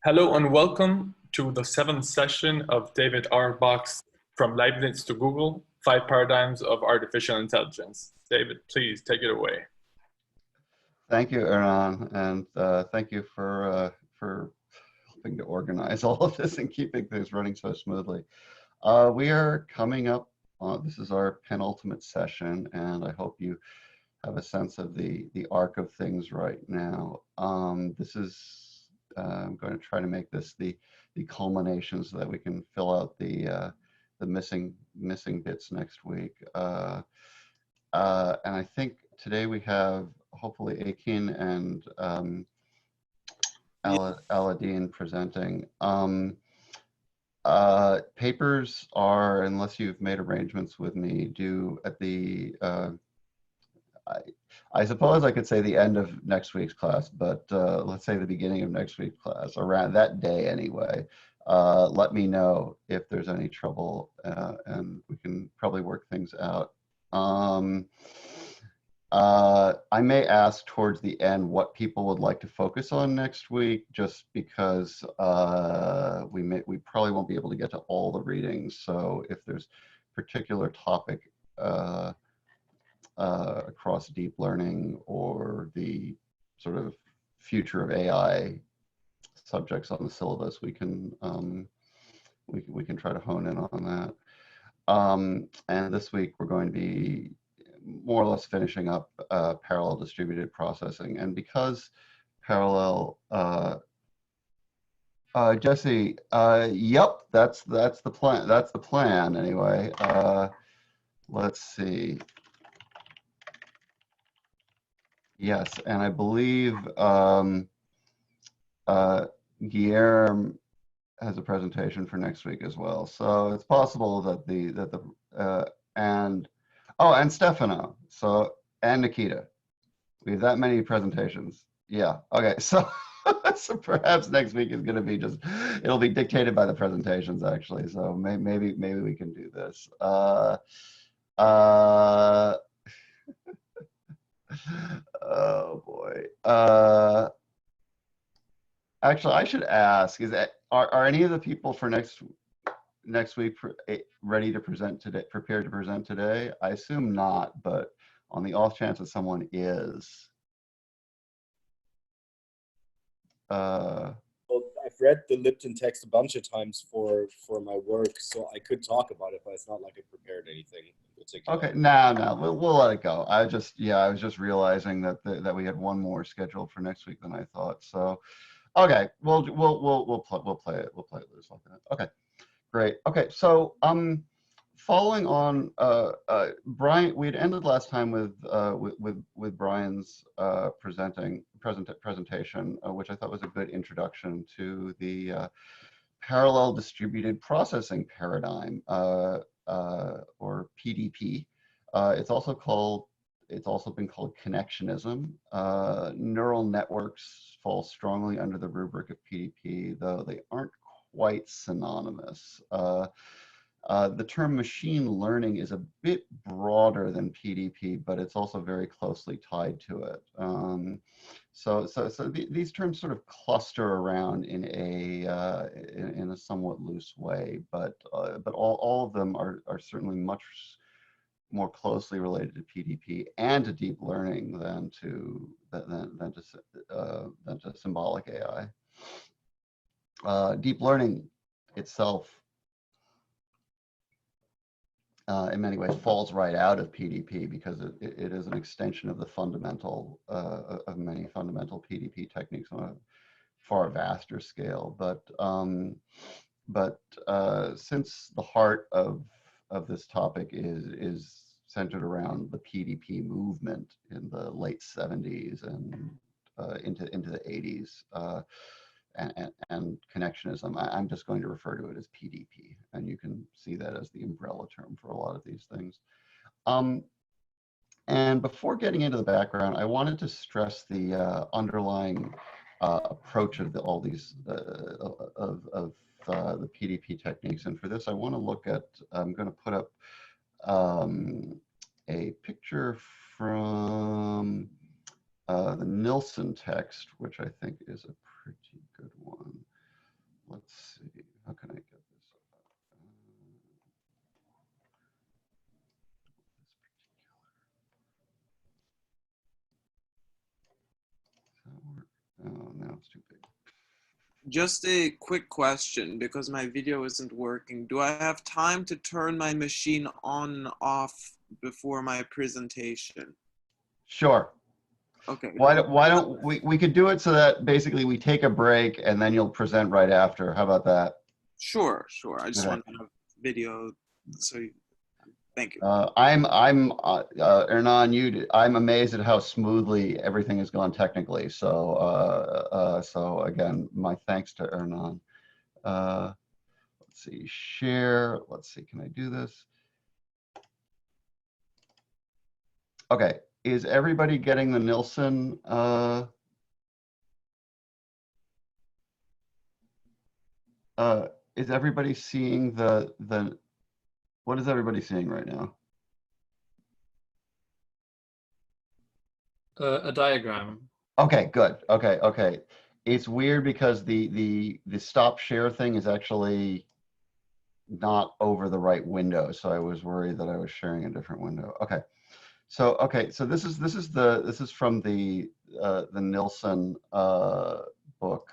Hello and welcome to the seventh session of David Auerbach's From Leibniz to Google, 5 Paradigms of Artificial Intelligence. David, please take it away. Thank you, Eran, and thank you for helping to organize all of this and keeping things running so smoothly. We are coming up, this is our penultimate session, and I hope you have a sense of the arc of things right now. I'm going to try to make this the culmination so that we can fill out the missing bits next week. And I think today we have hopefully Akin and Aladdin presenting. Papers are, unless you've made arrangements with me, due at the I suppose I could say the end of next week's class, but let's say the beginning of next week's class, around that day anyway. Let me know if there's any trouble, and we can probably work things out. I may ask towards the end what people would like to focus on next week, just because we probably won't be able to get to all the readings. So if there's particular topic across deep learning or the sort of future of AI subjects on the syllabus, we can try to hone in on that. And this week we're going to be more or less finishing up parallel distributed processing. And because parallel, Jesse, yep, that's the plan. That's the plan anyway. Let's see. Yes, and I believe Guillermo has a presentation for next week as well. So it's possible that and Stefano, so, and Nikita. We have that many presentations. Yeah, okay, so, so perhaps next week is gonna be it'll be dictated by the presentations actually. So maybe we can do this. Oh boy. Actually, I should ask: are any of the people for next week ready to present today? Prepared to present today? I assume not, but on the off chance that someone is. Well, I've read the Lipton text a bunch of times for my work, so I could talk about it, but it's not like I prepared anything in particular. Okay, no, we'll let it go. I was just realizing that we had one more scheduled for next week than I thought. So, okay, we'll play it loose like that. Okay, great. Okay, so following on Brian, we had ended last time with Brian's presentation, which I thought was a good introduction to the parallel distributed processing paradigm, or PDP. It's also been called connectionism. Neural networks fall strongly under the rubric of PDP, though they aren't quite synonymous. The term machine learning is a bit broader than PDP, but it's also very closely tied to it. So these terms sort of cluster around in a somewhat loose way, but all of them are certainly much more closely related to PDP and to deep learning than to symbolic AI. Deep learning itself, in many ways, falls right out of PDP because it is an extension of the fundamental of many fundamental PDP techniques on a far vaster scale. But since the heart of this topic is centered around the PDP movement in the late 70s and into the 80s. And connectionism, I'm just going to refer to it as PDP, and you can see that as the umbrella term for a lot of these things. And before getting into the background, I wanted to stress the underlying approach of all these the PDP techniques. And for this, I want to look at, I'm going to put up a picture from the Nilsson text, which I think is a pretty good one. let's see, how can I get this? Does that work? Oh, now it's too big. Just a quick question, because my video isn't working. Do I have time to turn my machine on and off before my presentation? Sure. Okay. Why don't we could do it so that basically we take a break and then you'll present right after. How about that? Sure. I just Okay. want to have video, so thank you. I'm Hernan, I'm amazed at how smoothly everything has gone technically. So so again, my thanks to Hernan. Let's see, share. Let's see, can I do this? Okay, is everybody getting the Nielsen? Is everybody seeing the what is everybody seeing right now? A diagram. Okay, good. Okay. It's weird because the stop share thing is actually not over the right window, so I was worried that I was sharing a different window. Okay, so this is from the Nielsen book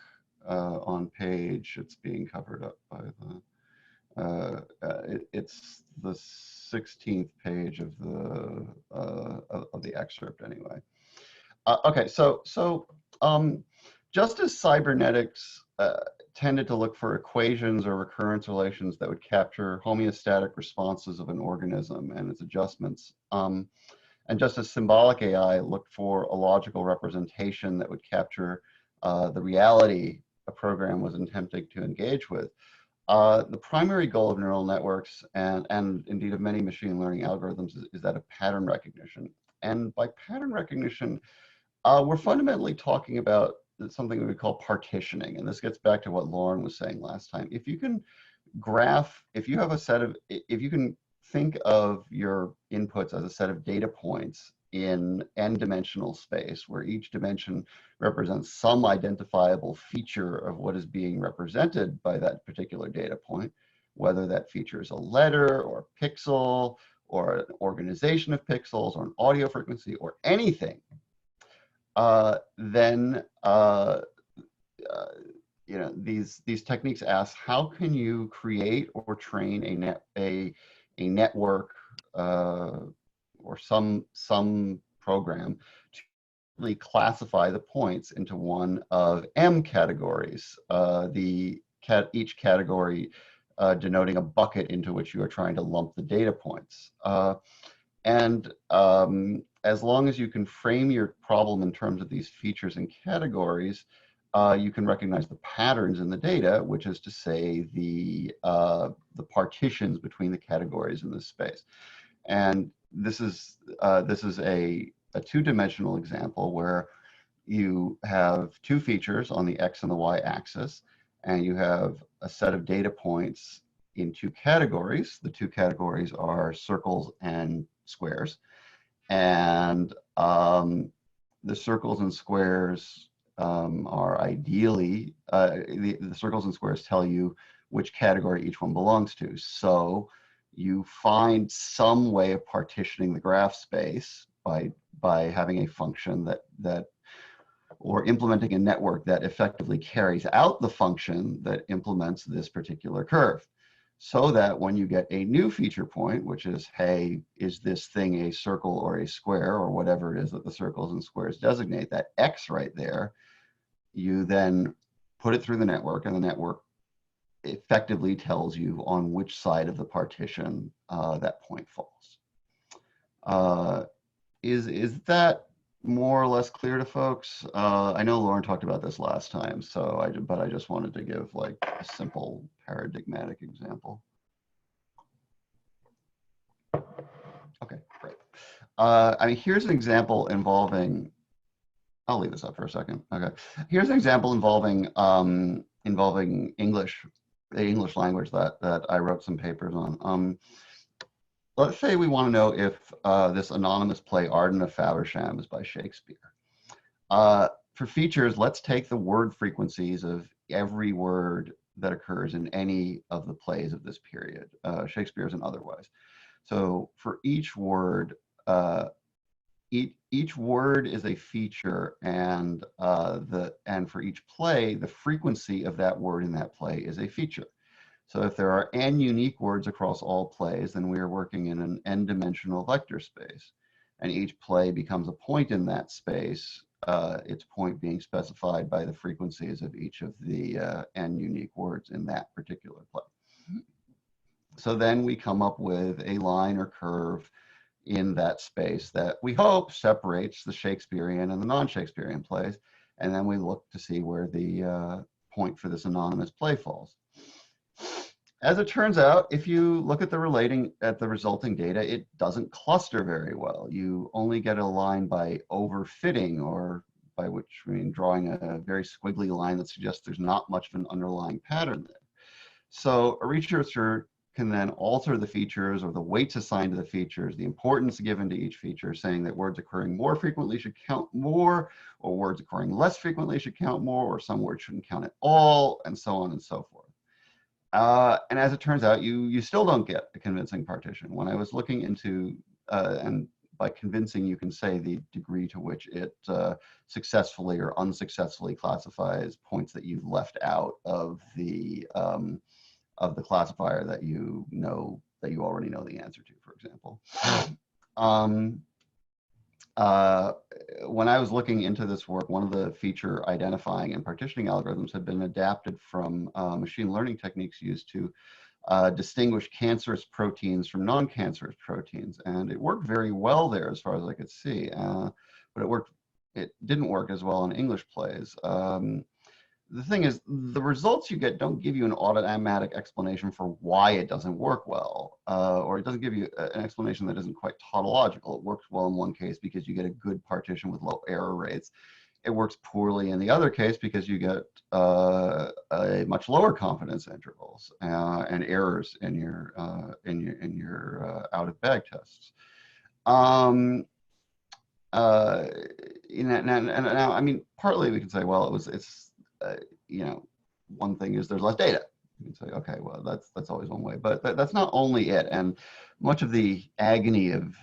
on page. It's being covered up by the. It's the 16th page of the excerpt anyway. Okay, so just as cybernetics tended to look for equations or recurrence relations that would capture homeostatic responses of an organism and its adjustments, and just as symbolic AI looked for a logical representation that would capture the reality a program was attempting to engage with, the primary goal of neural networks and indeed of many machine learning algorithms is that of pattern recognition. And by pattern recognition, we're fundamentally talking about something we call partitioning. And this gets back to what Lauren was saying last time. If you can graph, if you have a set of, if you can think of your inputs as a set of data points in n-dimensional space, where each dimension represents some identifiable feature of what is being represented by that particular data point, whether that feature is a letter or a pixel or an organization of pixels or an audio frequency or anything, then you know, these techniques ask, how can you create or train a network or some program to really classify the points into one of M categories, each category denoting a bucket into which you are trying to lump the data points. As long as you can frame your problem in terms of these features and categories, you can recognize the patterns in the data, which is to say the partitions between the categories in this space. And this is a two-dimensional example where you have two features on the X and the Y axis, and you have a set of data points in two categories. The two categories are circles and squares. And the circles and squares are ideally, the circles and squares tell you which category each one belongs to. So you find some way of partitioning the graph space by having a function that or implementing a network that effectively carries out the function that implements this particular curve, so that when you get a new feature point, which is, hey, is this thing a circle or a square or whatever it is that the circles and squares designate, that X right there, you then put it through the network, and the network effectively tells you on which side of the partition that point falls. Is that more or less clear to folks? I know Lauren talked about this last time, but I just wanted to give like a simple paradigmatic example. Okay, great. I mean, here's an example involving, I'll leave this up for a second. Okay, here's an example involving English, the English language that I wrote some papers on. Let's say we want to know if this anonymous play Arden of Faversham is by Shakespeare. For features, let's take the word frequencies of every word that occurs in any of the plays of this period, Shakespeare's and otherwise. So for each word, each word is a feature, and for each play, the frequency of that word in that play is a feature. So if there are n unique words across all plays, then we are working in an n-dimensional vector space, and each play becomes a point in that space, its point being specified by the frequencies of each of the n unique words in that particular play. So then we come up with a line or curve in that space that we hope separates the Shakespearean and the non-Shakespearean plays, and then we look to see where the point for this anonymous play falls. As it turns out, if you look at the resulting data, it doesn't cluster very well. You only get a line by overfitting, or by which we mean drawing a very squiggly line that suggests there's not much of an underlying pattern there. So a researcher can then alter the features or the weights assigned to the features, the importance given to each feature, saying that words occurring more frequently should count more, or words occurring less frequently should count more, or some words shouldn't count at all, and so on and so forth. And as it turns out, you still don't get a convincing partition. When I was looking into, and by convincing, you can say the degree to which it successfully or unsuccessfully classifies points that you've left out of the classifier that you already know the answer to, for example. When I was looking into this work, one of the feature identifying and partitioning algorithms had been adapted from machine learning techniques used to distinguish cancerous proteins from non-cancerous proteins. And it worked very well there as far as I could see, but it didn't work as well in English plays. The thing is, the results you get don't give you an automatic explanation for why it doesn't work well, or it doesn't give you an explanation that isn't quite tautological. It works well in one case because you get a good partition with low error rates. It works poorly in the other case because you get a much lower confidence intervals and errors in your out of bag tests. Now, I mean, partly we can say, well, one thing is there's less data. You can say, okay, well, that's always one way, but that's not only it. And much of the agony of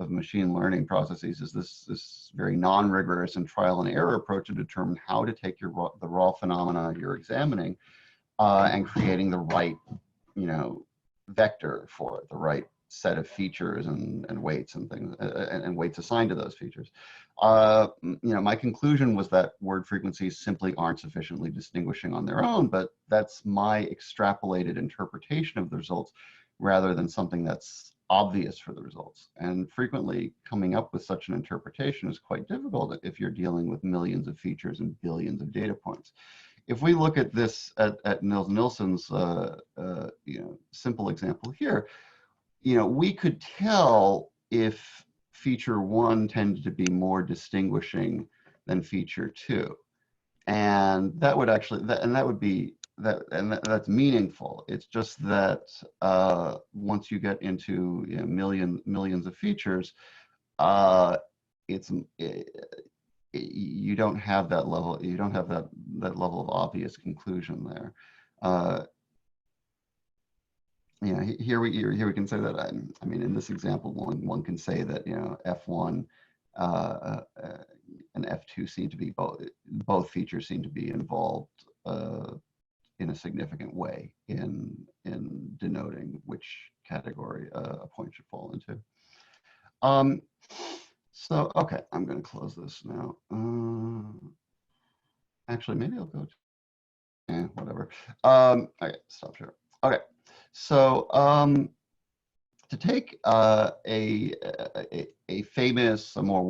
machine learning processes is this very non-rigorous and trial and error approach to determine how to take the raw phenomena you're examining and creating the right, vector for it, the right set of features and weights and things and weights assigned to those features. My conclusion was that word frequencies simply aren't sufficiently distinguishing on their own, but that's my extrapolated interpretation of the results rather than something that's obvious for the results. And frequently coming up with such an interpretation is quite difficult if you're dealing with millions of features and billions of data points. If we look at this at Nielsen's simple example here, we could tell if feature 1 tended to be more distinguishing than feature 2, and that would actually that's meaningful. It's just that once you get into millions of features, you don't have that level. You don't have that level of obvious conclusion there. Here we can say that, I mean, in this example, one can say that, F1 and F2 seem to be both features seem to be involved in a significant way in denoting which category a point should fall into. So, okay, I'm going to close this now. Actually, maybe I'll go to, whatever. Okay, stop here. Okay. So to take a famous, a more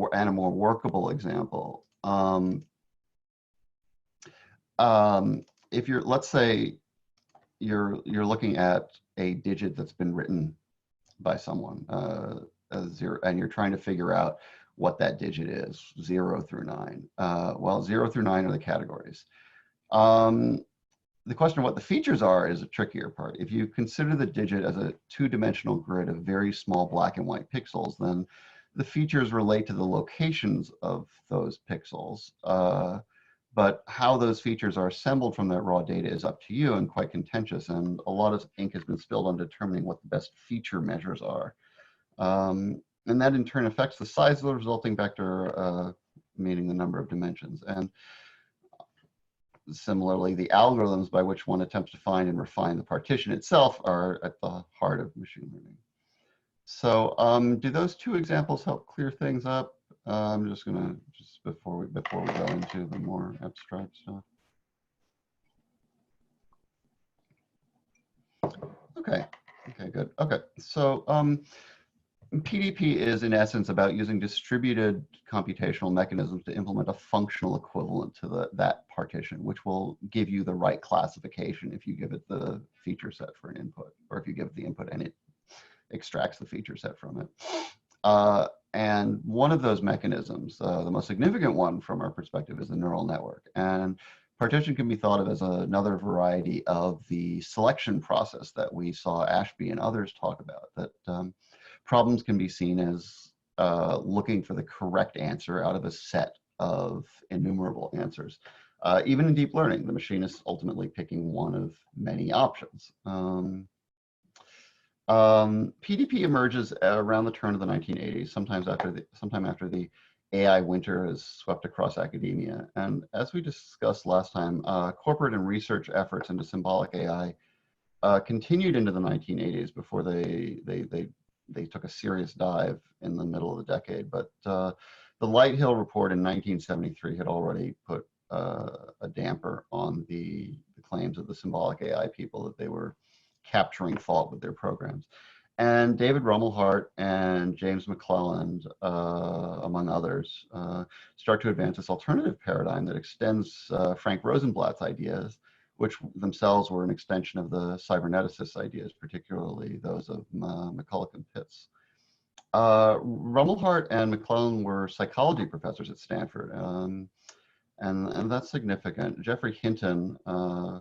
workable example, if let's say you're looking at a digit that's been written by someone, zero, and you're trying to figure out what that digit is, 0 through 9. Well, 0 through 9 are the categories. The question of what the features are is a trickier part. If you consider the digit as a two-dimensional grid of very small black and white pixels, then the features relate to the locations of those pixels. But how those features are assembled from that raw data is up to you and quite contentious. And a lot of ink has been spilled on determining what the best feature measures are. And that in turn affects the size of the resulting vector, meaning the number of dimensions. And similarly, the algorithms by which one attempts to find and refine the partition itself are at the heart of machine learning. So do those two examples help clear things up? I'm just gonna, before we go into the more abstract stuff. Okay, good. Okay, so PDP is in essence about using distributed computational mechanisms to implement a functional equivalent to that partition, which will give you the right classification if you give it the feature set for an input, or if you give it the input and it extracts the feature set from it. And one of those mechanisms, the most significant one from our perspective, is the neural network. And partition can be thought of as another variety of the selection process that we saw Ashby and others talk about, that problems can be seen as looking for the correct answer out of a set of innumerable answers. Even in deep learning, the machine is ultimately picking one of many options. PDP emerges around the turn of the 1980s, sometime after the AI winter has swept across academia. And as we discussed last time, corporate and research efforts into symbolic AI continued into the 1980s before they took a serious dive in the middle of the decade. But the Lighthill report in 1973 had already put a damper on the claims of the symbolic AI people that they were capturing fault with their programs. And David Rumelhart and James McClelland, among others, start to advance this alternative paradigm that extends Frank Rosenblatt's ideas, which themselves were an extension of the cyberneticists' ideas, particularly those of McCulloch and Pitts. Rumelhart and McClelland were psychology professors at Stanford, and that's significant. Jeffrey Hinton,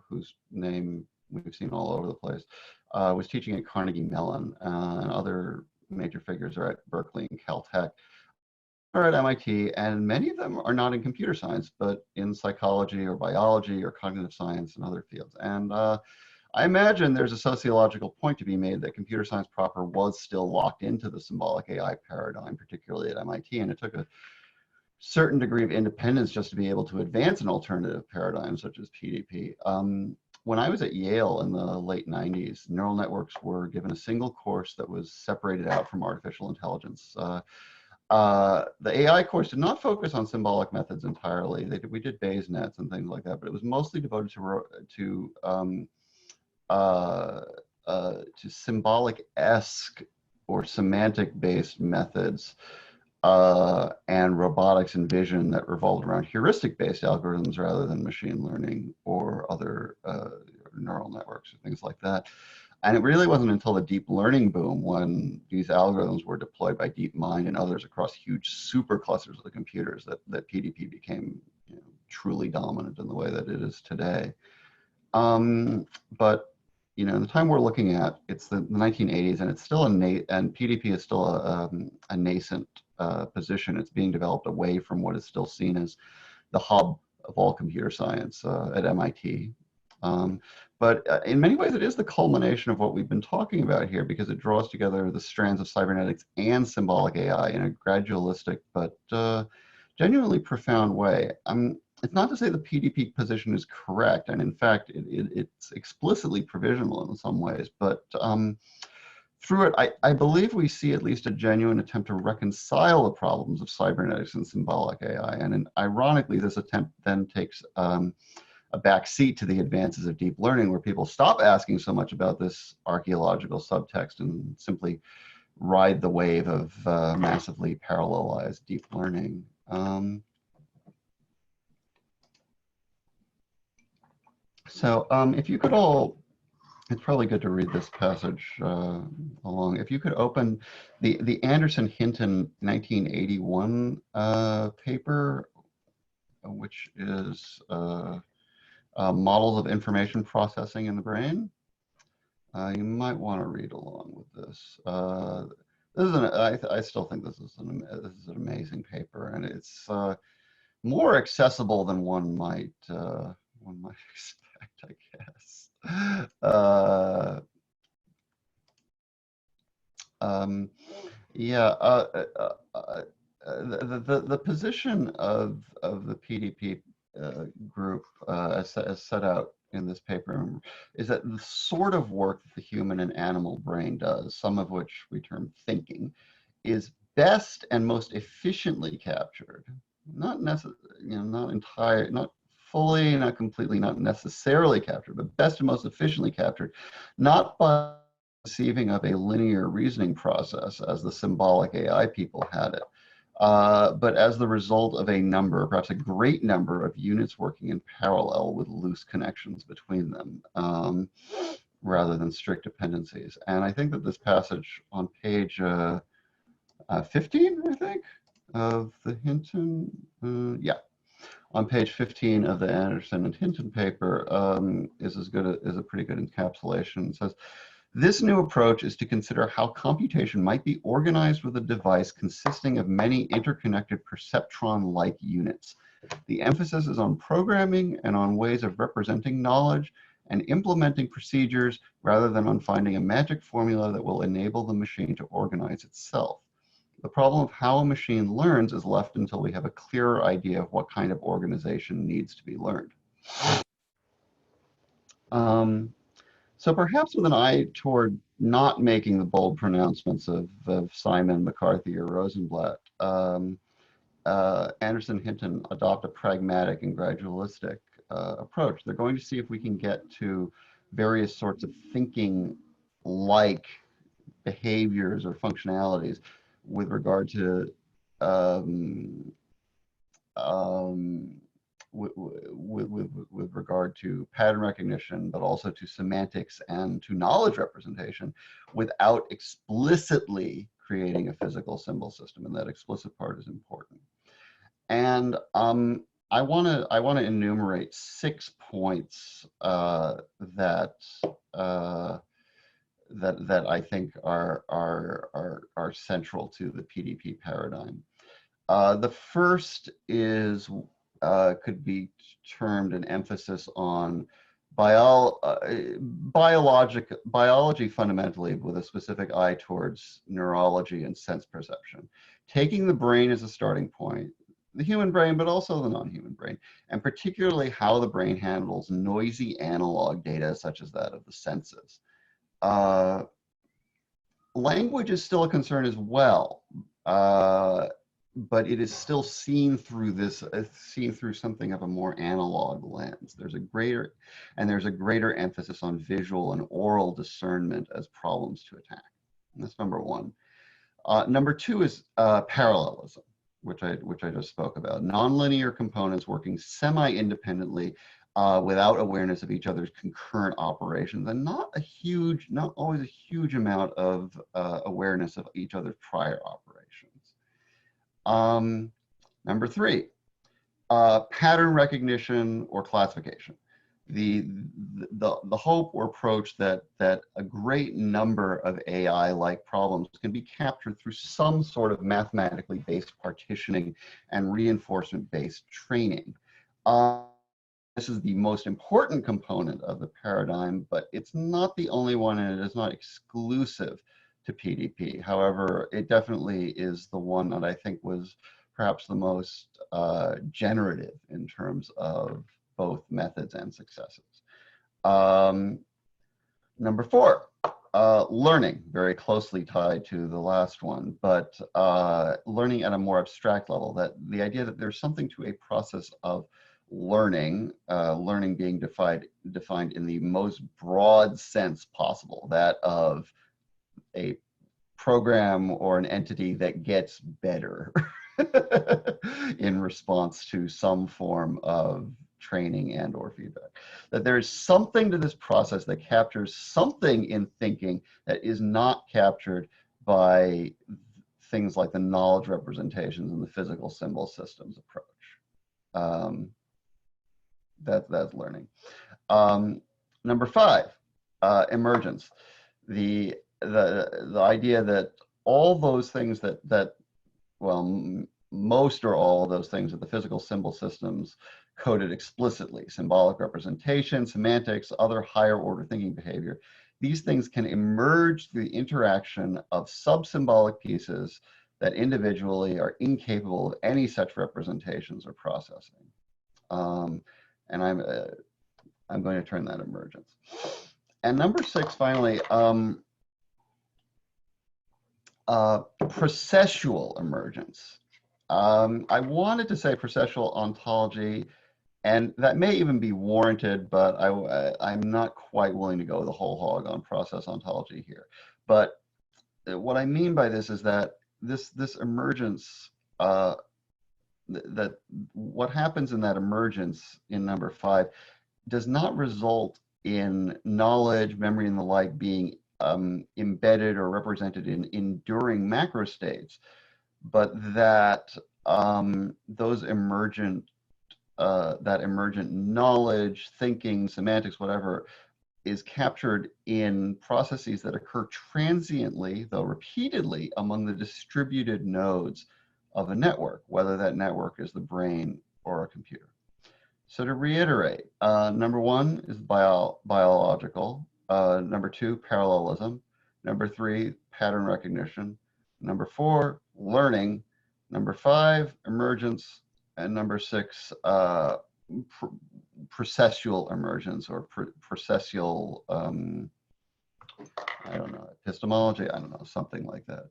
whose name we've seen all over the place, was teaching at Carnegie Mellon, and other major figures are at Berkeley and Caltech, or at MIT, and many of them are not in computer science, but in psychology or biology or cognitive science and other fields. And I imagine there's a sociological point to be made that computer science proper was still locked into the symbolic AI paradigm, particularly at MIT, and it took a certain degree of independence just to be able to advance an alternative paradigm such as PDP. When I was at Yale in the late 90s, neural networks were given a single course that was separated out from artificial intelligence. The AI course did not focus on symbolic methods entirely. We did Bayes nets and things like that, but it was mostly devoted to symbolic-esque or semantic-based methods and robotics and vision that revolved around heuristic-based algorithms rather than machine learning or other neural networks or things like that. And it really wasn't until the deep learning boom, when these algorithms were deployed by DeepMind and others across huge superclusters of the computers, that PDP became truly dominant in the way that it is today. But in the time we're looking at, it's the 1980s, and it's still and PDP is still a nascent position. It's being developed away from what is still seen as the hub of all computer science at MIT. But in many ways, it is the culmination of what we've been talking about here, because it draws together the strands of cybernetics and symbolic AI in a gradualistic but genuinely profound way. It's not to say the PDP position is correct, and in fact, it's explicitly provisional in some ways, but through it, I believe we see at least a genuine attempt to reconcile the problems of cybernetics and symbolic AI, and ironically, this attempt then takes a back seat to the advances of deep learning, where people stop asking so much about this archaeological subtext and simply ride the wave of massively parallelized deep learning. So if you could all, it's probably good to read this passage along. If you could open the Anderson-Hinton 1981 paper, which is Models of Information Processing in the Brain. You might want to read along with this. I still think this is an amazing paper, and it's more accessible than one might expect, I guess. The position of the PDP group as set out in this paper is that the sort of work that the human and animal brain does, some of which we term thinking, is best and most efficiently captured, not fully, not completely, not necessarily captured, but best and most efficiently captured, not by conceiving of a linear reasoning process as the symbolic AI people had it, but as the result of a number, perhaps a great number of units working in parallel with loose connections between them, rather than strict dependencies. And I think that this passage on page 15, I think, of the Hinton, on page 15 of the Anderson and Hinton paper is a pretty good encapsulation. It says, this new approach is to consider how computation might be organized with a device consisting of many interconnected perceptron-like units. The emphasis is on programming and on ways of representing knowledge and implementing procedures rather than on finding a magic formula that will enable the machine to organize itself. The problem of how a machine learns is left until we have a clearer idea of what kind of organization needs to be learned. So perhaps with an eye toward not making the bold pronouncements of Simon, McCarthy, or Rosenblatt, Anderson and Hinton adopt a pragmatic and gradualistic approach. They're going to see if we can get to various sorts of thinking-like behaviors or functionalities with regard to with regard to pattern recognition, but also to semantics and to knowledge representation, without explicitly creating a physical symbol system, and that explicit part is important. And I want to enumerate 6 points that I think are central to the PDP paradigm. The first is could be termed an emphasis on biology fundamentally, with a specific eye towards neurology and sense perception. Taking the brain as a starting point, the human brain, but also the non-human brain, and particularly how the brain handles noisy analog data such as that of the senses. Language is still a concern as well, but it is still seen through something of a more analog lens. There's a greater emphasis on visual and oral discernment as problems to attack. And that's number one. Number two is parallelism, which I just spoke about. Nonlinear components working semi-independently without awareness of each other's concurrent operations, and not always a huge amount of awareness of each other's prior operations. Number three, pattern recognition or classification. The hope or approach that a great number of AI-like problems can be captured through some sort of mathematically based partitioning and reinforcement-based training. This is the most important component of the paradigm, but it's not the only one, and it is not exclusive to PDP. However, it definitely is the one that I think was perhaps the most generative in terms of both methods and successes. Number four, learning, very closely tied to the last one, but learning at a more abstract level, that the idea that there's something to a process of learning, learning being defined in the most broad sense possible, that of a program or an entity that gets better in response to some form of training and or feedback. That there is something to this process that captures something in thinking that is not captured by things like the knowledge representations and the physical symbol systems approach. That's learning. Number five, emergence. The idea that all those things that most or all of those things are the physical symbol systems coded explicitly: symbolic representation, semantics, other higher order thinking behavior. These things can emerge through the interaction of sub-symbolic pieces that individually are incapable of any such representations or processing. And I'm going to turn that emergence. And number 6, finally, processual emergence. I wanted to say processual ontology, and that may even be warranted, but I'm not quite willing to go the whole hog on process ontology here. But what I mean by this is that this emergence, that what happens in that emergence in number 5 does not result in knowledge, memory, and the like being embedded or represented in enduring macro states, but that those emergent, that emergent knowledge, thinking, semantics, whatever, is captured in processes that occur transiently, though repeatedly, among the distributed nodes of a network, whether that network is the brain or a computer. So to reiterate, number 1 is biological. Number 2, parallelism. Number 3, pattern recognition. Number 4, learning. Number 5, emergence. And number 6, processual emergence, or processual, I don't know, epistemology, I don't know, something like that.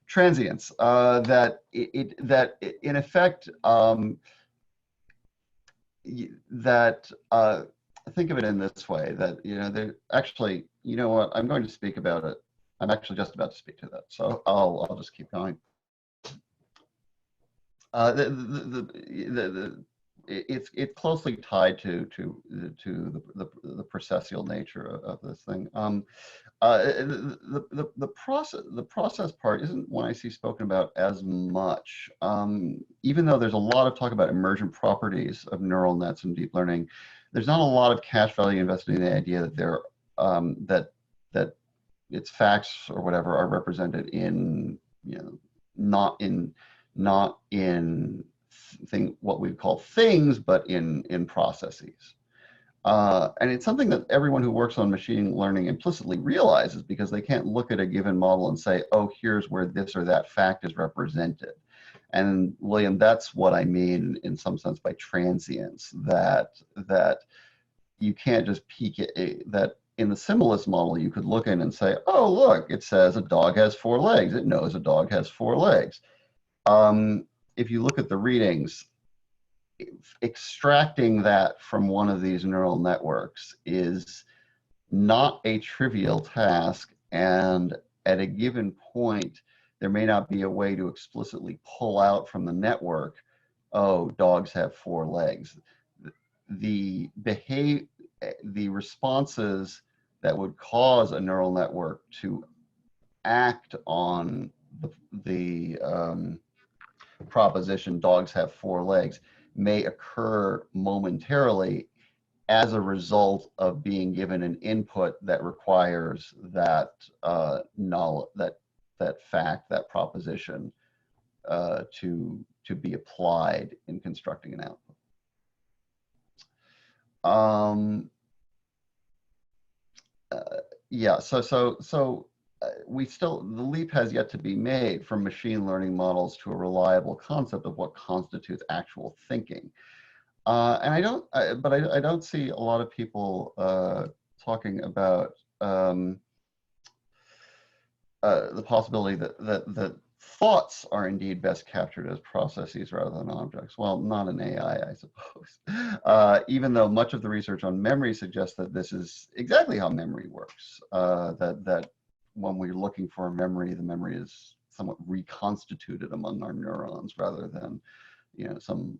Transience, that in effect, that think of it in this way, that, you know, they actually, you know what, I'm going to speak about it. I'm actually just about to speak to that, so I'll just keep going. It's closely tied to the processual nature of this thing. The process part isn't one I see spoken about as much, even though there's a lot of talk about emergent properties of neural nets and deep learning. There's not a lot of cash value invested in the idea that there that its facts or whatever are represented in, you know, not in what we call things, but in processes. And it's something that everyone who works on machine learning implicitly realizes, because they can't look at a given model and say, oh, here's where this or that fact is represented. And William, that's what I mean in some sense by transience, that you can't just peek at it, that in the symbolist model, you could look in and say, oh, look, it says a dog has 4 legs. It knows a dog has 4 legs. If you look at the readings, extracting that from one of these neural networks is not a trivial task, and at a given point, there may not be a way to explicitly pull out from the network, oh, dogs have 4 legs. The responses that would cause a neural network to act on the proposition dogs have 4 legs may occur momentarily as a result of being given an input that requires that knowledge, that fact, that proposition to be applied in constructing an output. Yeah, so we still, the leap has yet to be made from machine learning models to a reliable concept of what constitutes actual thinking. And I don't see a lot of people talking about the possibility that thoughts are indeed best captured as processes rather than objects. Well, not an AI, I suppose. Even though much of the research on memory suggests that this is exactly how memory works, that when we're looking for a memory, the memory is somewhat reconstituted among our neurons rather than, you know, some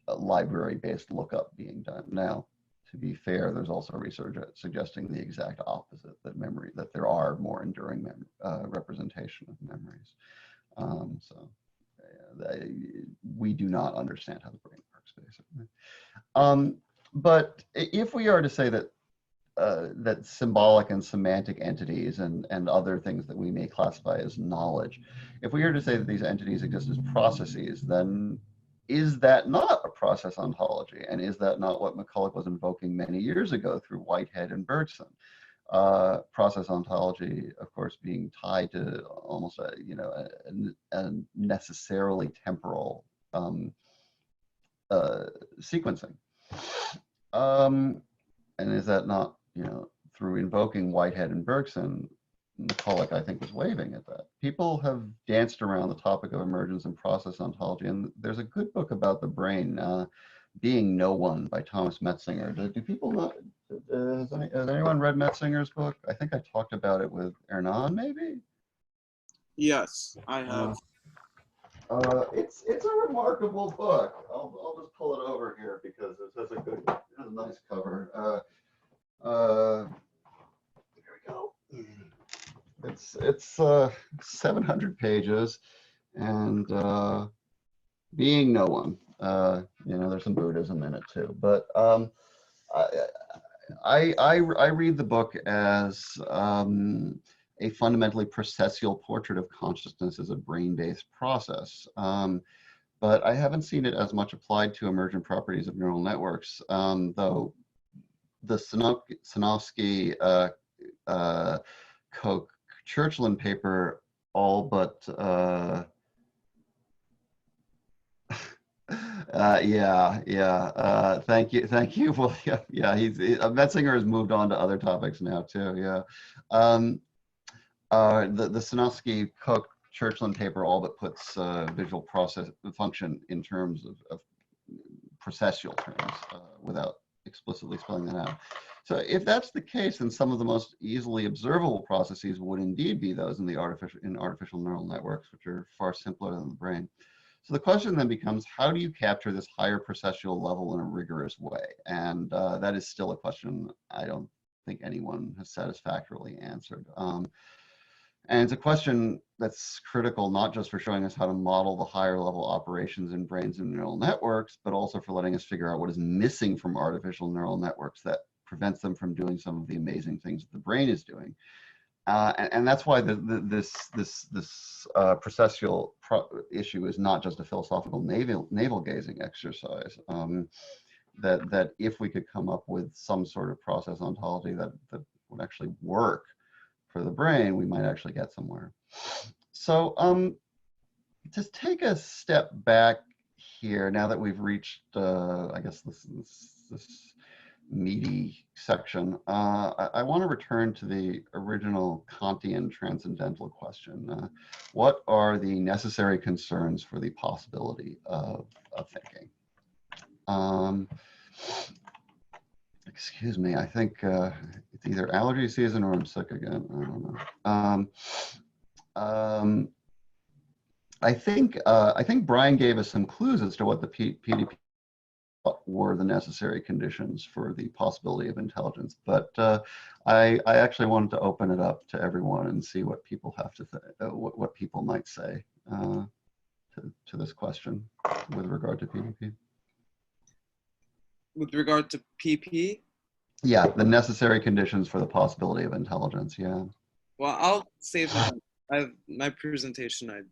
library-based lookup being done. Now, to be fair, there's also research suggesting the exact opposite, that there are more enduring representation of memories. We do not understand how the brain works, basically. But if we are to say that that symbolic and semantic entities and other things that we may classify as knowledge, if we were to say that these entities exist as processes, then is that not a process ontology? And is that not what McCulloch was invoking many years ago through Whitehead and Bergson? Process ontology, of course, being tied to almost a necessarily temporal sequencing. And is that not, through invoking Whitehead and Bergson, McCulloch, I think, was waving at that. People have danced around the topic of emergence and process ontology, and there's a good book about the brain, Being No One by Thomas Metzinger. Do people know? Has anyone read Metzinger's book? I think I talked about it with Hernan, maybe? Yes, I have. It's a remarkable book. I'll just pull it over here because it has a nice cover. Here we go. It's 700 pages, and Being No One. There's some Buddhism in it too, but I read the book as a fundamentally processual portrait of consciousness as a brain-based process. But I haven't seen it as much applied to emergent properties of neural networks, though the Sinofsky Koch-Churchland paper all but thank you. Well, yeah. Metzinger has moved on to other topics now too. Yeah, the Sinofsky Koch-Churchland paper all but puts visual process function in terms of processual terms without explicitly spelling that out. So if that's the case, then some of the most easily observable processes would indeed be those in artificial neural networks, which are far simpler than the brain. So the question then becomes, how do you capture this higher processual level in a rigorous way? And that is still a question I don't think anyone has satisfactorily answered. And it's a question that's critical, not just for showing us how to model the higher level operations in brains and neural networks, but also for letting us figure out what is missing from artificial neural networks that prevents them from doing some of the amazing things that the brain is doing. And that's why this processual issue is not just a philosophical navel gazing exercise. That if we could come up with some sort of process ontology that would actually work for the brain, we might actually get somewhere. So just take a step back here now that we've reached, I guess, this meaty section. I want to return to the original Kantian transcendental question. What are the necessary concerns for the possibility of thinking? Excuse me, I think it's either allergy season or I'm sick again. I don't know. I think Brian gave us some clues as to what the PDP were the necessary conditions for the possibility of intelligence, but I actually wanted to open it up to everyone and see what people have to what people might say to this question with regard to PDP. With regard to PP? Yeah, the necessary conditions for the possibility of intelligence. Yeah. Well, I'll save that. I have my presentation.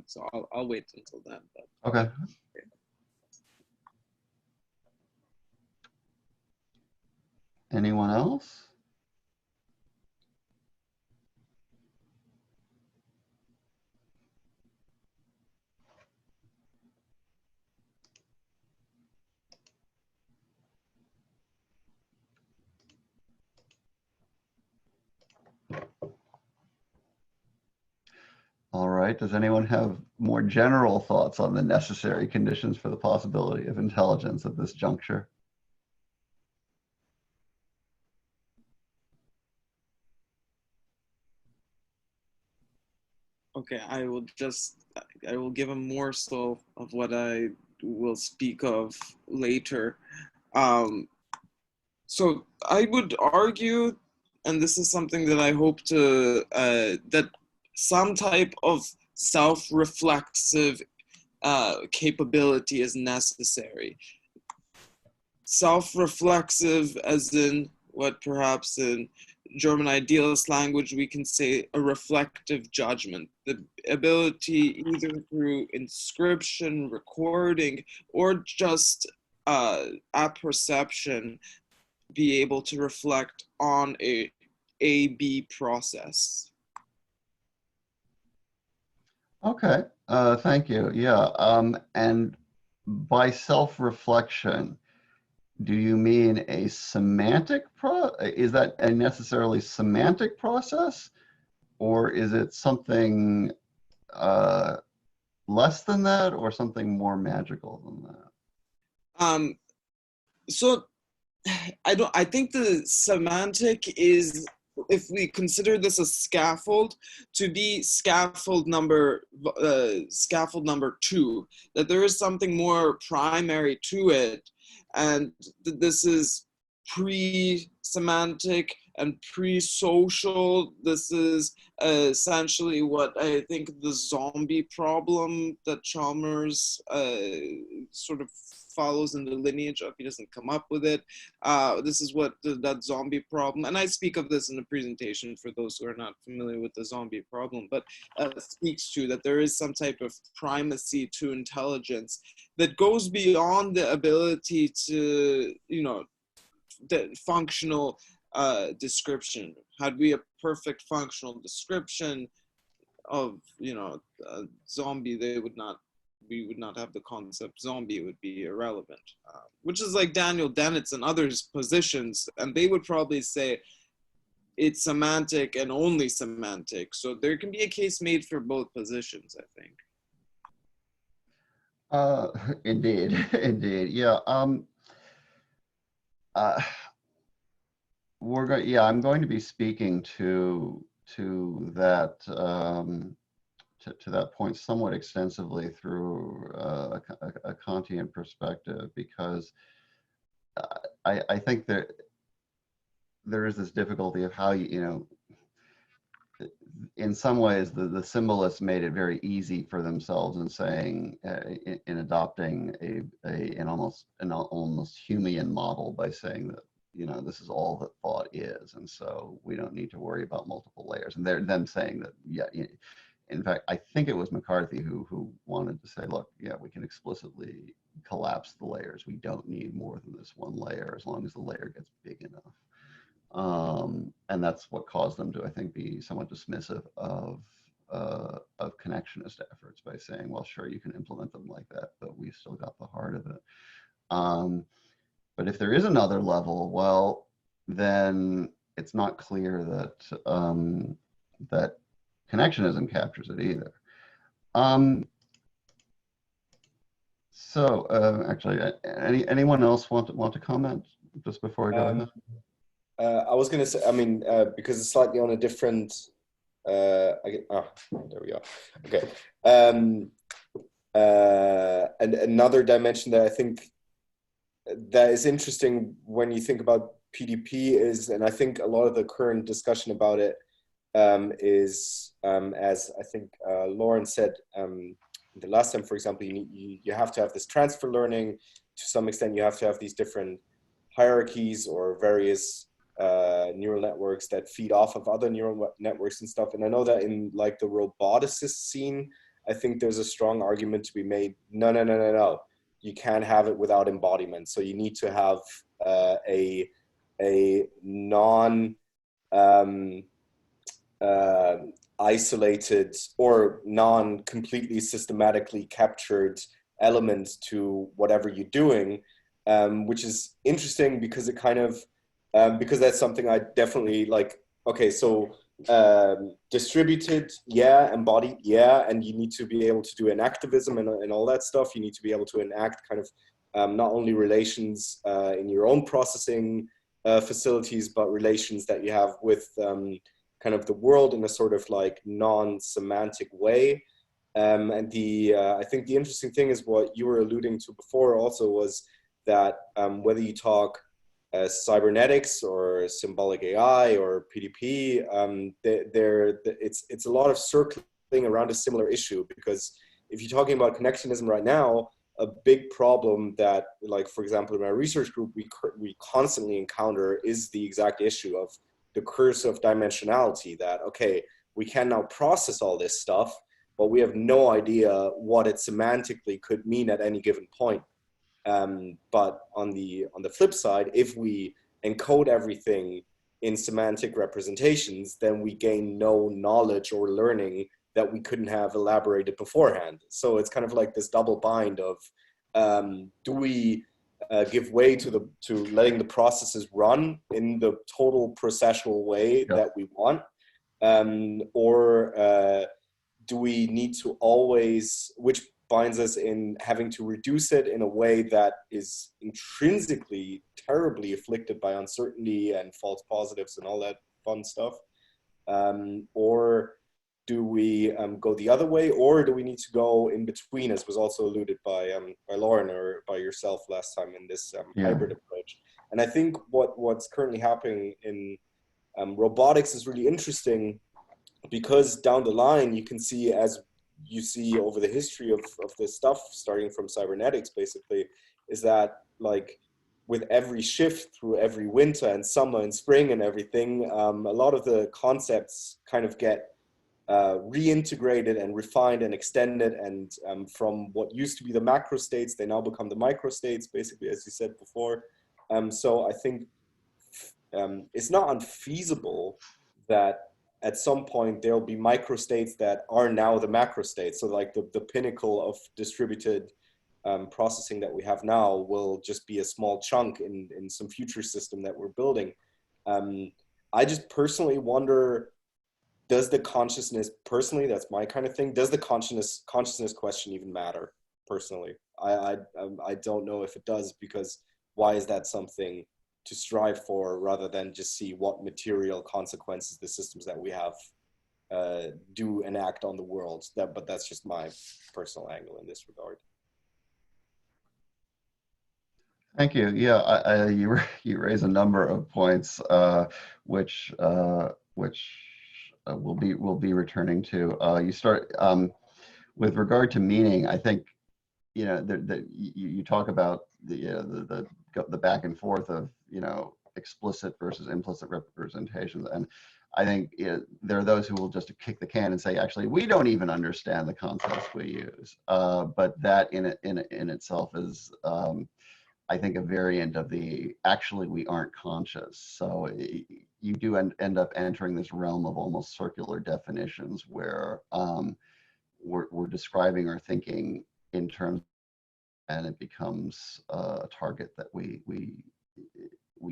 So I'll wait until then. But. Okay. Anyone else? All right, does anyone have more general thoughts on the necessary conditions for the possibility of intelligence at this juncture? Okay, I will give a morsel of what I will speak of later. So I would argue, and this is something that I hope to, that some type of self-reflexive capability is necessary. Self-reflexive as in what perhaps in German idealist language we can say a reflective judgment, the ability either through inscription, recording, or just apperception, be able to reflect on a A-B process. Okay, thank you. Yeah, and by self-reflection, do you mean a semantic is that a necessarily semantic process, or is it something less than that, or something more magical than that? So I think the semantic is, if we consider this a scaffold, to be scaffold number 2, that there is something more primary to it, and this is pre-semantic and pre-social. This is essentially what I think the zombie problem that Chalmers sort of follows in the lineage of. He doesn't come up with it. This is what that zombie problem, and I speak of this in the presentation for those who are not familiar with the zombie problem, but speaks to that there is some type of primacy to intelligence that goes beyond the ability to, the functional description. Had we a perfect functional description of, a zombie, we would not have the concept zombie. It would be irrelevant, which is like Daniel Dennett's and others' positions, and they would probably say it's semantic and only semantic. So there can be a case made for both positions, I think. Indeed, indeed, yeah. I'm going to be speaking to that to that point somewhat extensively through a Kantian perspective, because I think that there is this difficulty of how in some ways the symbolists made it very easy for themselves in saying in adopting an almost Humean model by saying that this is all that thought is, and so we don't need to worry about multiple layers. And they're then saying that, in fact, I think it was McCarthy who wanted to say, look, we can explicitly collapse the layers. We don't need more than this one layer as long as the layer gets big enough. And that's what caused them to, I think, be somewhat dismissive of connectionist efforts by saying, well, sure, you can implement them like that, but we've still got the heart of it. But if there is another level, well, then it's not clear that that connectionism captures it either. Actually, anyone else want to comment just before I go ahead? I was going to say, because it's slightly on a different. There we go. Okay. And another dimension that I think that is interesting when you think about PDP is, and I think a lot of the current discussion about it is, as I think Lauren said the last time, for example, you have to have this transfer learning. To some extent, you have to have these different hierarchies or various neural networks that feed off of other neural networks and stuff. And I know that in like the roboticist scene, I think there's a strong argument to be made. No. You can't have it without embodiment. So you need to have a non isolated or non-completely systematically captured element to whatever you're doing, which is interesting because it kind of, because that's something I definitely like. Okay, so distributed, embodied, and you need to be able to do enactivism and all that stuff. You need to be able to enact kind of not only relations in your own processing facilities, but relations that you have with kind of the world in a sort of like non-semantic way. And I think the interesting thing is what you were alluding to before also was that whether you talk cybernetics or symbolic AI or PDP, it's a lot of circling around a similar issue, because if you're talking about connectionism right now, a big problem that, like, for example, in my research group, we constantly encounter is the exact issue of the curse of dimensionality, that, okay, we can now process all this stuff, but we have no idea what it semantically could mean at any given point. But on the flip side, if we encode everything in semantic representations, then we gain no knowledge or learning that we couldn't have elaborated beforehand. So it's kind of like this double bind of, do we give way to letting the processes run in the total processual way that we want, or do we need to always, which binds us in having to reduce it in a way that is intrinsically terribly afflicted by uncertainty and false positives and all that fun stuff, or do we go the other way, or do we need to go in between, as was also alluded by Lauren or by yourself last time, in this hybrid approach? And I think what's currently happening in robotics is really interesting, because down the line you can see, as you see over the history of this stuff, starting from cybernetics basically, is that, like, with every shift through every winter and summer and spring and everything, a lot of the concepts kind of get reintegrated and refined and extended, and from what used to be the macro states, they now become the micro states, basically, as you said before. So I think it's not unfeasible that at some point there'll be micro states that are now the macro states. So like the pinnacle of distributed processing that we have now will just be a small chunk in some future system that we're building. I just personally wonder, does the consciousness, personally, that's my kind of thing, does the consciousness question even matter, personally? I don't know if it does, because why is that something to strive for, rather than just see what material consequences the systems that we have do enact on the world? But that's just my personal angle in this regard. Thank you. Yeah, you raise a number of points, which we'll be returning to. You start with regard to meaning. I think, you know, you talk about the back and forth of, you know, explicit versus implicit representations, and I think there are those who will just kick the can and say, actually, we don't even understand the concepts we use. But that in itself is, I think, a variant of the actually we aren't conscious. So you do end up entering this realm of almost circular definitions where we're describing our thinking in terms, and it becomes a target that we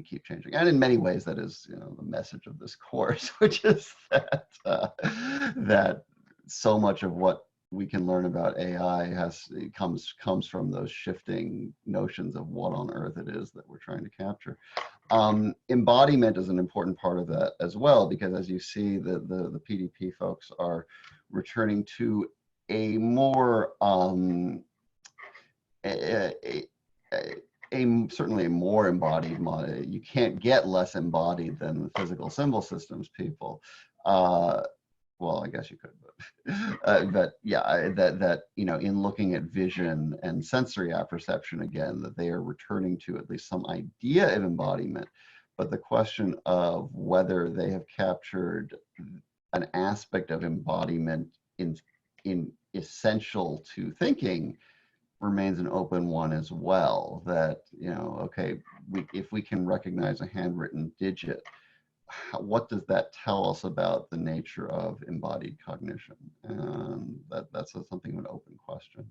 keep changing. And in many ways, that is, you know, the message of this course, which is that that so much of what we can learn about AI comes from those shifting notions of what on earth it is that we're trying to capture. Embodiment is an important part of that as well, because as you see, the PDP folks are returning to a more certainly a more embodied model. You can't get less embodied than the physical symbol systems people. Well, I guess you could, but yeah, that you know, in looking at vision and sensory apperception again, that they are returning to at least some idea of embodiment. But the question of whether they have captured an aspect of embodiment in essential to thinking remains an open one as well. That, you know, okay, if we can recognize a handwritten digit, what does that tell us about the nature of embodied cognition? And that's something of an open question.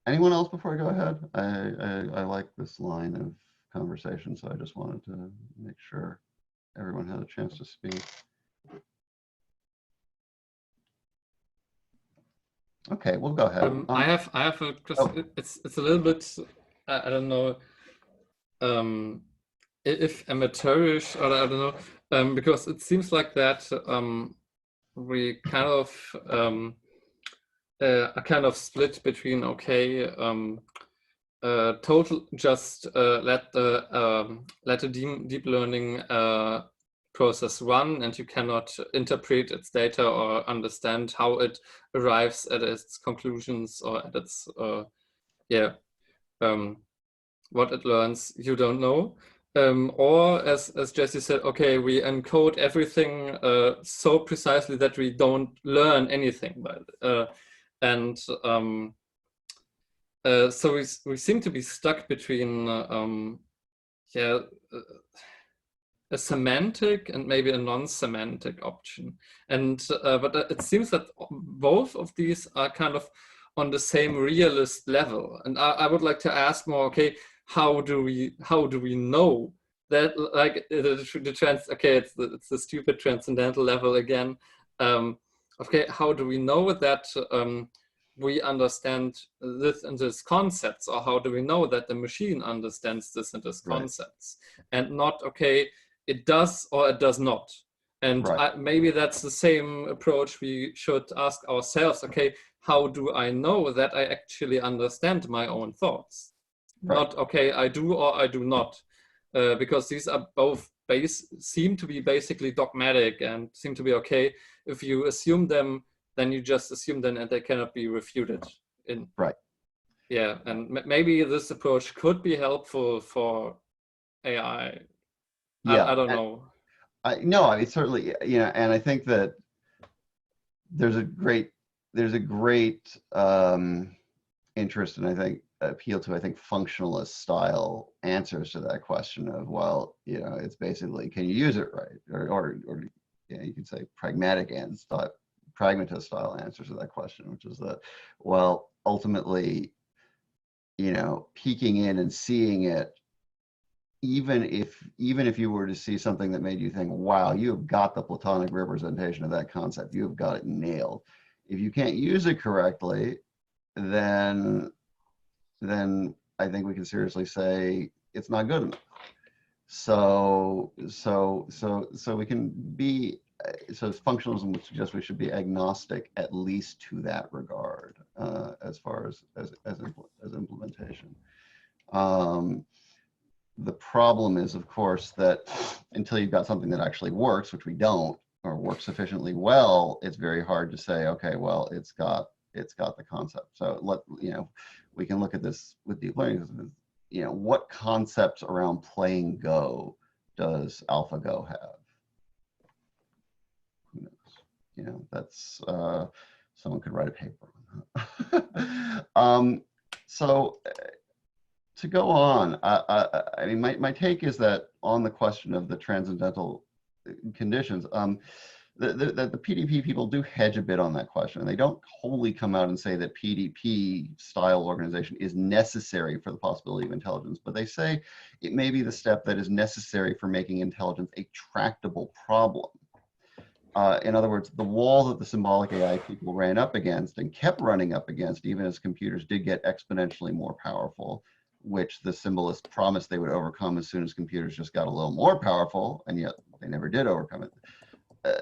Anyone else before I go ahead? I like this line of conversation, so I just wanted to make sure everyone had a chance to speak. Okay, we'll go ahead. I have a question. It's a little bit, I don't know if amateurish, or I don't know, because it seems like that we kind of are kind of split between, okay, total just let the deep learning process run, and you cannot interpret its data or understand how it arrives at its conclusions or at its what it learns. You don't know. Or as Jesse said, okay, we encode everything so precisely that we don't learn anything by it. So we seem to be stuck between a semantic and maybe a non-semantic option. And but it seems that both of these are kind of on the same realist level. And I would like to ask more, okay, how do we know that, like it's the stupid transcendental level again. Okay, how do we know that we understand this and this concepts, or how do we know that the machine understands this and this concepts, and not, okay, it does or it does not. And maybe that's the same approach we should ask ourselves. Okay, how do I know that I actually understand my own thoughts? Not, okay, I do or I do not. Because these are both seem to be basically dogmatic and seem to be, okay, if you assume them, then you just assume them and they cannot be refuted. Yeah, and maybe this approach could be helpful for AI. I don't know. No, I mean, certainly, and I think that there's a great interest, and I think appeal to, functionalist style answers to that question of, well, it's basically, can you use it right? Or you could say pragmatist style answers to that question, which is that, well, ultimately, peeking in and seeing it, even if you were to see something that made you think, wow, you have got the Platonic representation of that concept, you have got it nailed. If you can't use it correctly, then I think we can seriously say it's not good enough. So we can be, so functionalism would suggest we should be agnostic, at least to that regard, as far as implementation. The problem is, of course, that until you've got something that actually works, which we don't, or works sufficiently well, it's very hard to say, okay, well, it's got the concept. So we can look at this with deep learning. What concepts around playing Go does AlphaGo have? Who knows? That's someone could write a paper on that. So to go on, I mean, my take is that on the question of the transcendental conditions, the PDP people do hedge a bit on that question. They don't wholly come out and say that PDP style organization is necessary for the possibility of intelligence, but they say it may be the step that is necessary for making intelligence a tractable problem. In other words, the wall that the symbolic AI people ran up against and kept running up against, even as computers did get exponentially more powerful, which the symbolists promised they would overcome as soon as computers just got a little more powerful, and yet they never did overcome it.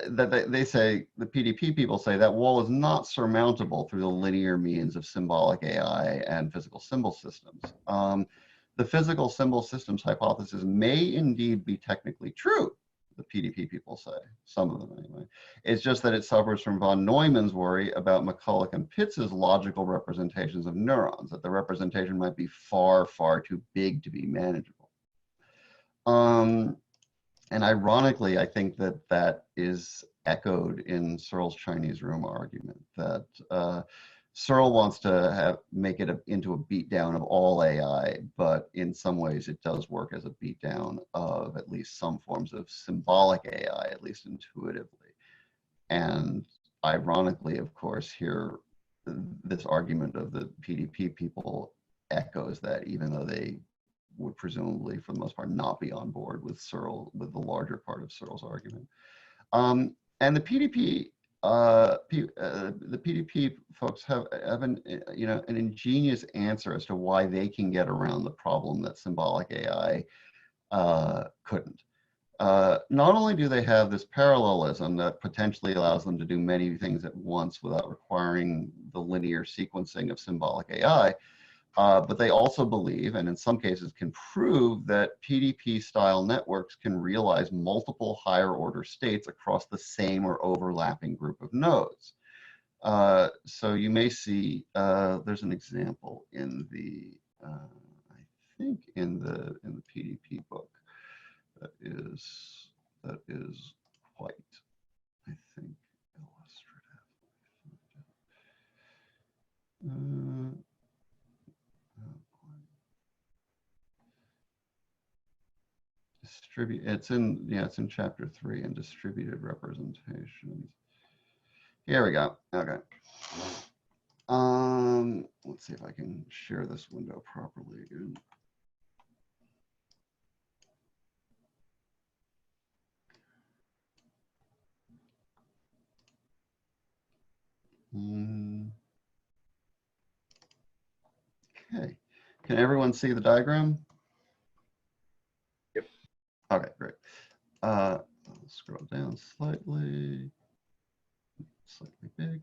That they say, the PDP people say, that wall is not surmountable through the linear means of symbolic AI and physical symbol systems. The physical symbol systems hypothesis may indeed be technically true, the PDP people say, some of them anyway. It's just that it suffers from von Neumann's worry about McCulloch and Pitts's logical representations of neurons, that the representation might be far, far too big to be manageable. And ironically, I think that is echoed in Searle's Chinese room argument, that Searle wants to make it into a beatdown of all AI, but in some ways it does work as a beatdown of at least some forms of symbolic AI, at least intuitively. And ironically, of course, here, this argument of the PDP people echoes that, even though they would presumably, for the most part, not be on board with Searle, with the larger part of Searle's argument. And the PDP folks have an ingenious answer as to why they can get around the problem that symbolic AI couldn't. Not only do they have this parallelism that potentially allows them to do many things at once without requiring the linear sequencing of symbolic AI, But they also believe, and in some cases can prove, that PDP-style networks can realize multiple higher-order states across the same or overlapping group of nodes. So you may see, there's an example in the, I think in the PDP book that is quite, I think, illustrative. It's in chapter 3 in distributed representations. Here we go. Okay. Let's see if I can share this window properly again. Okay. Can everyone see the diagram? Yep. Okay, great. I'll scroll down slightly bigger.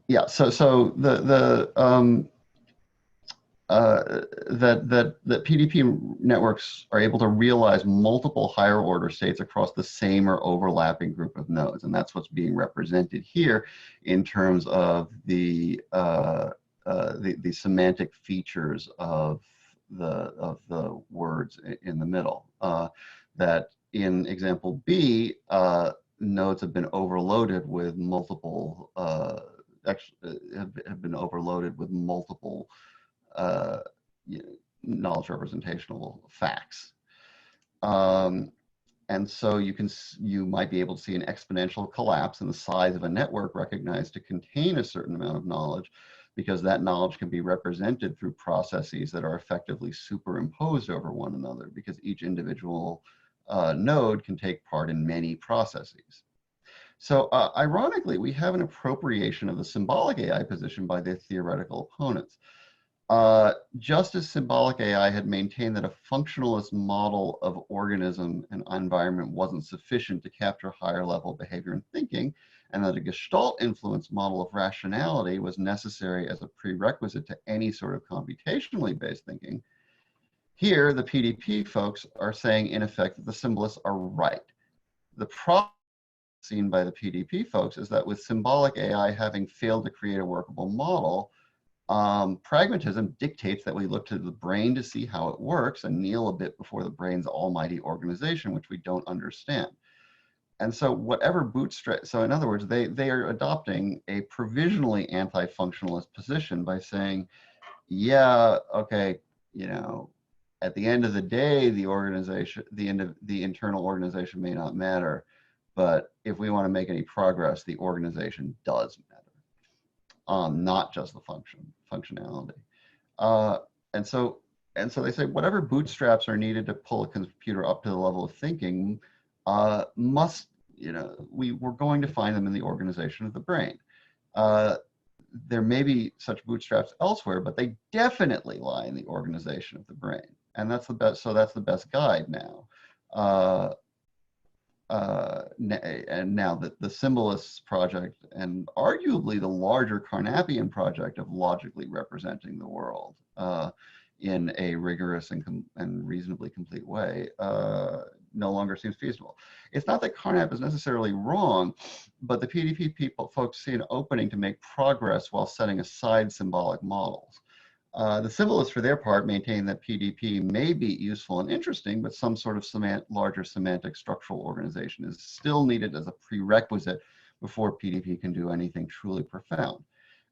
Yeah, so that PDP networks are able to realize multiple higher order states across the same or overlapping group of nodes, and that's what's being represented here in terms of the semantic features of the words in the middle. That in example B, nodes have been overloaded with multiple have been overloaded with multiple knowledge representational facts. And so you might be able to see an exponential collapse in the size of a network recognized to contain a certain amount of knowledge, because that knowledge can be represented through processes that are effectively superimposed over one another, because each individual node can take part in many processes. So ironically, we have an appropriation of the symbolic AI position by the theoretical opponents. Just as symbolic AI had maintained that a functionalist model of organism and environment wasn't sufficient to capture higher level behavior and thinking, and that a Gestalt influence model of rationality was necessary as a prerequisite to any sort of computationally based thinking, here the PDP folks are saying in effect that the symbolists are right. The problem seen by the PDP folks is that with symbolic AI having failed to create a workable model, pragmatism dictates that we look to the brain to see how it works and kneel a bit before the brain's almighty organization, which we don't understand. And so whatever bootstrap, so in other words, they are adopting a provisionally anti-functionalist position by saying, yeah, okay, at the end of the day, the organization, the internal organization may not matter, but if we want to make any progress, the organization does matter, not just the functionality. And so they say whatever bootstraps are needed to pull a computer up to the level of thinking we're going to find them in the organization of the brain. There may be such bootstraps elsewhere, but they definitely lie in the organization of the brain. And that's the best, so that's the best guide now. And now that the Symbolists project, and arguably the larger Carnapian project of logically representing the world in a rigorous and reasonably complete way, no longer seems feasible. It's not that Carnap is necessarily wrong, but the PDP folks see an opening to make progress while setting aside symbolic models. The symbolists, for their part, maintain that PDP may be useful and interesting, but some sort of larger semantic structural organization is still needed as a prerequisite before PDP can do anything truly profound.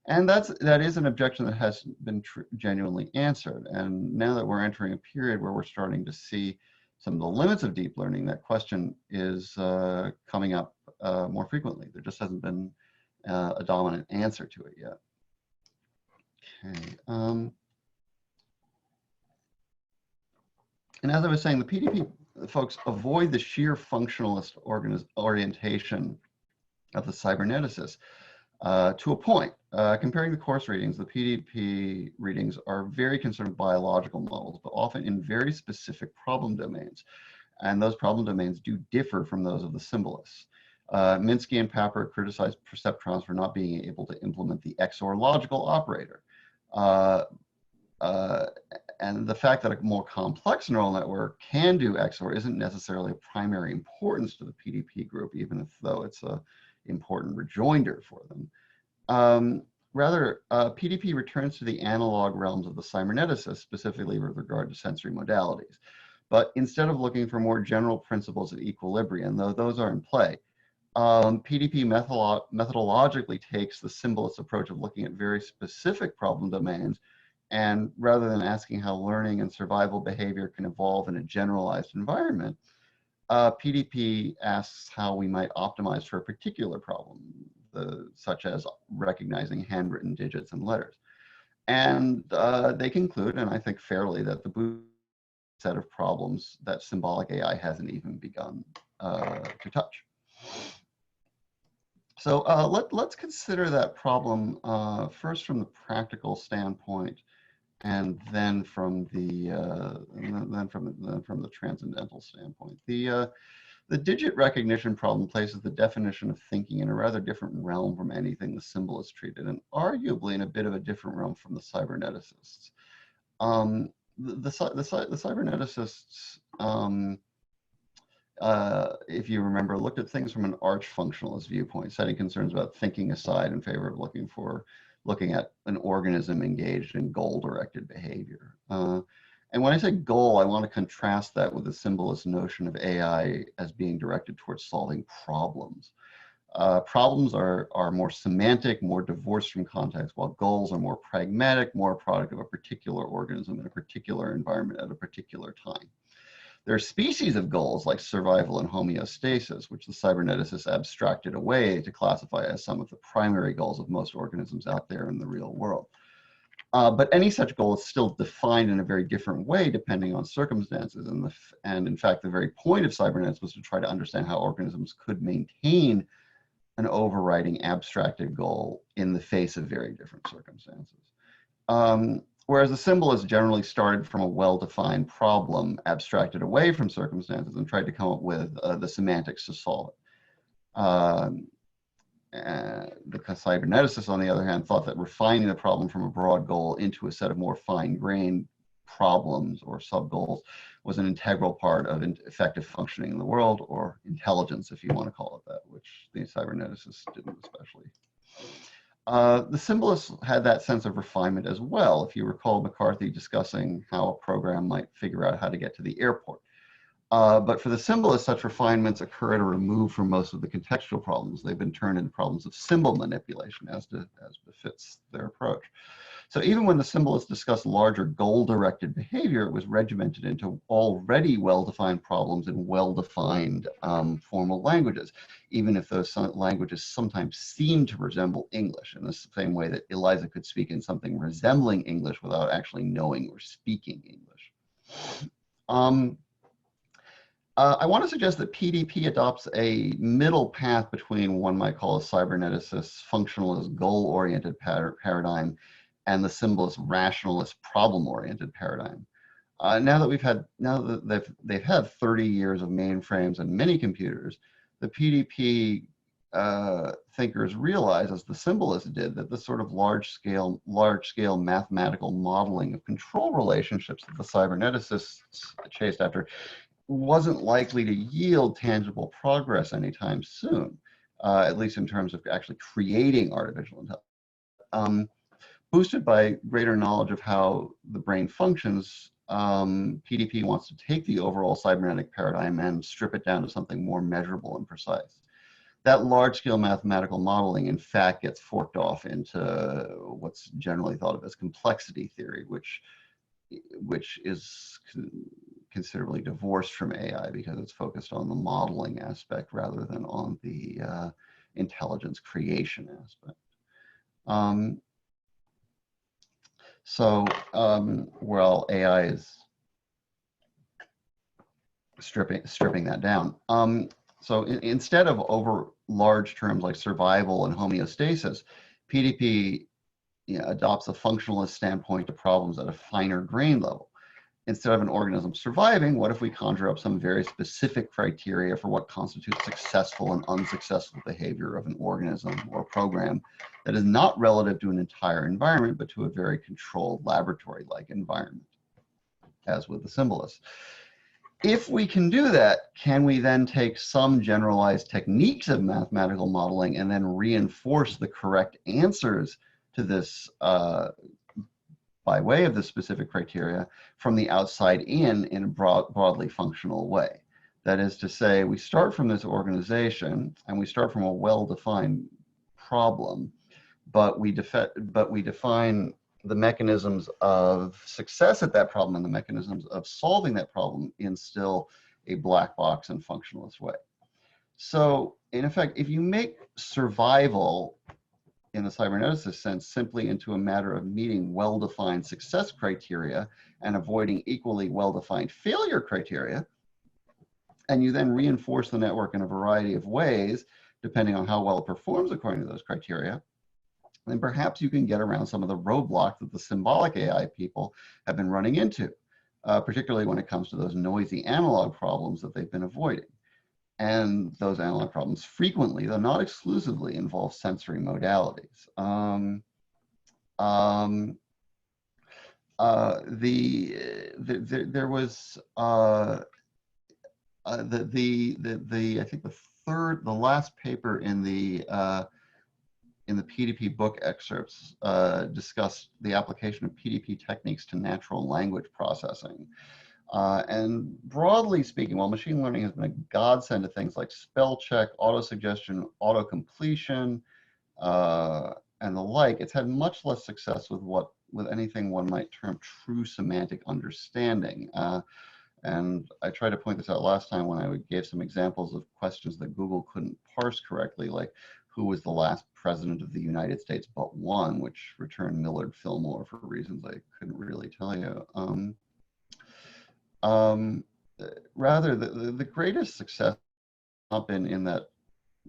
And that is an objection that has been genuinely answered. And now that we're entering a period where we're starting to see some of the limits of deep learning, that question is coming up more frequently. There just hasn't been a dominant answer to it yet. Okay. And as I was saying, the PDP folks avoid the sheer functionalist orientation of the cyberneticists to a point. Comparing the course readings, the PDP readings are very concerned with biological models, but often in very specific problem domains. And those problem domains do differ from those of the symbolists. Minsky and Papert criticized perceptrons for not being able to implement the XOR logical operator. And the fact that a more complex neural network can do XOR isn't necessarily of primary importance to the PDP group, even if though it's an important rejoinder for them. Rather, PDP returns to the analog realms of the cyberneticist, specifically with regard to sensory modalities. But instead of looking for more general principles of equilibrium, though those are in play, PDP methodologically takes the symbolist approach of looking at very specific problem domains, and rather than asking how learning and survival behavior can evolve in a generalized environment, PDP asks how we might optimize for a particular problem, such as recognizing handwritten digits and letters. And they conclude, and I think fairly, that the set of problems that symbolic AI hasn't even begun to touch. So let's consider that problem first from the practical standpoint, and then from the transcendental standpoint. The digit recognition problem places the definition of thinking in a rather different realm from anything the symbolist treated, and arguably in a bit of a different realm from the cyberneticists. The cyberneticists, if you remember, looked at things from an arch-functionalist viewpoint, setting concerns about thinking aside in favor of looking at an organism engaged in goal-directed behavior. And when I say goal, I want to contrast that with the symbolist notion of AI as being directed towards solving problems. Problems are more semantic, more divorced from context, while goals are more pragmatic, more a product of a particular organism in a particular environment at a particular time. There are species of goals like survival and homeostasis, which the cyberneticists abstracted away to classify as some of the primary goals of most organisms out there in the real world. But any such goal is still defined in a very different way depending on circumstances. And in fact, the very point of cybernetics was to try to understand how organisms could maintain an overriding abstracted goal in the face of very different circumstances. Whereas the symbolist generally started from a well-defined problem, abstracted away from circumstances, and tried to come up with the semantics to solve it. The cyberneticists, on the other hand, thought that refining the problem from a broad goal into a set of more fine-grained problems or sub-goals was an integral part of effective functioning in the world, or intelligence, if you want to call it that, which the cyberneticists didn't especially. The symbolists had that sense of refinement as well. If you recall McCarthy discussing how a program might figure out how to get to the airport. But for the symbolists, such refinements occur at a remove from most of the contextual problems. They've been turned into problems of symbol manipulation as befits their approach. So even when the symbolists discussed larger goal-directed behavior, it was regimented into already well-defined problems in well-defined formal languages, even if those languages sometimes seem to resemble English, in the same way that Eliza could speak in something resembling English without actually knowing or speaking English. I want to suggest that PDP adopts a middle path between one might call a cyberneticist functionalist goal-oriented paradigm and the symbolist rationalist problem-oriented paradigm. Now that they've had 30 years of mainframes and mini computers, the PDP thinkers realize, as the symbolists did, that the sort of large-scale mathematical modeling of control relationships that the cyberneticists chased after wasn't likely to yield tangible progress anytime soon, at least in terms of actually creating artificial intelligence. Boosted by greater knowledge of how the brain functions, PDP wants to take the overall cybernetic paradigm and strip it down to something more measurable and precise. That large-scale mathematical modeling, in fact, gets forked off into what's generally thought of as complexity theory, which is considerably divorced from AI because it's focused on the modeling aspect rather than on the intelligence creation aspect. Well, AI is stripping that down. So instead of over large terms like survival and homeostasis, PDP adopts a functionalist standpoint to problems at a finer grain level. instead of an organism surviving, what if we conjure up some very specific criteria for what constitutes successful and unsuccessful behavior of an organism or program that is not relative to an entire environment, but to a very controlled laboratory-like environment, as with the symbolists. If we can do that, can we then take some generalized techniques of mathematical modeling and then reinforce the correct answers to this by way of the specific criteria from the outside in a broadly functional way? That is to say, we start from this organization and we start from a well-defined problem, but we define the mechanisms of success at that problem and the mechanisms of solving that problem in still a black box and functionalist way. So in effect, if you make survival in the cyberneticist sense simply into a matter of meeting well-defined success criteria and avoiding equally well-defined failure criteria, and you then reinforce the network in a variety of ways, depending on how well it performs according to those criteria, then perhaps you can get around some of the roadblocks that the symbolic AI people have been running into, particularly when it comes to those noisy analog problems that they've been avoiding. And those analog problems frequently, though not exclusively, involve sensory modalities. There was I think the last paper in the PDP book excerpts discussed the application of PDP techniques to natural language processing. And broadly speaking, while machine learning has been a godsend to things like spell check, auto-suggestion, auto-completion, and the like, it's had much less success with anything one might term true semantic understanding. And I tried to point this out last time when I gave some examples of questions that Google couldn't parse correctly, like who was the last president of the United States but one, which returned Millard Fillmore for reasons I couldn't really tell you. Rather, the greatest success has not been in that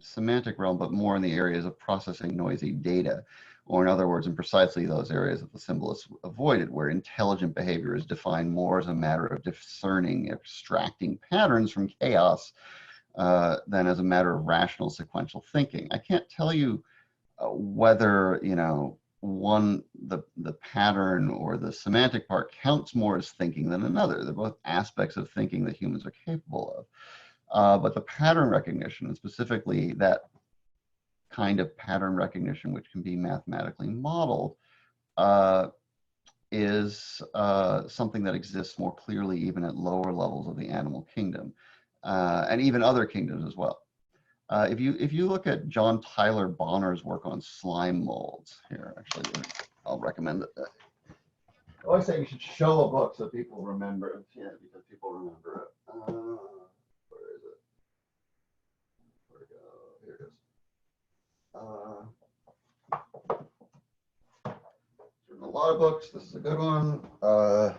semantic realm, but more in the areas of processing noisy data, or in other words, in precisely those areas that the symbolists avoided, where intelligent behavior is defined more as a matter of discerning, extracting patterns from chaos than as a matter of rational sequential thinking. I can't tell you whether, the pattern or the semantic part counts more as thinking than another. They're both aspects of thinking that humans are capable of. But the pattern recognition, and specifically that kind of pattern recognition which can be mathematically modeled, is something that exists more clearly even at lower levels of the animal kingdom, and even other kingdoms as well. If you look at John Tyler Bonner's work on slime molds, here actually I'll recommend it. I always say you should show a book so people remember it. Yeah, because people remember it. Where is it? Where'd it go? Here it is. Written a lot of books. This is a good one. The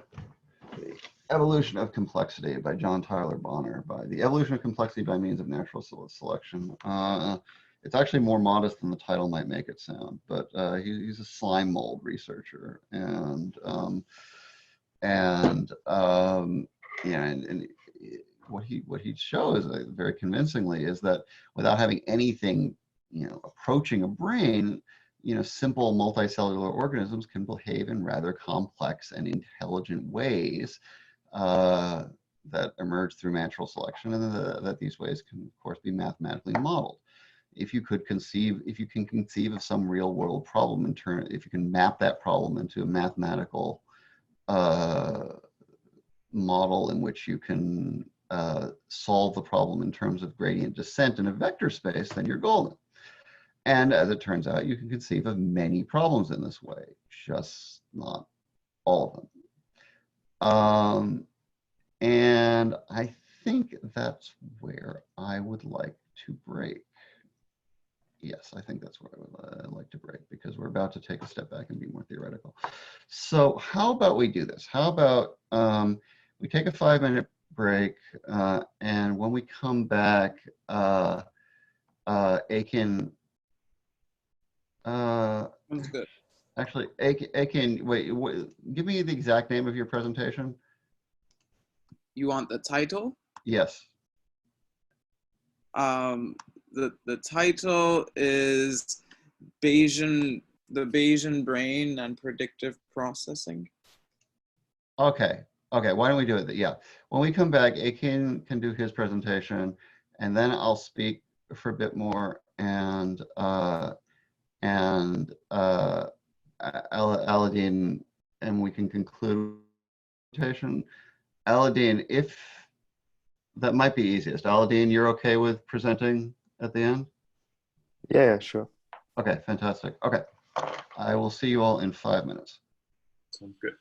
Evolution of Complexity by John Tyler Bonner, by The Evolution of Complexity by Means of Natural Selection. It's actually more modest than the title might make it sound, but he's a slime mold researcher, and what he shows very convincingly is that without having anything, approaching a brain, simple multicellular organisms can behave in rather complex and intelligent ways that emerge through natural selection, and that these ways can, of course, be mathematically modeled. If you can conceive of some real world problem if you can map that problem into a mathematical model in which you can solve the problem in terms of gradient descent in a vector space, then you're golden. And as it turns out, you can conceive of many problems in this way, just not all of them. And I think that's where I would like to break. Yes, I think that's where I would like to break, because we're about to take a step back and be more theoretical. So how about we do this? How about we take a 5-minute break, and when we come back, Aiken, Sounds good. Actually, Aiken, wait, give me the exact name of your presentation. You want the title? Yes. The title is the Bayesian brain and predictive processing. Okay. Okay. Why don't we do it? Yeah. When we come back, Akin can do his presentation, and then I'll speak for a bit more, and Aladdin, and we can conclude the presentation. Aladdin, if that might be easiest. Aladdin, you're okay with presenting at the end? Yeah, sure. Okay, fantastic. Okay, I will see you all in 5 minutes. Sounds good.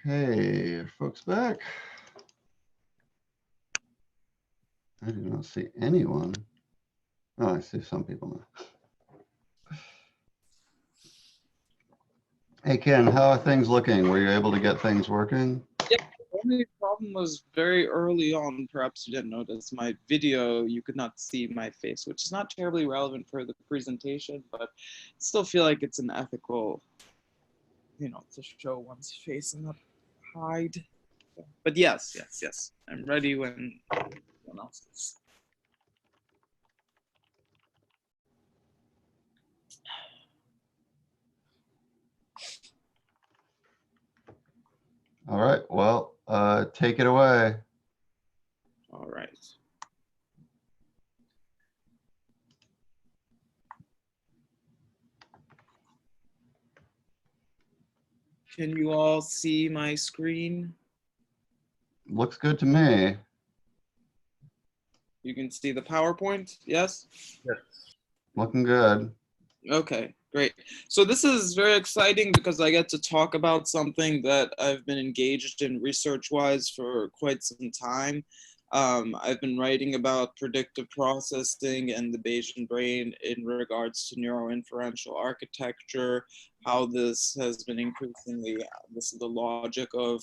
Hey, are folks back? I do not see anyone. Oh, I see some people now. Hey, Ken, how are things looking? Were you able to get things working? Yep. The only problem was very early on, perhaps you didn't notice, my video, you could not see my face, which is not terribly relevant for the presentation, but I still feel like it's an ethical, to show one's face and not hide. But yes. I'm ready when everyone else is. All right, well, take it away. All right. Can you all see my screen? Looks good to me. You can see the PowerPoint, yes? Yes. Looking good. Okay, great. So this is very exciting because I get to talk about something that I've been engaged in research-wise for quite some time. I've been writing about predictive processing and the Bayesian brain in regards to neuroinferential architecture, how this has been increasingly, this is the logic of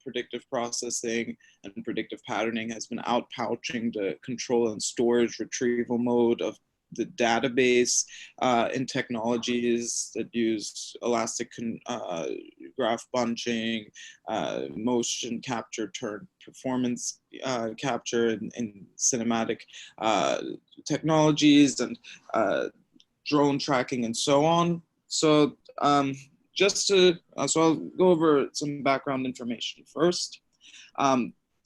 predictive processing and predictive patterning has been outpouching the control and storage retrieval mode of the database in technologies that use elastic graph bunching, motion capture turned performance capture in cinematic technologies and drone tracking and so on. So so I'll go over some background information first.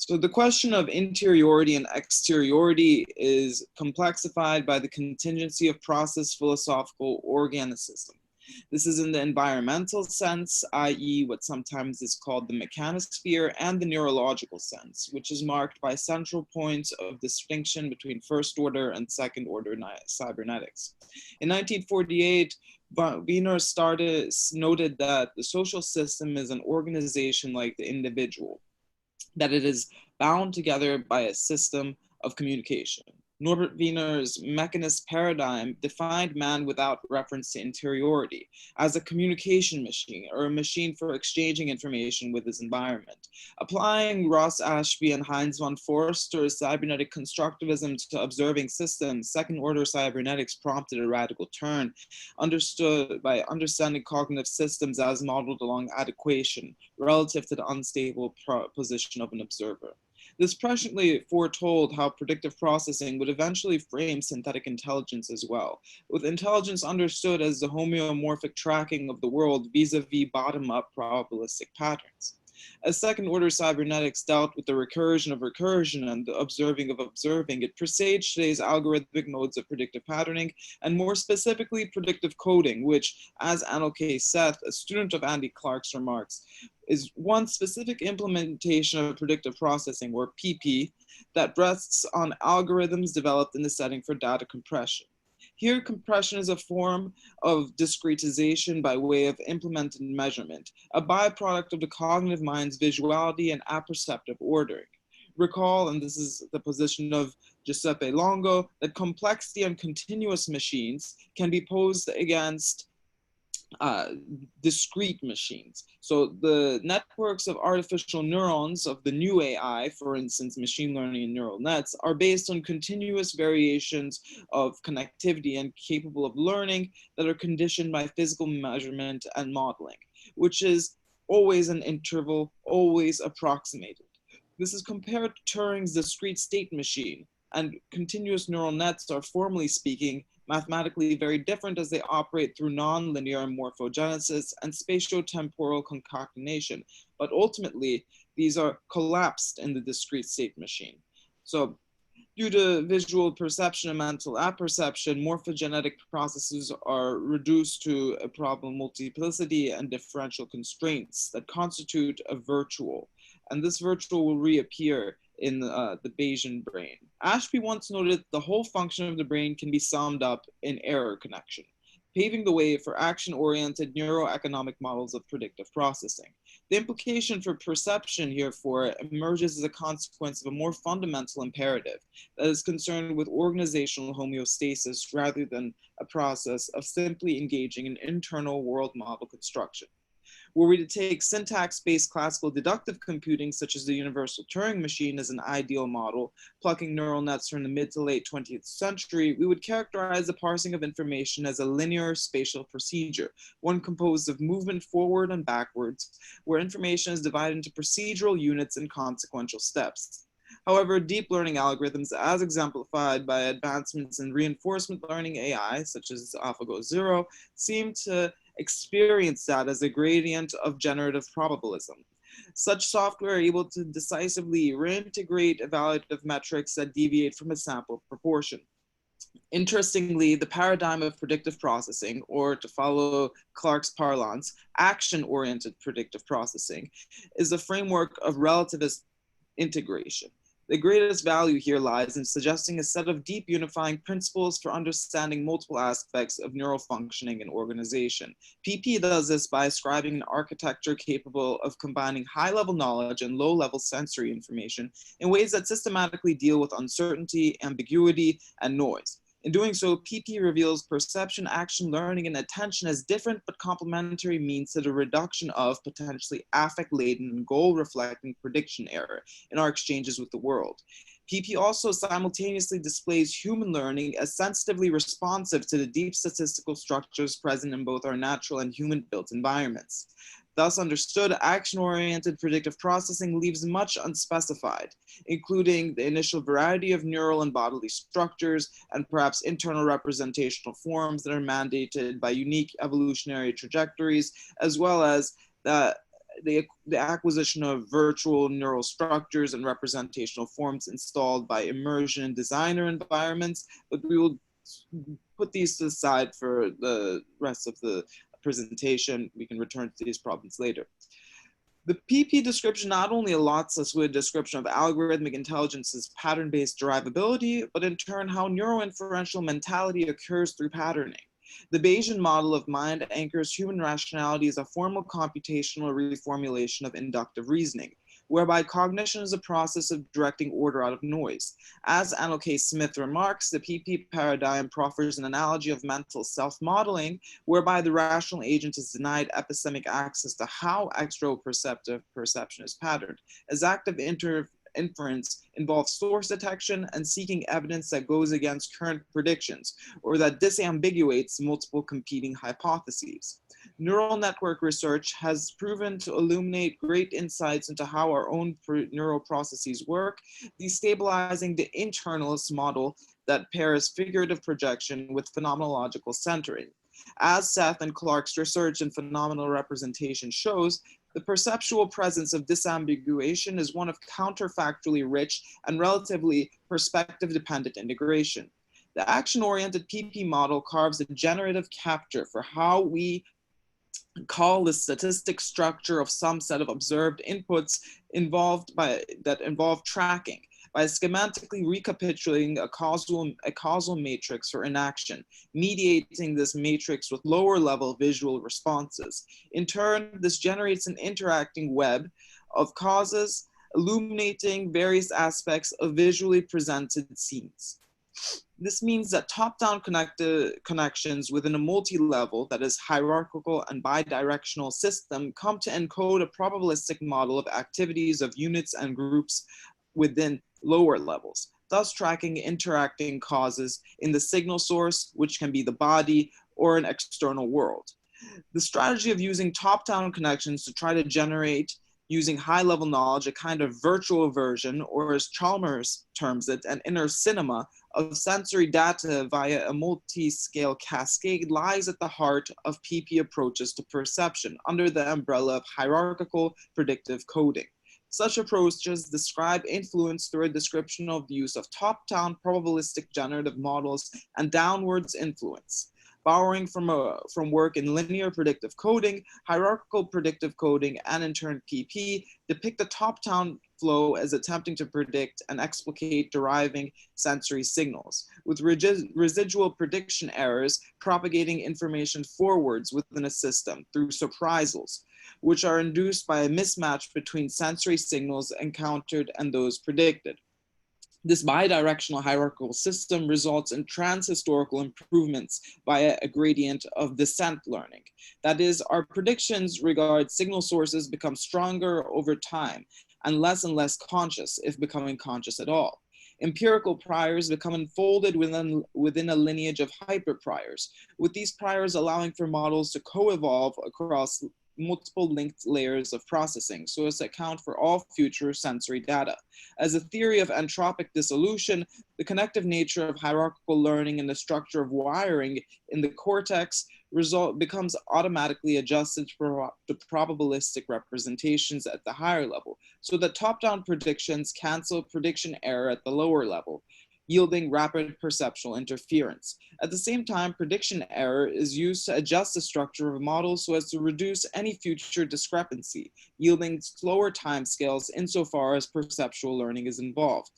So the question of interiority and exteriority is complexified by the contingency of process philosophical organicism. This is in the environmental sense, i.e. what sometimes is called the mechanosphere, and the neurological sense, which is marked by central points of distinction between first order and second order cybernetics. In 1948, Wiener noted that the social system is an organization like the individual, that it is bound together by a system of communication. Norbert Wiener's mechanist paradigm defined man without reference to interiority as a communication machine or a machine for exchanging information with his environment. Applying Ross Ashby and Heinz von Forster's cybernetic constructivism to observing systems, second-order cybernetics prompted a radical turn, understood by understanding cognitive systems as modeled along adequation relative to the unstable position of an observer. This presciently foretold how predictive processing would eventually frame synthetic intelligence as well, with intelligence understood as the homeomorphic tracking of the world vis-a-vis bottom-up probabilistic patterns. As second-order cybernetics dealt with the recursion of recursion and the observing of observing, it presaged today's algorithmic modes of predictive patterning, and more specifically predictive coding, which, as Anil K. Seth, a student of Andy Clark's, remarks, is one specific implementation of predictive processing, or PP, that rests on algorithms developed in the setting for data compression. Here, compression is a form of discretization by way of implemented measurement, a byproduct of the cognitive mind's visuality and apperceptive ordering. Recall, and this is the position of Giuseppe Longo, that complexity and continuous machines can be posed against discrete machines. So the networks of artificial neurons of the new AI, for instance, machine learning and neural nets, are based on continuous variations of connectivity and capable of learning that are conditioned by physical measurement and modeling, which is always an interval, always approximated. This is compared to Turing's discrete state machine, and continuous neural nets are, formally speaking, mathematically very different as they operate through nonlinear morphogenesis and spatiotemporal concatenation, but ultimately these are collapsed in the discrete state machine. So due to visual perception and mental apperception, morphogenetic processes are reduced to a problem multiplicity and differential constraints that constitute a virtual, and this virtual will reappear in the Bayesian brain. Ashby once noted the whole function of the brain can be summed up in error connection. paving the way for action-oriented neuroeconomic models of predictive processing. The implication for perception, therefore, emerges as a consequence of a more fundamental imperative that is concerned with organizational homeostasis rather than a process of simply engaging in internal world model construction. Were we to take syntax-based classical deductive computing, such as the universal Turing machine, as an ideal model, plucking neural nets from the mid to late 20th century, we would characterize the parsing of information as a linear spatial procedure, one composed of movement forward and backwards, where information is divided into procedural units and consequential steps. However, deep learning algorithms, as exemplified by advancements in reinforcement learning AI, such as AlphaGo Zero, seem to experience that as a gradient of generative probabilism. Such software are able to decisively reintegrate evaluative metrics that deviate from a sample proportion. Interestingly, the paradigm of predictive processing, or to follow Clark's parlance, action-oriented predictive processing, is a framework of relativist integration. The greatest value here lies in suggesting a set of deep unifying principles for understanding multiple aspects of neural functioning and organization. PP does this by ascribing an architecture capable of combining high-level knowledge and low-level sensory information in ways that systematically deal with uncertainty, ambiguity, and noise. In doing so, PP reveals perception, action, learning, and attention as different but complementary means to the reduction of potentially affect-laden and goal-reflecting prediction error in our exchanges with the world. PP also simultaneously displays human learning as sensitively responsive to the deep statistical structures present in both our natural and human-built environments. Thus understood, action-oriented predictive processing leaves much unspecified, including the initial variety of neural and bodily structures, and perhaps internal representational forms that are mandated by unique evolutionary trajectories, as well as the acquisition of virtual neural structures and representational forms installed by immersion and designer environments. But we will put these to the side for the rest of the presentation. We can return to these problems later. The PP description not only allots us with a description of algorithmic intelligence's pattern-based derivability, but in turn how neuroinferential mentality occurs through patterning. The Bayesian model of mind anchors human rationality as a formal computational reformulation of inductive reasoning, whereby cognition is a process of directing order out of noise. As Anil K. Smith remarks, the PP paradigm proffers an analogy of mental self-modeling, whereby the rational agent is denied epistemic access to how extro-perceptive perception is patterned, as active inference involves source detection and seeking evidence that goes against current predictions or that disambiguates multiple competing hypotheses. Neural network research has proven to illuminate great insights into how our own neural processes work, destabilizing the internalist model that pairs figurative projection with phenomenological centering. As Seth and Clark's research in phenomenal representation shows, the perceptual presence of disambiguation is one of counterfactually rich and relatively perspective-dependent integration. The action-oriented PP model carves a generative capture for how we call the statistic structure of some set of observed inputs that involve tracking by schematically recapitulating a causal matrix for inaction, mediating this matrix with lower level visual responses. In turn, this generates an interacting web of causes illuminating various aspects of visually presented scenes. This means that top-down connections within a multi-level, that is hierarchical and bidirectional system, come to encode a probabilistic model of activities of units and groups within lower levels, thus tracking interacting causes in the signal source, which can be the body or an external world. The strategy of using top-down connections to try to generate, using high-level knowledge, a kind of virtual version, or as Chalmers terms it, an inner cinema of sensory data via a multi-scale cascade lies at the heart of PP approaches to perception under the umbrella of hierarchical predictive coding. Such approaches describe influence through a description of the use of top-down probabilistic generative models and downwards influence. Borrowing from work in linear predictive coding, hierarchical predictive coding, and in turn PP, depict the top-down flow as attempting to predict and explicate deriving sensory signals, with residual prediction errors propagating information forwards within a system through surprisals, which are induced by a mismatch between sensory signals encountered and those predicted. This bidirectional hierarchical system results in transhistorical improvements via a gradient of descent learning. That is, our predictions regarding signal sources become stronger over time and less conscious, if becoming conscious at all. Empirical priors become enfolded within a lineage of hyperpriors, with these priors allowing for models to co-evolve across multiple linked layers of processing so as to account for all future sensory data. As a theory of entropic dissolution, the connective nature of hierarchical learning and the structure of wiring in the cortex becomes automatically adjusted to probabilistic representations at the higher level, so that top-down predictions cancel prediction error at the lower level, yielding rapid perceptual interference. At the same time, prediction error is used to adjust the structure of models so as to reduce any future discrepancy, yielding slower timescales insofar as perceptual learning is involved.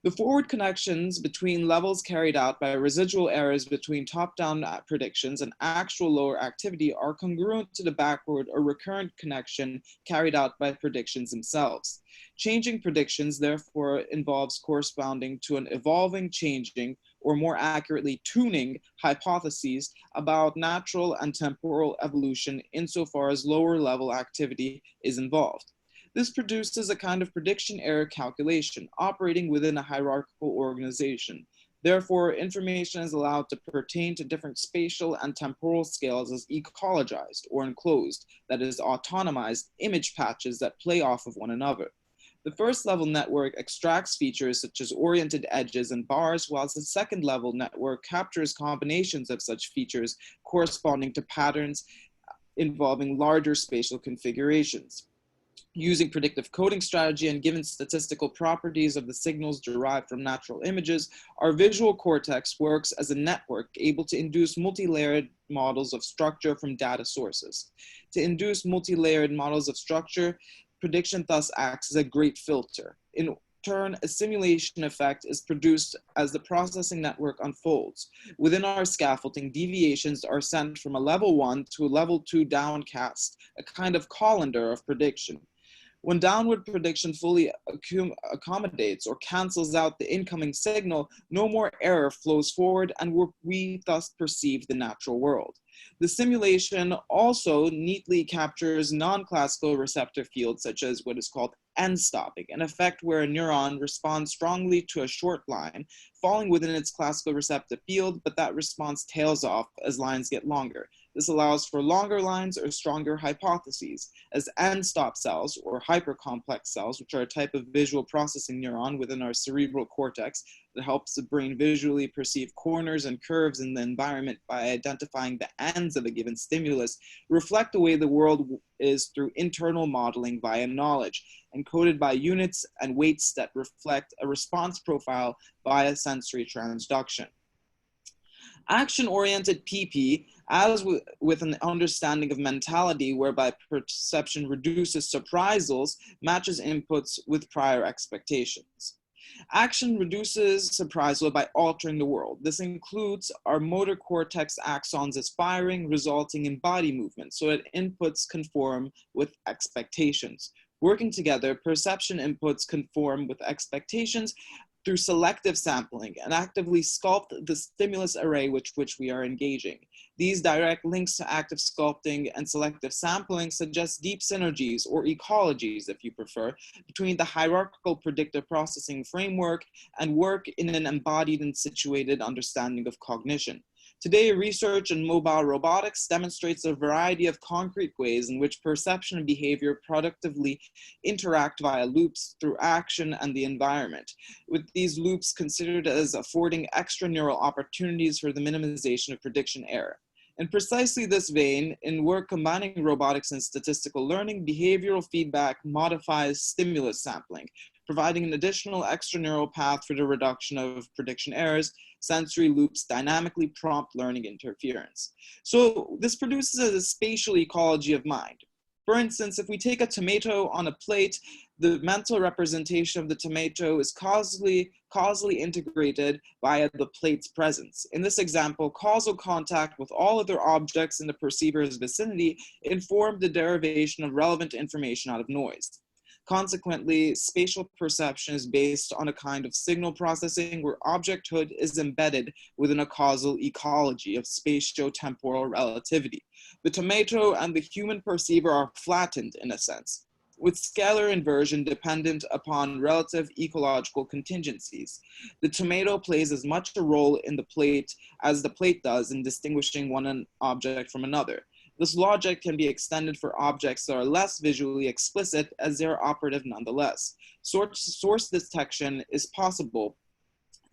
The forward connections between levels carried out by residual errors between top-down predictions and actual lower activity are congruent to the backward or recurrent connection carried out by predictions themselves. Changing predictions, therefore, involves corresponding to an evolving, changing, or more accurately, tuning hypotheses about natural and temporal evolution insofar as lower-level activity is involved. This produces a kind of prediction error calculation operating within a hierarchical organization. Therefore, information is allowed to pertain to different spatial and temporal scales as ecologized or enclosed, that is, autonomized image patches that play off of one another. The first level network extracts features such as oriented edges and bars, whilst the second level network captures combinations of such features corresponding to patterns involving larger spatial configurations. Using predictive coding strategy and given statistical properties of the signals derived from natural images, our visual cortex works as a network able to induce multi-layered models of structure from data sources. To induce multi-layered models of structure, prediction thus acts as a great filter. In turn, a simulation effect is produced as the processing network unfolds. Within our scaffolding, deviations are sent from a level 1 to a level 2 downcast, a kind of colander of prediction. When downward prediction fully accommodates or cancels out the incoming signal, no more error flows forward and we thus perceive the natural world. The simulation also neatly captures non-classical receptor fields such as what is called end-stopping, an effect where a neuron responds strongly to a short line, falling within its classical receptive field, but that response tails off as lines get longer. This allows for longer lines or stronger hypotheses, as end-stop cells, or hypercomplex cells, which are a type of visual processing neuron within our cerebral cortex that helps the brain visually perceive corners and curves in the environment by identifying the ends of a given stimulus, reflect the way the world is through internal modeling via knowledge, encoded by units and weights that reflect a response profile via sensory transduction. Action-oriented PP, as with an understanding of mentality whereby perception reduces surprisals, matches inputs with prior expectations. Action reduces surprisal by altering the world. This includes our motor cortex axons as firing, resulting in body movement, so that inputs conform with expectations. Working together, perception inputs conform with expectations through selective sampling and actively sculpt the stimulus array with which we are engaging. These direct links to active sculpting and selective sampling suggest deep synergies, or ecologies if you prefer, between the hierarchical predictive processing framework and work in an embodied and situated understanding of cognition. Today, research in mobile robotics demonstrates a variety of concrete ways in which perception and behavior productively interact via loops through action and the environment, with these loops considered as affording extraneural opportunities for the minimization of prediction error. In precisely this vein, in work combining robotics and statistical learning, behavioral feedback modifies stimulus sampling, providing an additional extraneural path for the reduction of prediction errors. Sensory loops dynamically prompt learning interference. So this produces a spatial ecology of mind. For instance, if we take a tomato on a plate The mental representation of the tomato is causally integrated via the plate's presence. In this example, causal contact with all other objects in the perceiver's vicinity informed the derivation of relevant information out of noise. Consequently, spatial perception is based on a kind of signal processing where objecthood is embedded within a causal ecology of spatio-temporal relativity. The tomato and the human perceiver are flattened in a sense, with scalar inversion dependent upon relative ecological contingencies. The tomato plays as much a role in the plate as the plate does in distinguishing one object from another. This logic can be extended for objects that are less visually explicit as they are operative nonetheless. Source detection is possible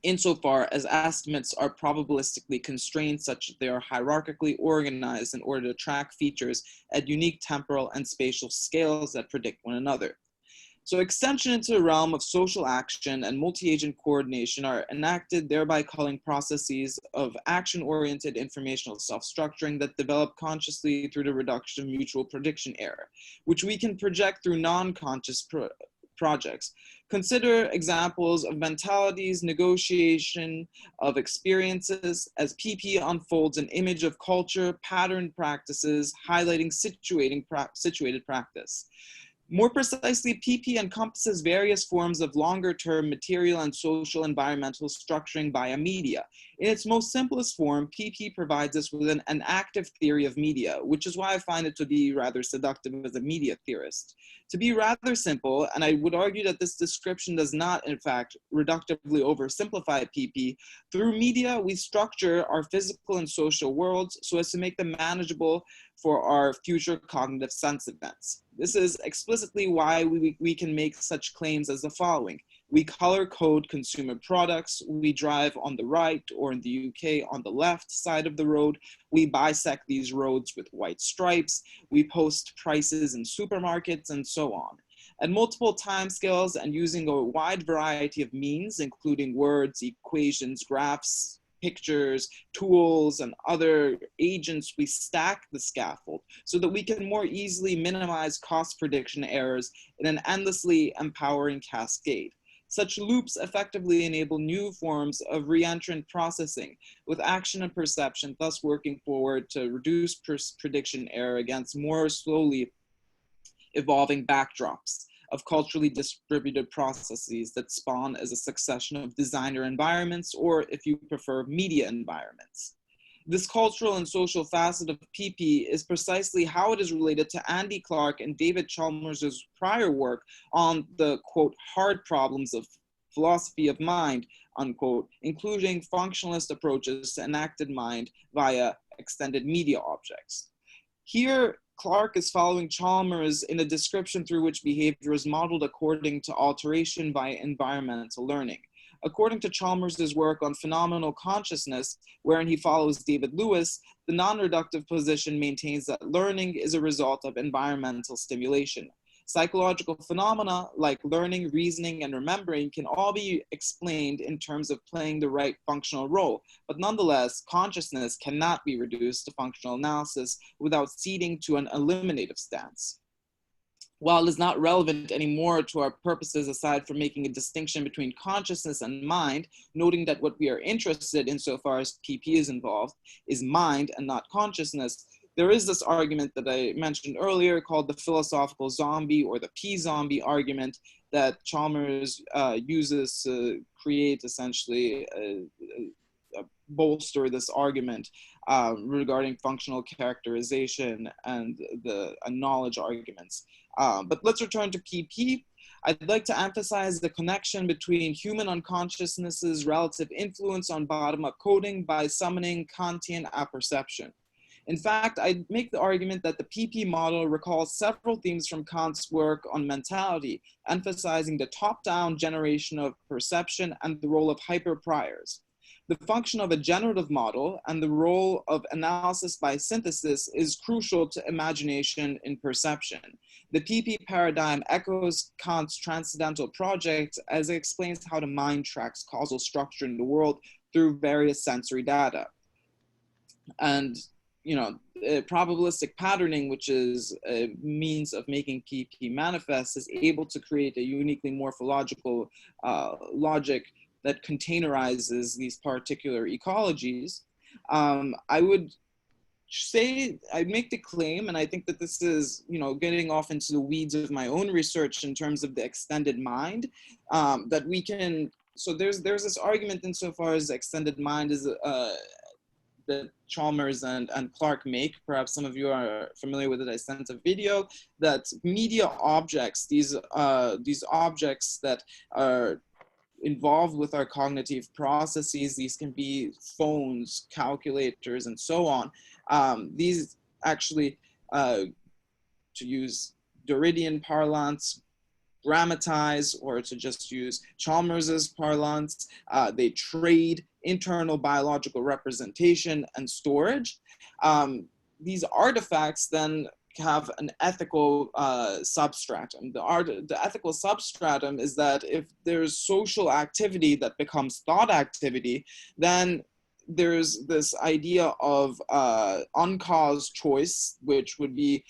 insofar as estimates are probabilistically constrained such that they are hierarchically organized in order to track features at unique temporal and spatial scales that predict one another. So extension into the realm of social action and multi-agent coordination are enacted, thereby calling processes of action-oriented informational self-structuring that develop consciously through the reduction of mutual prediction error, which we can project through non-conscious projects. Consider examples of mentality's negotiation of experiences as PP unfolds an image of culture, patterned practices, highlighting situated practice. More precisely, PP encompasses various forms of longer-term material and social environmental structuring via media. In its most simplest form, PP provides us with an active theory of media, which is why I find it to be rather seductive as a media theorist. To be rather simple, and I would argue that this description does not, in fact, reductively oversimplify PP, through media, we structure our physical and social worlds so as to make them manageable for our future cognitive sense events. This is explicitly why we can make such claims as the following. We color code consumer products, we drive on the right, or in the UK, on the left side of the road, we bisect these roads with white stripes, we post prices in supermarkets, and so on. At multiple timescales and using a wide variety of means, including words, equations, graphs, pictures, tools, and other agents, we stack the scaffold so that we can more easily minimize cost prediction errors in an endlessly empowering cascade. Such loops effectively enable new forms of reentrant processing, with action and perception thus working forward to reduce prediction error against more slowly evolving backdrops of culturally distributed processes that spawn as a succession of designer environments, or if you prefer, media environments. This cultural and social facet of PP is precisely how it is related to Andy Clark and David Chalmers' prior work on the, quote, hard problems of philosophy of mind, unquote, including functionalist approaches to enacted mind via extended media objects. Here, Clark is following Chalmers in a description through which behavior is modeled according to alteration by environmental learning. According to Chalmers' work on phenomenal consciousness, wherein he follows David Lewis, the non-reductive position maintains that learning is a result of environmental stimulation. Psychological phenomena like learning, reasoning, and remembering can all be explained in terms of playing the right functional role, but nonetheless, consciousness cannot be reduced to functional analysis without ceding to an eliminative stance. While it is not relevant anymore to our purposes aside from making a distinction between consciousness and mind, noting that what we are interested in so far as PP is involved is mind and not consciousness, there is this argument that I mentioned earlier called the philosophical zombie or the P-zombie argument that Chalmers uses to create essentially bolster this argument regarding functional characterization and the knowledge arguments. But let's return to PP. I'd like to emphasize the connection between human unconsciousness's relative influence on bottom-up coding by summoning Kantian apperception. In fact, I'd make the argument that the PP model recalls several themes from Kant's work on mentality, emphasizing the top-down generation of perception and the role of hyperpriors. The function of a generative model and the role of analysis by synthesis is crucial to imagination in perception. The PP paradigm echoes Kant's transcendental project as it explains how the mind tracks causal structure in the world through various sensory data. And probabilistic patterning, which is a means of making PP manifest, is able to create a uniquely morphological logic that containerizes these particular ecologies. I would say, I make the claim, and I think that this is, getting off into the weeds of my own research in terms of the extended mind, that we can, so there's this argument insofar as extended mind is that Chalmers and Clark make. Perhaps some of you are familiar with it. I sent a video that media objects, these objects that are involved with our cognitive processes, these can be phones, calculators, and so on. These actually, to use Derridian parlance, grammatize, or to just use Chalmers's parlance, they trade internal biological representation and storage. These artifacts then have an ethical substratum. The ethical substratum is that if there's social activity that becomes thought activity, then there's this idea of uncaused choice, which would be,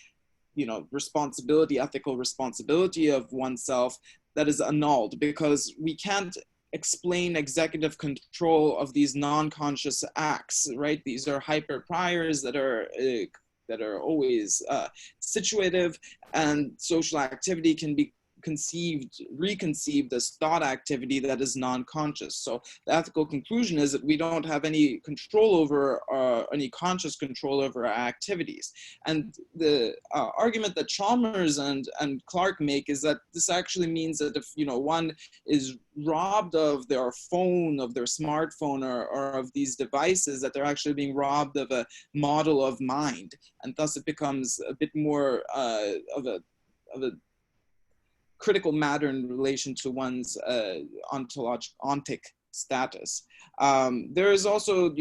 responsibility, ethical responsibility of oneself, that is annulled, because we can't explain executive control of these non-conscious acts, right? These are hyper priors that are always situative, and social activity can be reconceived as thought activity that is non-conscious. So the ethical conclusion is that we don't have any control over, any conscious control over our activities. And the argument that Chalmers and Clark make is that this actually means that if one is robbed of their phone, of their smartphone, or of these devices, that they're actually being robbed of a model of mind, and thus it becomes a bit more of a critical matter in relation to one's ontic status. There is also,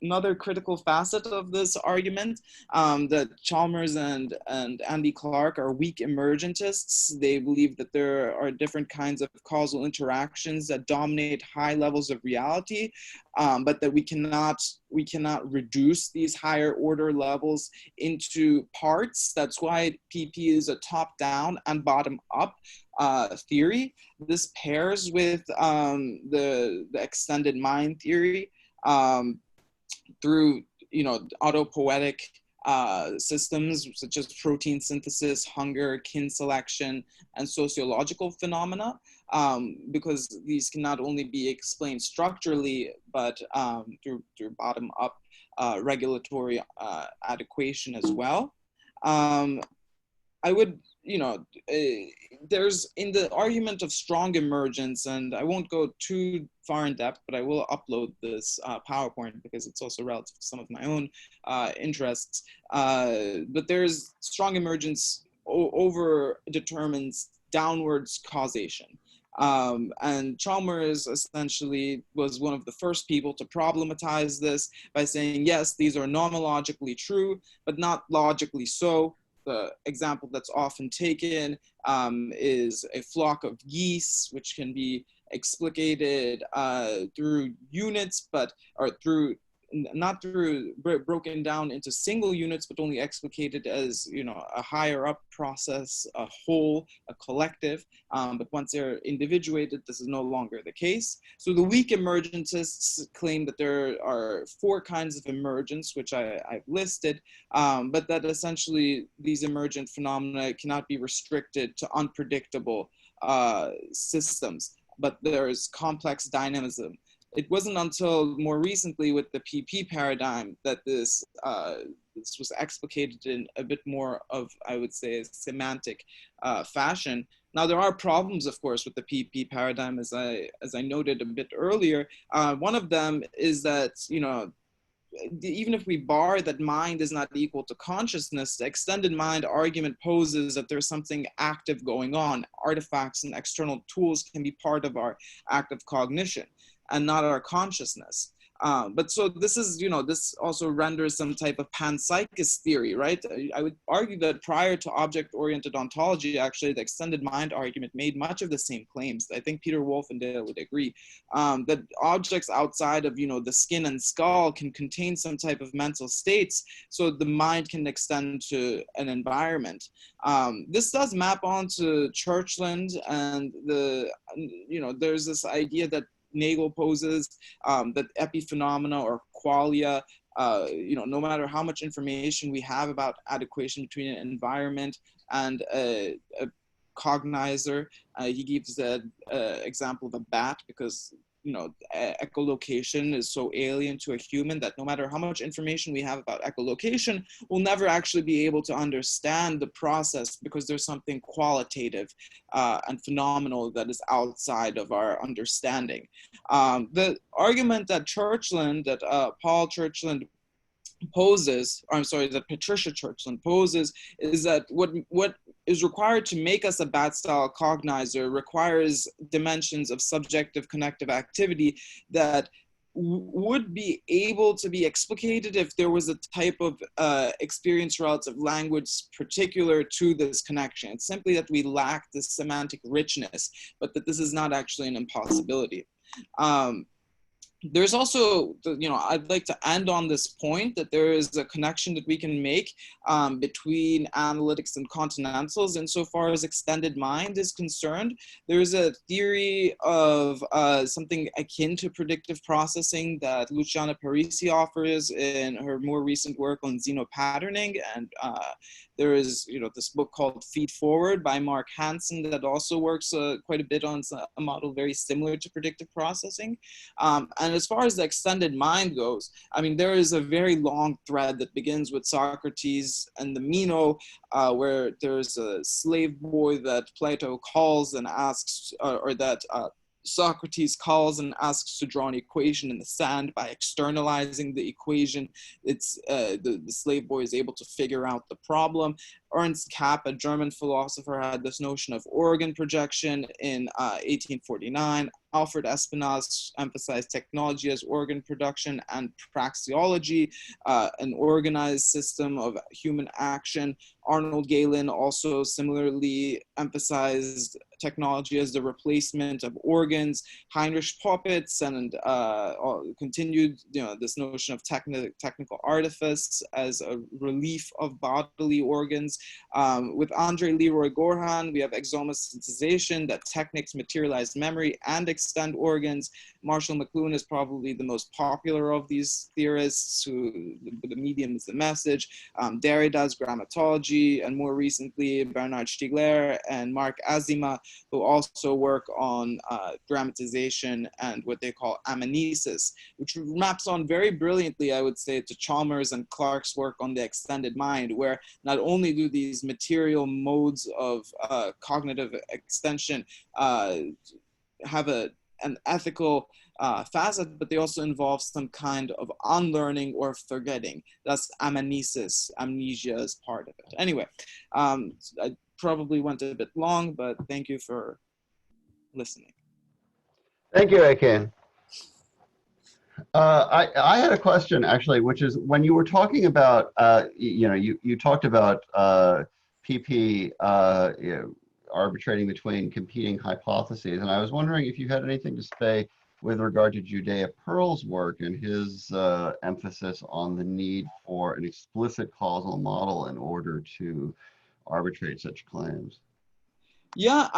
another critical facet of this argument, that Chalmers and Andy Clark are weak emergentists. They believe that there are different kinds of causal interactions that dominate high levels of reality, but that we cannot reduce these higher order levels into parts. That's why PP is a top-down and bottom-up theory. This pairs with the extended mind theory, through autopoietic systems such as protein synthesis, hunger, kin selection, and sociological phenomena, because these can not only be explained structurally, but through bottom-up regulatory adequation as well. I would, there's, in the argument of strong emergence, and I won't go too far in depth, but I will upload this PowerPoint because it's also relative to some of my own interests. But there's strong emergence over determines downwards causation. And Chalmers essentially was one of the first people to problematize this by saying, yes, these are nomoologically true, but not logically so. The example that's often taken is a flock of geese, which can be explicated through units, broken down into single units, but only explicated as a higher up process, a whole, a collective. But once they're individuated, this is no longer the case. So the weak emergentists claim that there are 4 kinds of emergence, which I've listed, but that essentially these emergent phenomena cannot be restricted to unpredictable systems, but there's complex dynamism. It wasn't until more recently with the PP paradigm that this was explicated in a bit more of, I would say, a semantic fashion. Now, there are problems, of course, with the PP paradigm, as I noted a bit earlier. One of them is that, even if we bar that mind is not equal to consciousness, the extended mind argument poses that there's something active going on. Artifacts and external tools can be part of our active cognition and not our consciousness. But so this is, this also renders some type of panpsychist theory, right? I would argue that prior to object-oriented ontology, actually, the extended mind argument made much of the same claims. I think Peter Wolfendale would agree that objects outside of, the skin and skull can contain some type of mental states, so the mind can extend to an environment. This does map onto Churchland, and there's this idea that Nagel poses that epiphenomena or qualia, no matter how much information we have about adequation between an environment and a cognizer, he gives the example of a bat, because echolocation is so alien to a human that no matter how much information we have about echolocation, we'll never actually be able to understand the process, because there's something qualitative and phenomenal that is outside of our understanding. The argument that Paul Churchland poses, or I'm sorry, that Patricia Churchland poses, is that what is required to make us a bat-style cognizer requires dimensions of subjective connective activity that would be able to be explicated if there was a type of experience relative language particular to this connection. It's simply that we lack this semantic richness, but that this is not actually an impossibility. There's also, I'd like to end on this point that there is a connection that we can make between analytics and continentals insofar as extended mind is concerned. There's a theory of something akin to predictive processing that Luciana Parisi offers in her more recent work on xenopatterning, and there is, this book called Feed Forward by Mark Hansen that also works quite a bit on a model very similar to predictive processing. And as far as the extended mind goes, there is a very long thread that begins with Socrates and the Meno, where there's a slave boy that Plato calls and asks, or that Socrates calls and asks to draw an equation in the sand. By externalizing the equation, it's the slave boy is able to figure out the problem. Ernst Kapp, a German philosopher, had this notion of organ projection in 1849. Alfred Espinasse emphasized technology as organ production and praxeology, an organized system of human action. Arnold Galen also similarly emphasized technology as the replacement of organs. Heinrich Popitz and continued, this notion of technical artifice as a relief of bodily organs. With Andre Leroy Gorhan, we have exomastization, that techniques materialize memory and extend organs. Marshall McLuhan is probably the most popular of these theorists, who the medium is the message. Derrida's grammatology, and more recently Bernard Stiegler and Mark Azima, who also work on grammatization and what they call amnesis, which maps on very brilliantly, I would say, to Chalmers and Clark's work on the extended mind, where not only do these material modes of cognitive extension have an ethical facet, but they also involve some kind of unlearning or forgetting. Thus, amnesis, amnesia is part of it. Anyway, I probably went a bit long, but thank you for listening. Thank you, Akin. I had a question, actually, which is, when you were talking about, you talked about PP arbitrating between competing hypotheses, and I was wondering if you had anything to say with regard to Judea Pearl's work and his emphasis on the need for an explicit causal model in order to arbitrate such claims. Yeah,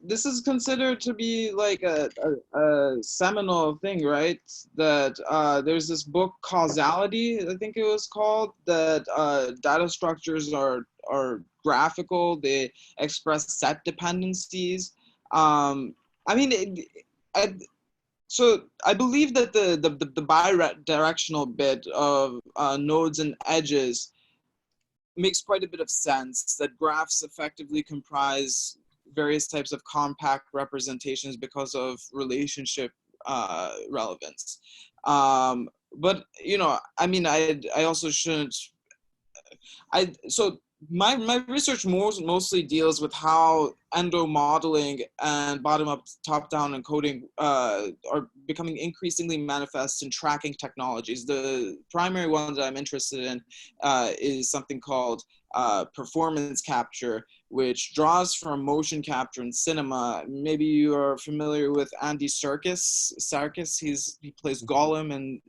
this is considered to be like a seminal thing, right? That there's this book, Causality, I think it was called, that data structures are graphical, they express set dependencies. So I believe that the bi-directional bit of nodes and edges makes quite a bit of sense, that graphs effectively comprise various types of compact representations because of relationship relevance. But I also shouldn't. So my research mostly deals with how endo-modeling and bottom-up, top-down encoding are becoming increasingly manifest in tracking technologies. The primary one that I'm interested in is something called performance capture, which draws from motion capture in cinema. Maybe you are familiar with Andy Serkis. He plays Gollum, and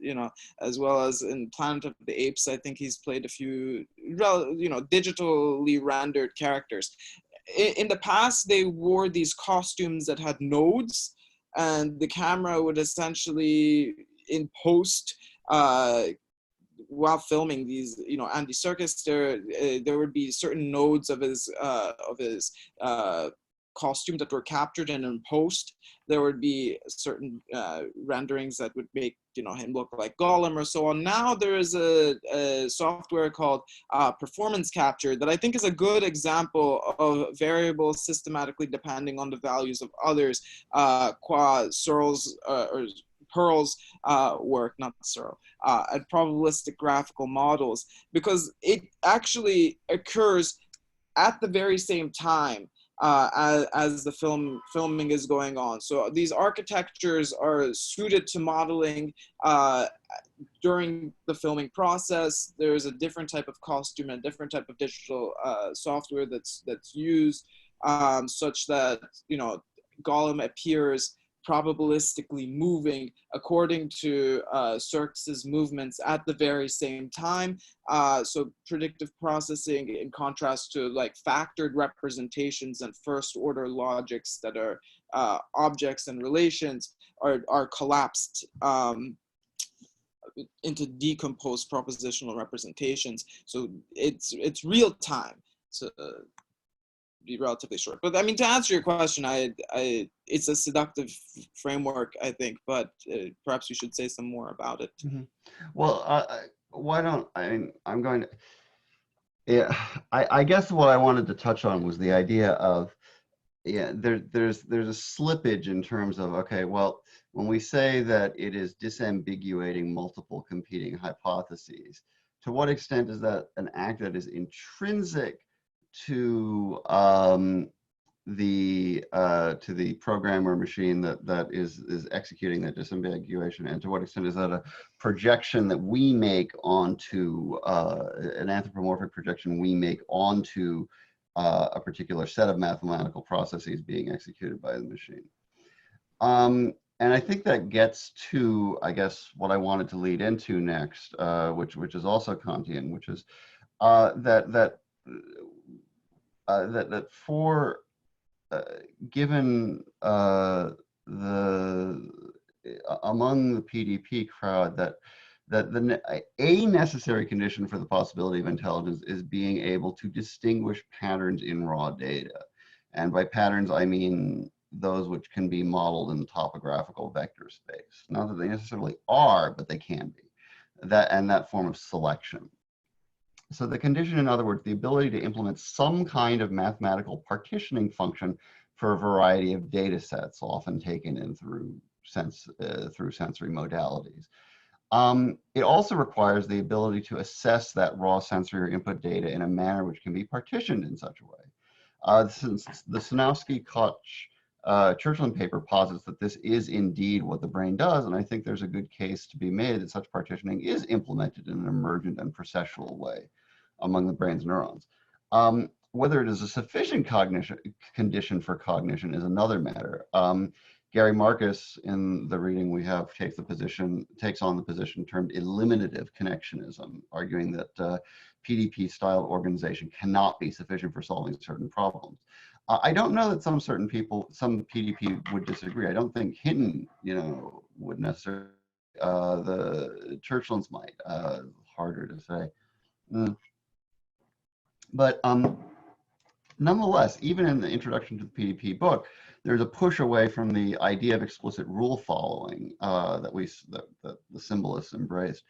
as well as in Planet of the Apes, I think he's played a few digitally rendered characters. In the past, they wore these costumes that had nodes, and the camera would essentially in post while filming these, Andy Serkis, there would be certain nodes of his costume that were captured, and in post there would be certain renderings that would make him look like Gollum or so on. Now there is a software called performance capture that I think is a good example of variables systematically depending on the values of others, qua Searle's or Pearl's work, not Searle, at probabilistic graphical models, because it actually occurs at the very same time as the filming is going on. So these architectures are suited to modeling during the filming process. There's a different type of costume and a different type of digital software that's used, such that Gollum appears probabilistically moving according to Serkis's movements at the very same time. So predictive processing, in contrast to like factored representations and first order logics that are objects and relations, are collapsed into decomposed propositional representations. So it's real time. So be relatively short, but I mean, to answer your question, it's a seductive framework, I think, but perhaps you should say some more about it. Mm-hmm. Well, why don't I'm going to, yeah, I guess what I wanted to touch on was the idea of, there's a slippage in terms of, okay, well, when we say that it is disambiguating multiple competing hypotheses, to what extent is that an act that is intrinsic to the program or machine that is executing that disambiguation, and to what extent is that a projection that we make onto an anthropomorphic projection we make onto a particular set of mathematical processes being executed by the machine. And I think that gets to, I guess, what I wanted to lead into next, which is also Kantian, which is that for given among the PDP crowd, that a necessary condition for the possibility of intelligence is being able to distinguish patterns in raw data, and by patterns I mean those which can be modeled in the topographical vector space. Not that they necessarily are, but they can be. That form of selection. So the condition, in other words, the ability to implement some kind of mathematical partitioning function for a variety of data sets, often taken in through sensory modalities. It also requires the ability to assess that raw sensory or input data in a manner which can be partitioned in such a way. Since the Sanowski-Koch Churchland paper posits that this is indeed what the brain does, and I think there's a good case to be made that such partitioning is implemented in an emergent and processual way among the brain's neurons. Whether it is a sufficient condition for cognition is another matter. Gary Marcus, in the reading we have, takes on the position termed eliminative connectionism, arguing that PDP-style organization cannot be sufficient for solving certain problems. I don't know that some PDP would disagree. I don't think Hinton, would necessarily. The Churchlands might. Harder to say. But nonetheless, even in the introduction to the PDP book, there's a push away from the idea of explicit rule following that the symbolists embraced.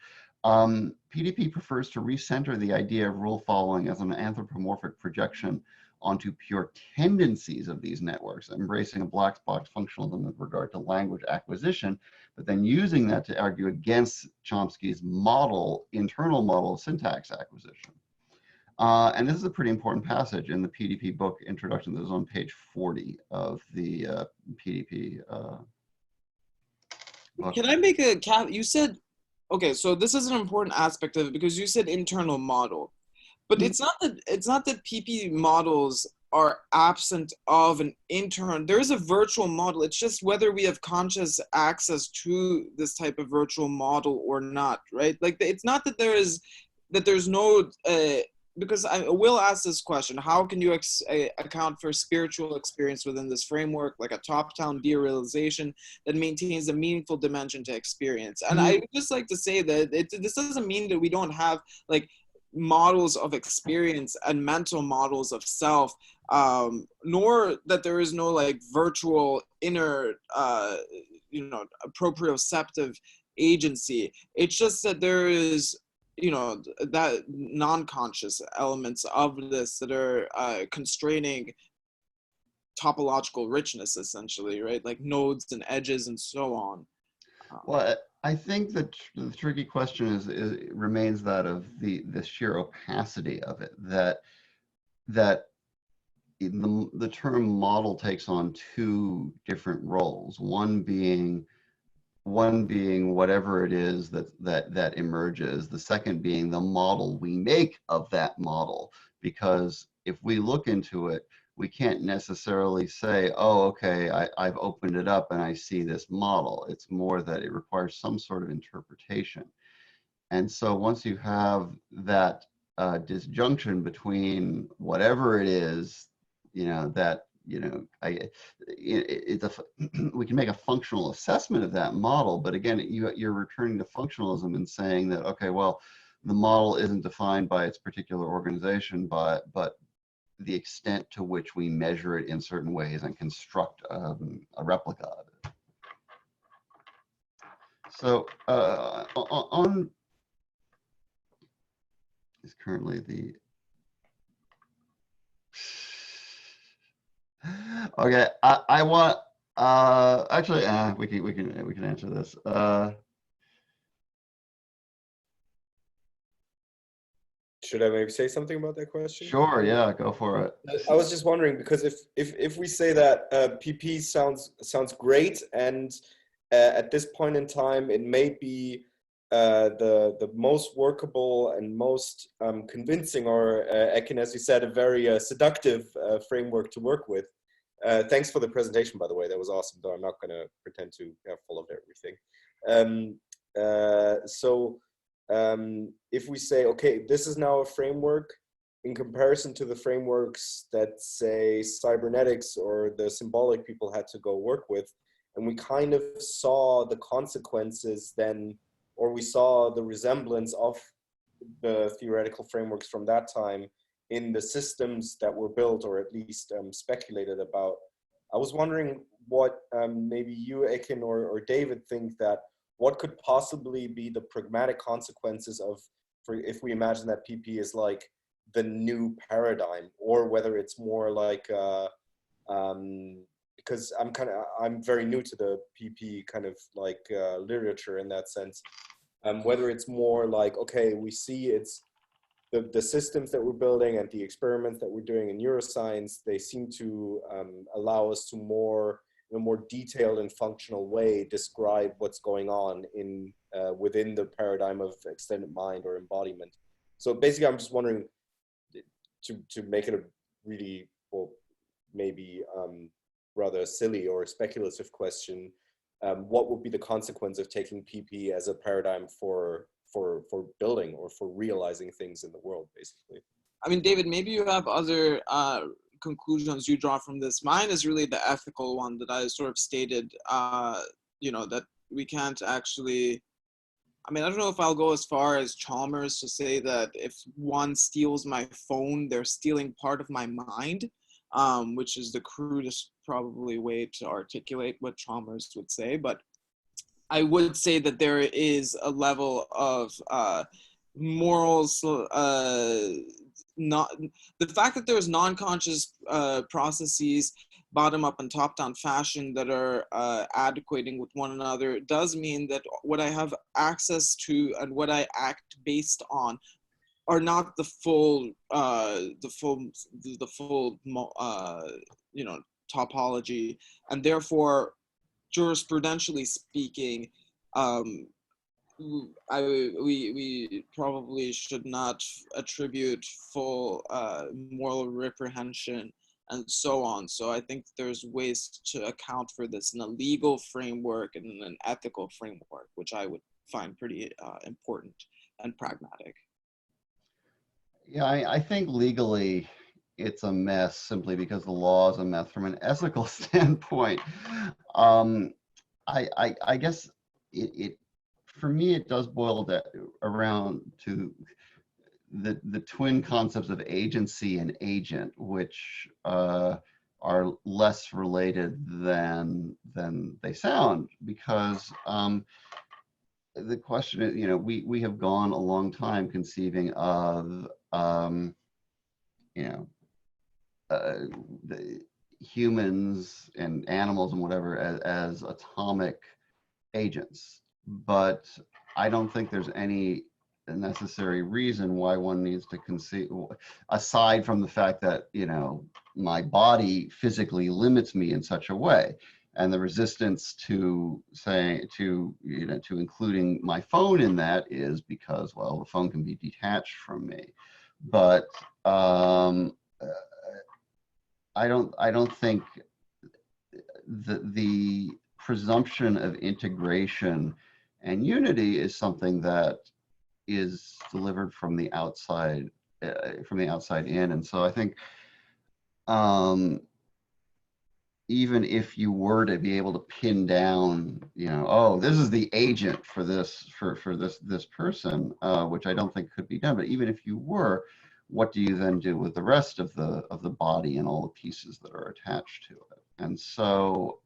PDP prefers to recenter the idea of rule following as an anthropomorphic projection onto pure tendencies of these networks, embracing a black box functionalism with regard to language acquisition, but then using that to argue against Chomsky's internal model of syntax acquisition. And this is a pretty important passage in the PDP book introduction that is on page 40 of the PDP book. Can I make a cap? You said, okay, so this is an important aspect of it because you said internal model, but it's not that PP models are absent of an intern. There is a virtual model. It's just whether we have conscious access to this type of virtual model or not, right? Like it's not that there's no, because I will ask this question: how can you account for spiritual experience within this framework, like a top-down derealization that maintains a meaningful dimension to experience? And I would just like to say that this doesn't mean that we don't have like models of experience and mental models of self, nor that there is no like virtual inner, proprioceptive agency. It's just that there is, that non-conscious elements of this that are constraining topological richness, essentially, right? Like nodes and edges and so on. Well, I think that the tricky question remains that of the sheer opacity of it, that the term model takes on two different roles, one being whatever it is that emerges, the second being the model we make of that model. Because if we look into it, we can't necessarily say, oh, okay, I've opened it up and I see this model. It's more that it requires some sort of interpretation. And so once you have that disjunction between whatever it is, we can make a functional assessment of that model, but again, you're returning to functionalism and saying that, okay, well, the model isn't defined by its particular organization, but the extent to which we measure it in certain ways and construct a replica of it. So on is currently the okay. I want actually we can answer this. Should I maybe say something about that question? Sure, yeah, go for it. I was just wondering, because if we say that PP sounds great, and at this point in time it may be the most workable and most convincing, or Ekin, as you said, a very seductive framework to work with. Thanks for the presentation, by the way. That was awesome, though I'm not going to pretend to have followed everything. If we say, okay, this is now a framework in comparison to the frameworks that, say, cybernetics or the symbolic people had to go work with, and we kind of saw the consequences then, or we saw the resemblance of the theoretical frameworks from that time in the systems that were built, or at least speculated about. I was wondering what maybe you, Ekin, or David think that what could possibly be the pragmatic consequences of, if we imagine that PP is like the new paradigm, or whether it's more like, because I'm very new to the PP kind of like literature in that sense, whether it's more like, okay, we see it's the systems that we're building and the experiments that we're doing in neuroscience, they seem to allow us to in a more detailed and functional way describe what's going on in within the paradigm of extended mind or embodiment. So basically, I'm just wondering, to make it a really, well, maybe rather silly or speculative question, what would be the consequence of taking PP as a paradigm for building or for realizing things in the world, basically? I mean, David, maybe you have other conclusions you draw from this. Mine is really the ethical one that I sort of stated, that we can't actually, I mean, I don't know if I'll go as far as Chalmers to say that if one steals my phone, they're stealing part of my mind, which is the crudest probably way to articulate what Chalmers would say. But I would say that there is a level of morals, not the fact that there's non-conscious processes, bottom-up and top-down fashion, that are adequating with one another does mean that what I have access to and what I act based on are not the full you know, topology, and therefore, jurisprudentially speaking, we probably should not attribute full moral reprehension and so on. So I think there's ways to account for this in a legal framework and in an ethical framework, which I would find pretty important and pragmatic. Yeah, I think legally it's a mess simply because the law is a mess. From an ethical standpoint, I guess it for me it does boil around to the twin concepts of agency and agent, which are less related than they sound, because the question is, you know, we have gone a long time conceiving of you know, the humans and animals and whatever as atomic agents, but I don't think there's any necessary reason why one needs to conceive, aside from the fact that, you know, my body physically limits me in such a way, and the resistance to saying to including my phone in that is because, well, the phone can be detached from me. But I don't think the presumption of integration and unity is something that is delivered from the outside in. And so I think even if you were to be able to pin down, you know, oh, this is the agent for this this person, which I don't think could be done, but even if you were, what do you then do with the rest of the body and all the pieces that are attached to it? And so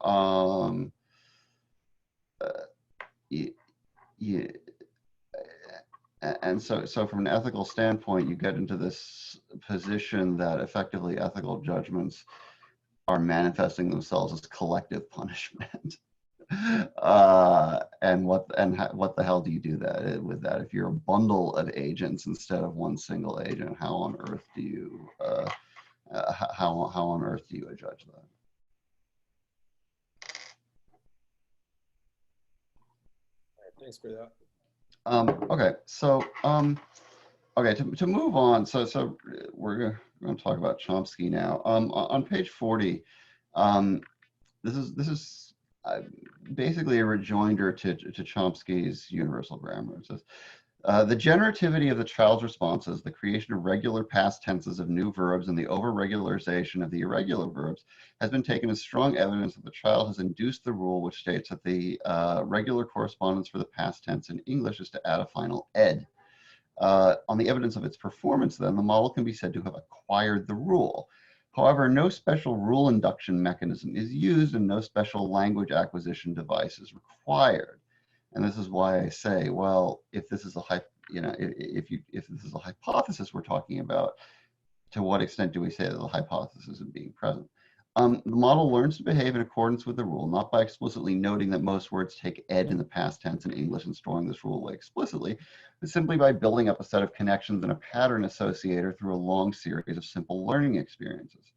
and so from an ethical standpoint, you get into this position that effectively ethical judgments are manifesting themselves as collective punishment. And what the hell do you do with that? If you're a bundle of agents instead of one single agent, how on earth do you how on earth do you adjudge that? Thanks for that. Okay, so okay, to move on, so we're going to talk about Chomsky now. On page 40, this is basically a rejoinder to Chomsky's universal grammar. It says, the generativity of the child's responses, the creation of regular past tenses of new verbs, and the over-regularization of the irregular verbs has been taken as strong evidence that the child has induced the rule which states that the regular correspondence for the past tense in English is to add a final ed. On the evidence of its performance, then, the model can be said to have acquired the rule. However, no special rule induction mechanism is used and no special language acquisition device is required. And this is why I say, well, if this is a if this is a hypothesis we're talking about, to what extent do we say that the hypothesis isn't being present? The model learns to behave in accordance with the rule, not by explicitly noting that most words take ed in the past tense in English and storing this rule away explicitly, but simply by building up a set of connections and a pattern associator through a long series of simple learning experiences.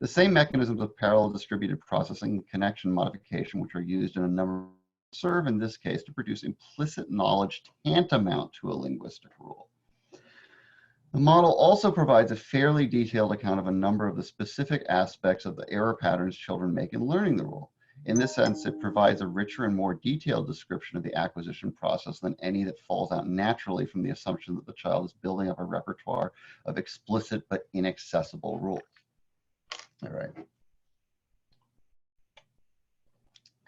The same mechanisms of parallel distributed processing and connection modification, which are used in a number, serve in this case to produce implicit knowledge tantamount to a linguistic rule. The model also provides a fairly detailed account of a number of the specific aspects of the error patterns children make in learning the rule. In this sense, it provides a richer and more detailed description of the acquisition process than any that falls out naturally from the assumption that the child is building up a repertoire of explicit but inaccessible rules. All right.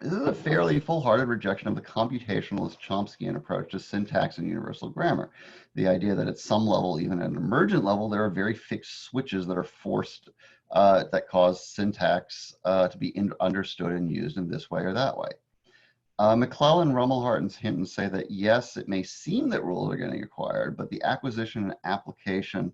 This is a fairly full-hearted rejection of the computationalist Chomskyan approach to syntax and universal grammar. The idea that at some level, even at an emergent level, there are very fixed switches that are forced that cause syntax to be understood and used in this way or that way. McClellan, Rummelhart, and Hinton say that yes, it may seem that rules are getting acquired, but the acquisition and application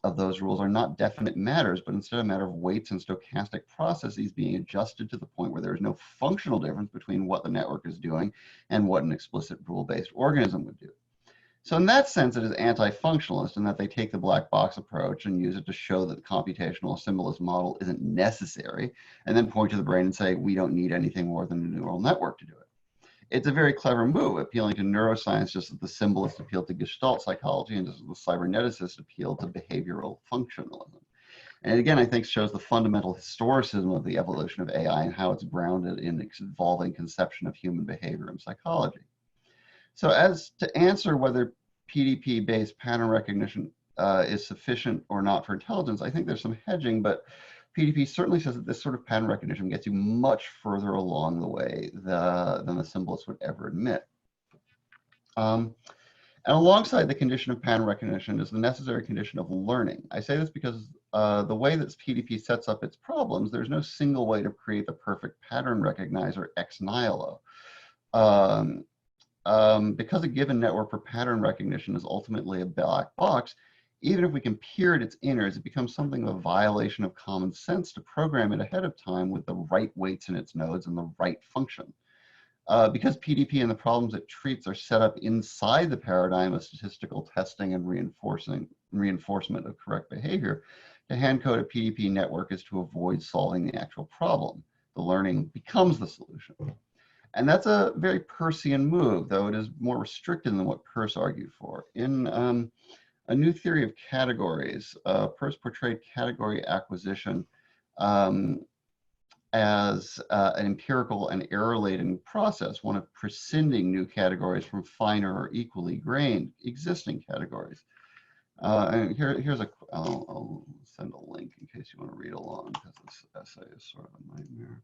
of those rules are not definite matters, but instead a matter of weights and stochastic processes being adjusted to the point where there is no functional difference between what the network is doing and what an explicit rule-based organism would do. So in that sense, it is anti-functionalist in that they take the black box approach and use it to show that the computational symbolist model isn't necessary, and then point to the brain and say, we don't need anything more than a neural network to do it. It's a very clever move, appealing to neuroscience just as the symbolists appeal to Gestalt psychology and just as the cyberneticists appeal to behavioral functionalism. And again, I think shows the fundamental historicism of the evolution of AI and how it's grounded in its evolving conception of human behavior and psychology. So as to answer whether PDP-based pattern recognition is sufficient or not for intelligence, I think there's some hedging, but PDP certainly says that this sort of pattern recognition gets you much further along the way than the symbolists would ever admit. And alongside the condition of pattern recognition is the necessary condition of learning. I say this because the way that PDP sets up its problems, there's no single way to create the perfect pattern recognizer ex nihilo. Because a given network for pattern recognition is ultimately a black box, even if we can peer at its innards, it becomes something of a violation of common sense to program it ahead of time with the right weights in its nodes and the right function. Because PDP and the problems it treats are set up inside the paradigm of statistical testing and reinforcement of correct behavior, to hand code a PDP network is to avoid solving the actual problem. The learning becomes the solution. And that's a very Peircean move, though it is more restricted than what Peirce argued for. In A New Theory of Categories, Peirce portrayed category acquisition as an empirical and error-laden process, one of prescinding new categories from finer or equally grained existing categories. And I'll send a link in case you want to read along, because this essay is sort of a nightmare.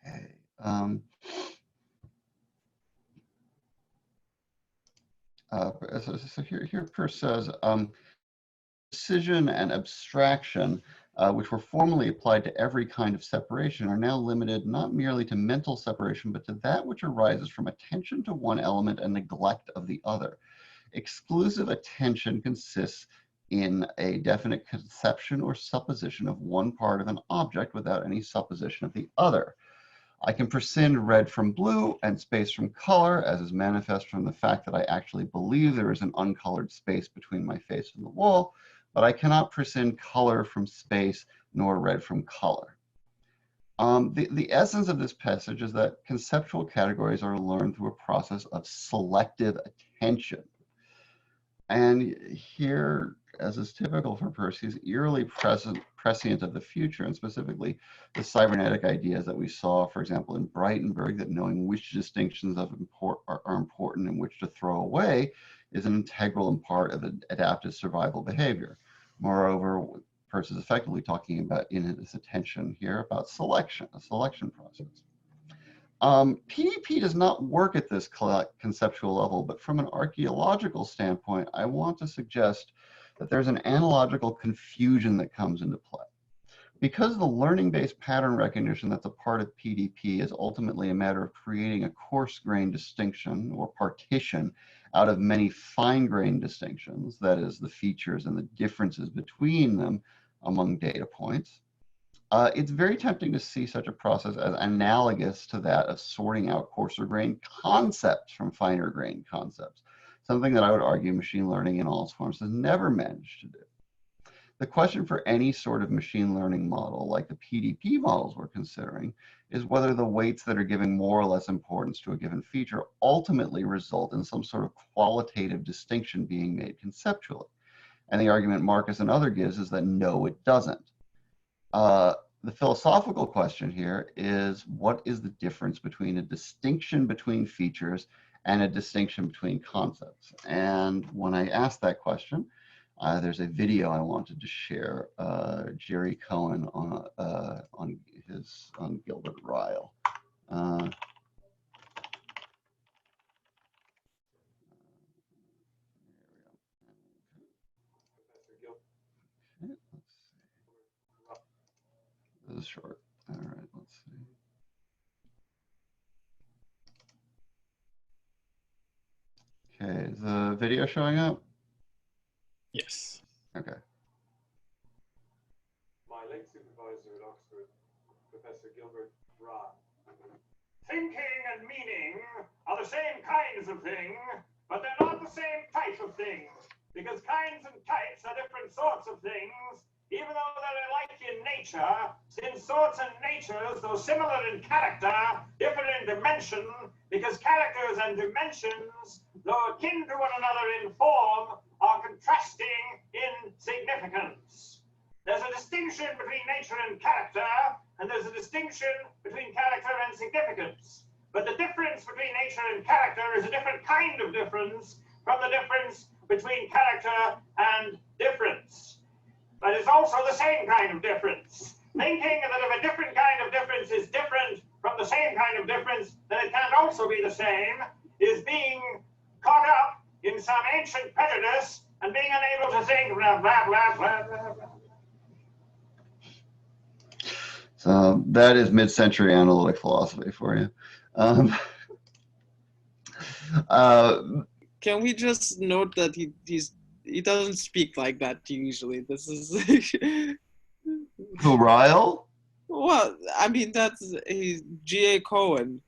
Okay. So here Peirce says, precision and abstraction, which were formerly applied to every kind of separation, are now limited not merely to mental separation, but to that which arises from attention to one element and neglect of the other. Exclusive attention consists in a definite conception or supposition of one part of an object without any supposition of the other. I can prescind red from blue and space from color, as is manifest from the fact that I actually believe there is an uncolored space between my face and the wall, but I cannot prescind color from space nor red from color. The essence of this passage is that conceptual categories are learned through a process of selective attention. And here, as is typical for Peirce, he's eerily prescient of the future, and specifically the cybernetic ideas that we saw, for example, in Breitenberg, that knowing which distinctions are important and which to throw away is an integral part of adaptive survival behavior. Moreover, Peirce is effectively talking about, in his attention here, about selection, a selection process. PDP does not work at this conceptual level, but from an archaeological standpoint, I want to suggest that there's an analogical confusion that comes into play. Because the learning-based pattern recognition that's a part of PDP is ultimately a matter of creating a coarse-grained distinction or partition out of many fine-grained distinctions, that is, the features and the differences between them among data points, it's very tempting to see such a process as analogous to that of sorting out coarser-grained concepts from finer-grained concepts, something that I would argue machine learning in all its forms has never managed to do. The question for any sort of machine learning model, like the PDP models we're considering, is whether the weights that are giving more or less importance to a given feature ultimately result in some sort of qualitative distinction being made conceptually. And the argument Marcus and others gives is that no, it doesn't. The philosophical question here is, what is the difference between a distinction between features and a distinction between concepts? And when I asked that question, there's a video I wanted to share, Jerry Cohen on Gilbert Ryle. This is short. All right, let's see. Okay, is the video showing up? Yes. Okay. My late supervisor at Oxford, Professor Gilbert Ryle. thinking and meaning are the same kinds of thing, but they're not the same type of thing, because kinds and types are different sorts of things, even though they're alike in nature, since sorts and natures, though similar in character, differ in dimension, because characters and dimensions, though akin to one another in form, are contrasting in significance. There's a distinction between nature and character, and there's a distinction between character and significance. But the difference between nature and character is a different kind of difference from the difference between character and difference. But it's also the same kind of difference. Thinking that if a different kind of difference is different from the same kind of difference, then it can't also be the same, is being caught up in some ancient prejudice and being unable to think blah, blah, blah, blah, blah, blah. So that is mid-century analytic philosophy for you. Can we just note that he doesn't speak like that usually? This is Who, Ryle? well, I mean he's G.A. Cohen.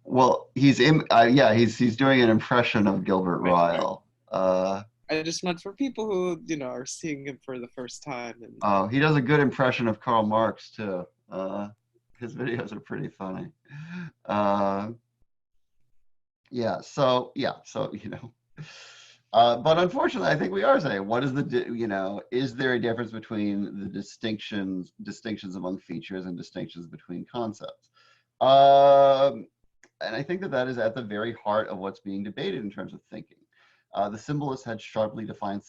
Well, he's doing an impression of Gilbert Ryle. I just meant for people who are seeing him for the first time. And he does a good impression of Karl Marx too. His videos are pretty funny. But unfortunately, I think we are saying, what is is there a difference between the distinctions among features and distinctions between concepts? And I think that is at the very heart of what's being debated in terms of thinking. The symbolists had sharply defined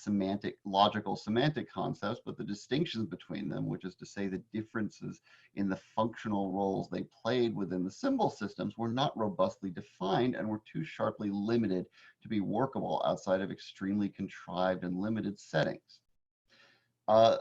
logical semantic concepts, but the distinctions between them, which is to say the differences in the functional roles they played within the symbol systems, were not robustly defined and were too sharply limited to be workable outside of extremely contrived and limited settings. The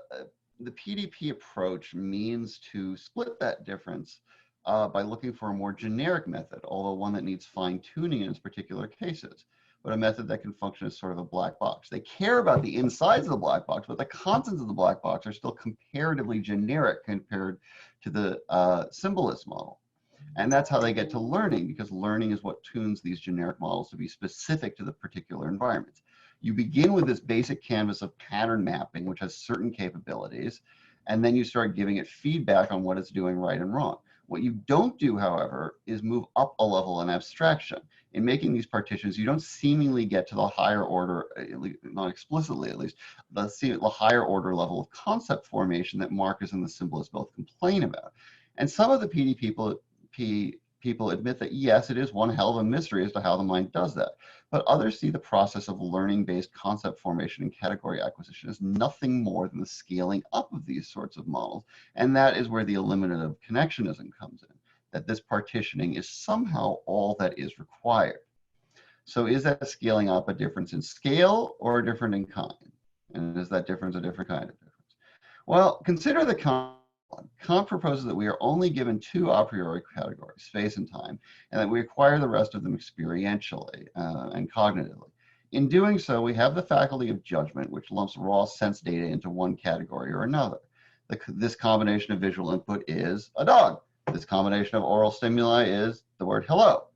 PDP approach means to split that difference by looking for a more generic method, although one that needs fine-tuning in its particular cases, but a method that can function as sort of a black box. They care about the insides of the black box, but the contents of the black box are still comparatively generic compared to the symbolist model. And that's how they get to learning, because learning is what tunes these generic models to be specific to the particular environments. You begin with this basic canvas of pattern mapping, which has certain capabilities, and then you start giving it feedback on what it's doing right and wrong. What you don't do, however, is move up a level in abstraction. In making these partitions, you don't seemingly get to the higher order, not explicitly at least, the higher order level of concept formation that Marcus and the symbolists both complain about. And some of the PD people admit that, yes, it is one hell of a mystery as to how the mind does that. But others see the process of learning-based concept formation and category acquisition as nothing more than the scaling up of these sorts of models. And that is where the eliminative connectionism comes in, that this partitioning is somehow all that is required. So is that scaling up a difference in scale or a different in kind? And is that difference a different kind of difference? Well, consider the Kant proposes that we are only given two a priori categories, space and time, and that we acquire the rest of them experientially and cognitively. In doing so, we have the faculty of judgment, which lumps raw sense data into one category or another. This combination of visual input is a dog. This combination of oral stimuli is the word hello.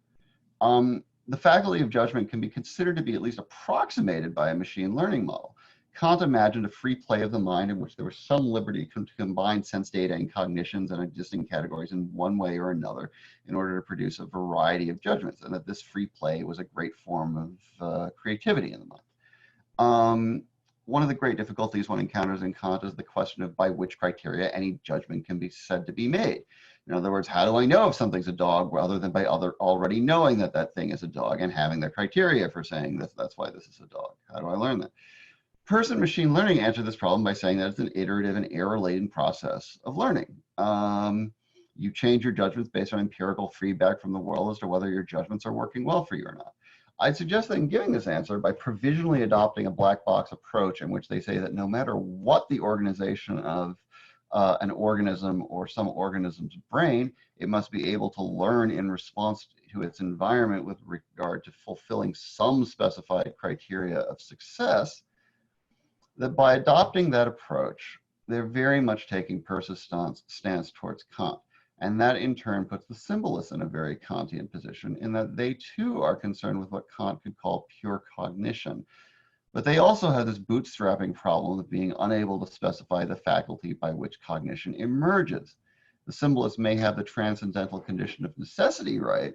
The faculty of judgment can be considered to be at least approximated by a machine learning model. Kant imagined a free play of the mind in which there was some liberty to combine sense data and cognitions and existing categories in one way or another in order to produce a variety of judgments, and that this free play was a great form of creativity in the mind. One of the great difficulties one encounters in Kant is the question of by which criteria any judgment can be said to be made. In other words, how do I know if something's a dog rather than by already knowing that that thing is a dog and having the criteria for saying that's why this is a dog? How do I learn that? Person machine learning answered this problem by saying that it's an iterative and error-laden process of learning. You change your judgments based on empirical feedback from the world as to whether your judgments are working well for you or not. I'd suggest that in giving this answer, by provisionally adopting a black box approach in which they say that no matter what the organization of an organism or some organism's brain, it must be able to learn in response to its environment with regard to fulfilling some specified criteria of success, that by adopting that approach, they're very much taking Peirce's stance towards Kant. And that in turn puts the symbolists in a very Kantian position in that they too are concerned with what Kant could call pure cognition. But they also have this bootstrapping problem of being unable to specify the faculty by which cognition emerges. The symbolists may have the transcendental condition of necessity right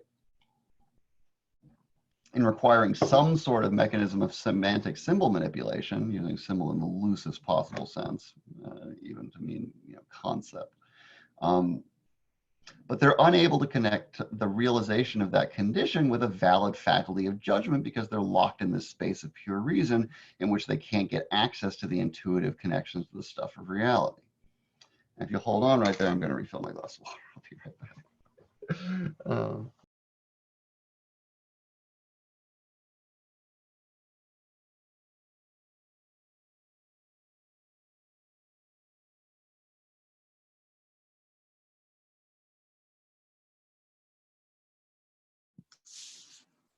in requiring some sort of mechanism of semantic symbol manipulation, using symbol in the loosest possible sense, even to mean concept. But they're unable to connect the realization of that condition with a valid faculty of judgment because they're locked in this space of pure reason in which they can't get access to the intuitive connections to the stuff of reality. And if you hold on right there, I'm going to refill my glass of water. I'll be right back.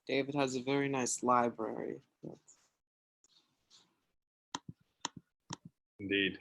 David has a very nice library. Indeed.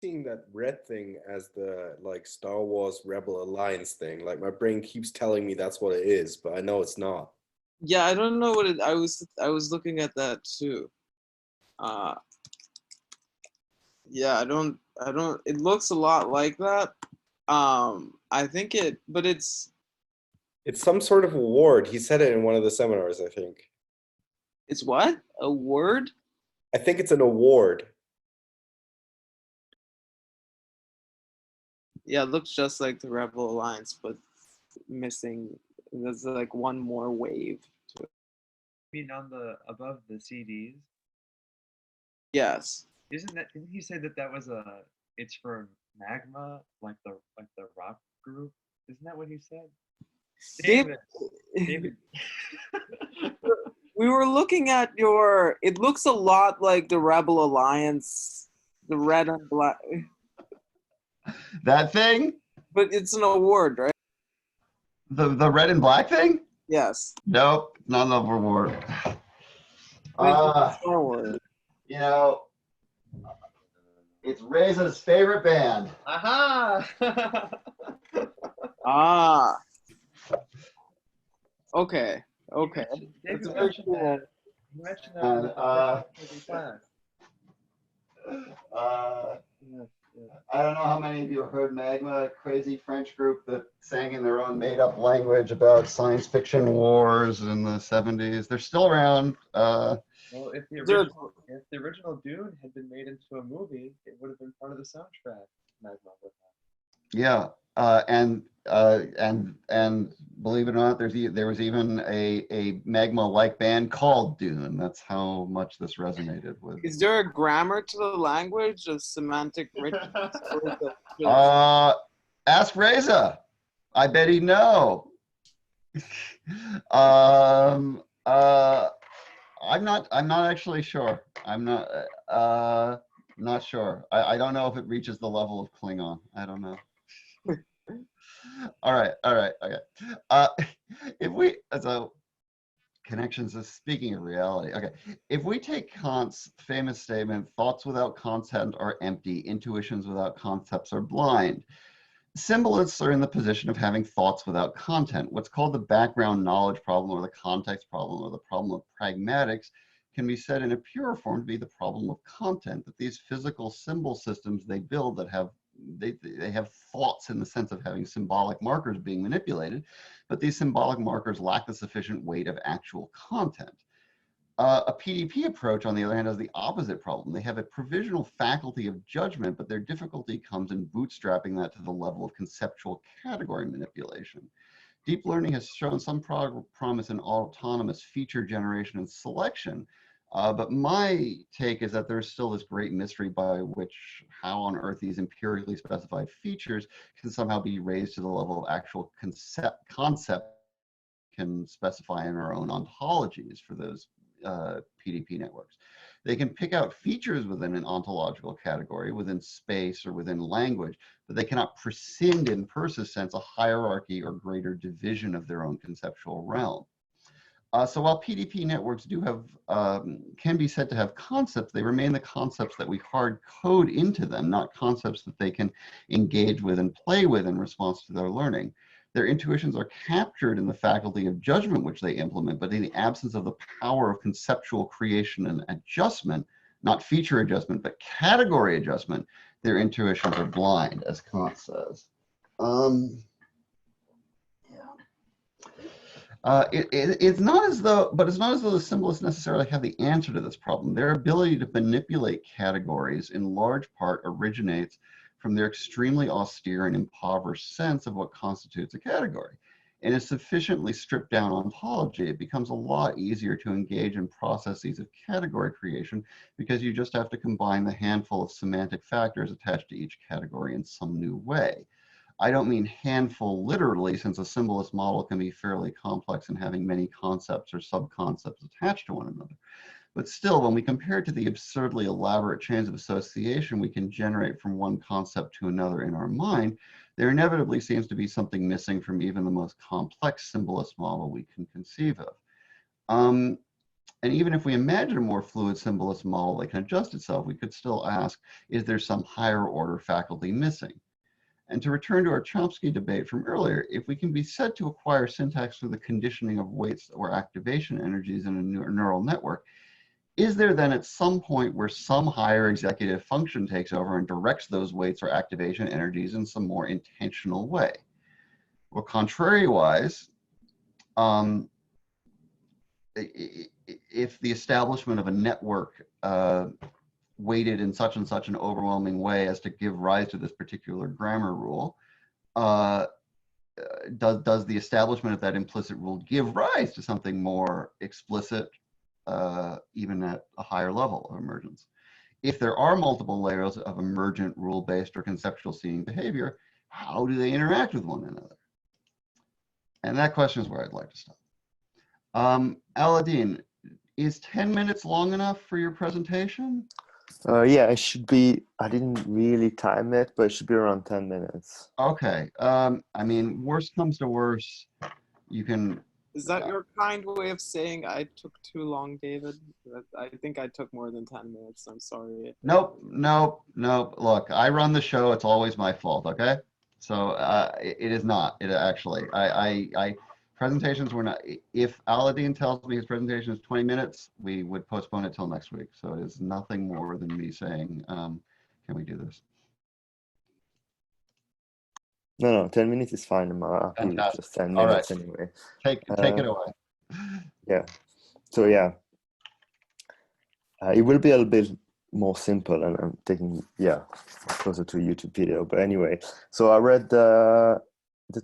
Seeing that red thing as the like Star Wars Rebel Alliance thing. Like my brain keeps telling me that's what it is, but I know it's not. Yeah, I don't know what it. I was looking at that too. Yeah, I don't. It looks a lot like that. I think it, but it's some sort of award. He said it in one of the seminars, I think. It's what? A word? I think it's an award. Yeah, it looks just like the Rebel Alliance, but missing. There's like one more wave to it. You mean on the above the CDs? Yes. Didn't he say that was it's for magma, like the rock group? Isn't that what he said? David. We were looking at your. It looks a lot like the Rebel Alliance, the red and black. That thing? But it's an award, right? The red and black thing? Yes. Nope, not an award. You know, it's Reza's favorite band. Aha! Ah. Okay. Okay. David mentioned that. You mentioned that in the class. I don't know how many of you have heard Magma, a crazy French group that sang in their own made-up language about science fiction wars in the 70s. They're still around. Well, if the original Dune had been made into a movie, it would have been part of the soundtrack. Magma would have. Yeah, and believe it or not, there was even a Magma-like band called Dune. That's how much this resonated with. Is there a grammar to the language, a semantic richness? Ask Reza. I bet he'd know. I'm not actually sure. I'm not sure. I don't know if it reaches the level of Klingon. I don't know. All right, okay. If we, so connections is speaking of reality. Okay, if we take Kant's famous statement, thoughts without content are empty, intuitions without concepts are blind. Symbolists are in the position of having thoughts without content. What's called the background knowledge problem or the context problem or the problem of pragmatics can be said in a pure form to be the problem of content, that these physical symbol systems they build that have they have thoughts in the sense of having symbolic markers being manipulated, but these symbolic markers lack the sufficient weight of actual content. A PDP approach, on the other hand, has the opposite problem. They have a provisional faculty of judgment, but their difficulty comes in bootstrapping that to the level of conceptual category manipulation. Deep learning has shown some promise in autonomous feature generation and selection, but my take is that there's still this great mystery by which how on earth these empirically specified features can somehow be raised to the level of actual concept can specify in our own ontologies for those PDP networks. They can pick out features within an ontological category, within space or within language, but they cannot prescind in Peirce's sense a hierarchy or greater division of their own conceptual realm. So while PDP networks do have, can be said to have concepts, they remain the concepts that we hard code into them, not concepts that they can engage with and play with in response to their learning. Their intuitions are captured in the faculty of judgment which they implement, but in the absence of the power of conceptual creation and adjustment, not feature adjustment, but category adjustment, their intuitions are blind, as Kant says. It's not as though the symbolists necessarily have the answer to this problem. Their ability to manipulate categories in large part originates from their extremely austere and impoverished sense of what constitutes a category. In a sufficiently stripped down ontology, it becomes a lot easier to engage in processes of category creation because you just have to combine the handful of semantic factors attached to each category in some new way. I don't mean handful literally, since a symbolist model can be fairly complex and having many concepts or sub-concepts attached to one another. But still, when we compare it to the absurdly elaborate chains of association we can generate from one concept to another in our mind, there inevitably seems to be something missing from even the most complex symbolist model we can conceive of. And even if we imagine a more fluid symbolist model that can adjust itself, we could still ask, is there some higher order faculty missing? And to return to our Chomsky debate from earlier, if we can be said to acquire syntax through the conditioning of weights or activation energies in a neural network, is there then at some point where some higher executive function takes over and directs those weights or activation energies in some more intentional way? Well, contrariwise, if the establishment of a network weighted in such and such an overwhelming way as to give rise to this particular grammar rule, does the establishment of that implicit rule give rise to something more explicit, even at a higher level of emergence? If there are multiple layers of emergent rule-based or conceptual seeing behavior, how do they interact with one another? And that question is where I'd like to stop. Aladdin, is 10 minutes long enough for your presentation? Yeah, it should be, I didn't really time it, but it should be around 10 minutes. Okay. I mean, worst comes to worst, you can... Is that your kind way of saying I took too long, David? I think I took more than 10 minutes. I'm sorry. Nope. Look, I run the show. It's always my fault, okay? So it is not. It actually, presentations were not, if Aladdin tells me his presentation is 20 minutes, we would postpone it till next week. So it is nothing more than me saying, can we do this? No, 10 minutes is fine. I'm happy with just 10 minutes anyway. Take it away. Yeah. So yeah, it will be a little bit more simple, and I'm taking, closer to a YouTube video. But anyway, so I read the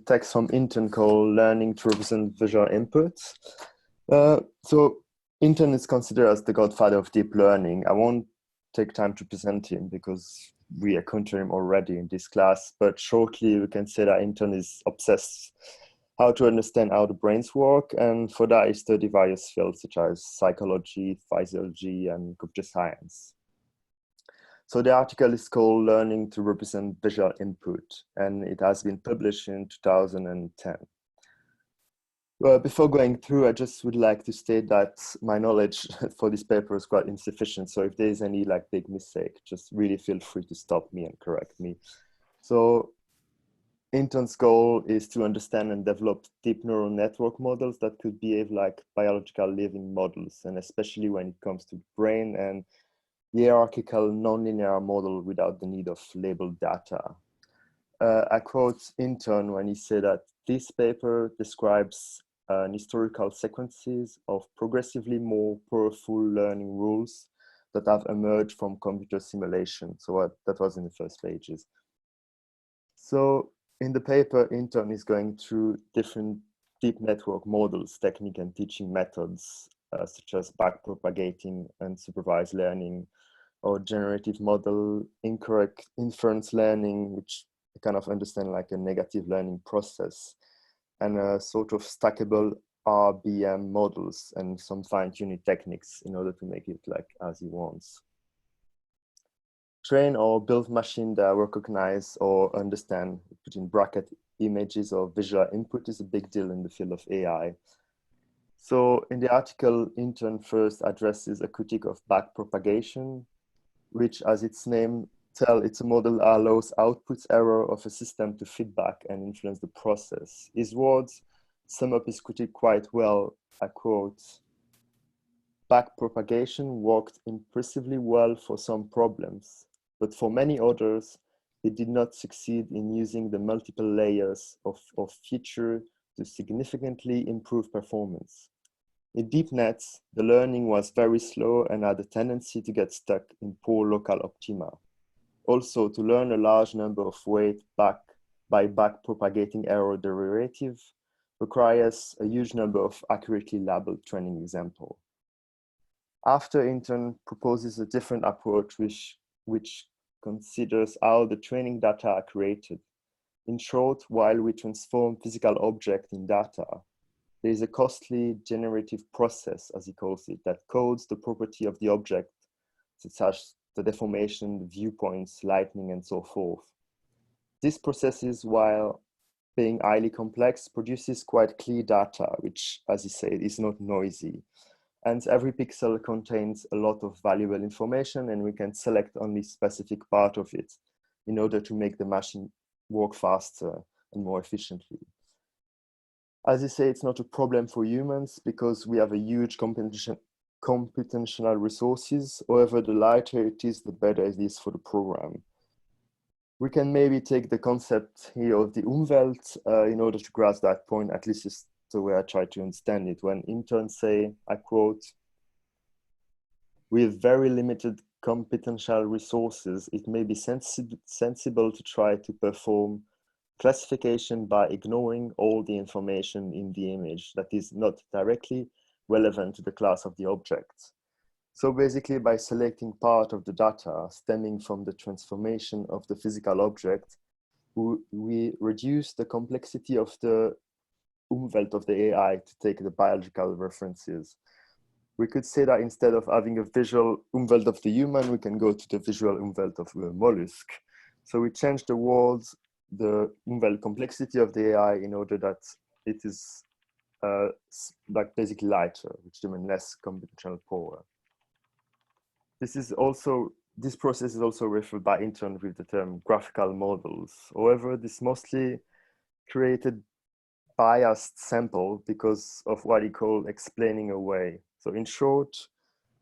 text from Hinton called Learning to Represent Visual Inputs. So Hinton is considered as the godfather of deep learning. I won't take time to present him because we encountered him already in this class, but shortly we can say that Hinton is obsessed how to understand how the brains work, and for that he studied various fields such as psychology, physiology, and computer science. So the article is called Learning to Represent Visual Input, and it has been published in 2010. Well, before going through, I just would like to state that my knowledge for this paper is quite insufficient. So if there is any big mistake, just really feel free to stop me and correct me. So Hinton's goal is to understand and develop deep neural network models that could behave like biological living models, and especially when it comes to brain and hierarchical nonlinear model without the need of labeled data. I quote Hinton when he said that this paper describes historical sequences of progressively more powerful learning rules that have emerged from computer simulation. So that was in the first pages. So in the paper, Hinton is going through different deep network models, technique, and teaching methods, such as backpropagating, unsupervised learning, or generative model, incorrect inference learning, which I kind of understand like a negative learning process, and a sort of stackable RBM models and some fine-tuning techniques in order to make it like as he wants. Train or build machine that recognize or understand, put in bracket, images or visual input is a big deal in the field of AI. So in the article, Intern first addresses a critique of backpropagation, which, as its name tells, it's a model that allows output error of a system to feedback and influence the process. His words sum up his critique quite well. I quote, "Backpropagation worked impressively well for some problems, but for many others, it did not succeed in using the multiple layers of feature to significantly improve performance. In deep nets, the learning was very slow and had a tendency to get stuck in poor local optima. Also, to learn a large number of weight by backpropagating error derivative requires a huge number of accurately labeled training examples. After Intern proposes a different approach which considers how the training data are created. In short, while we transform physical objects in data, there is a costly generative process, as he calls it, that codes the property of the object, such as the deformation, the viewpoints, lighting, and so forth. This process, while being highly complex, produces quite clear data, which, as he said, is not noisy. And every pixel contains a lot of valuable information, and we can select only specific part of it in order to make the machine work faster and more efficiently. As you say, it's not a problem for humans because we have a huge computational resources. However, the lighter it is, the better it is for the program. We can maybe take the concept here of the Umwelt in order to grasp that point, at least it's the way I try to understand it. When interns say, I quote, "With very limited computational resources, it may be sensible to try to perform classification by ignoring all the information in the image that is not directly relevant to the class of the object. So basically, by selecting part of the data stemming from the transformation of the physical object, we reduce the complexity of the Umwelt of the AI to take the biological references. We could say that instead of having a visual Umwelt of the human, we can go to the visual Umwelt of the mollusk. So we change the words, the Umwelt complexity of the AI in order that it is like basically lighter, which means less computational power. This process is also referred by Intern with the term graphical models. However, this mostly created biased sample because of what he called explaining away. So in short,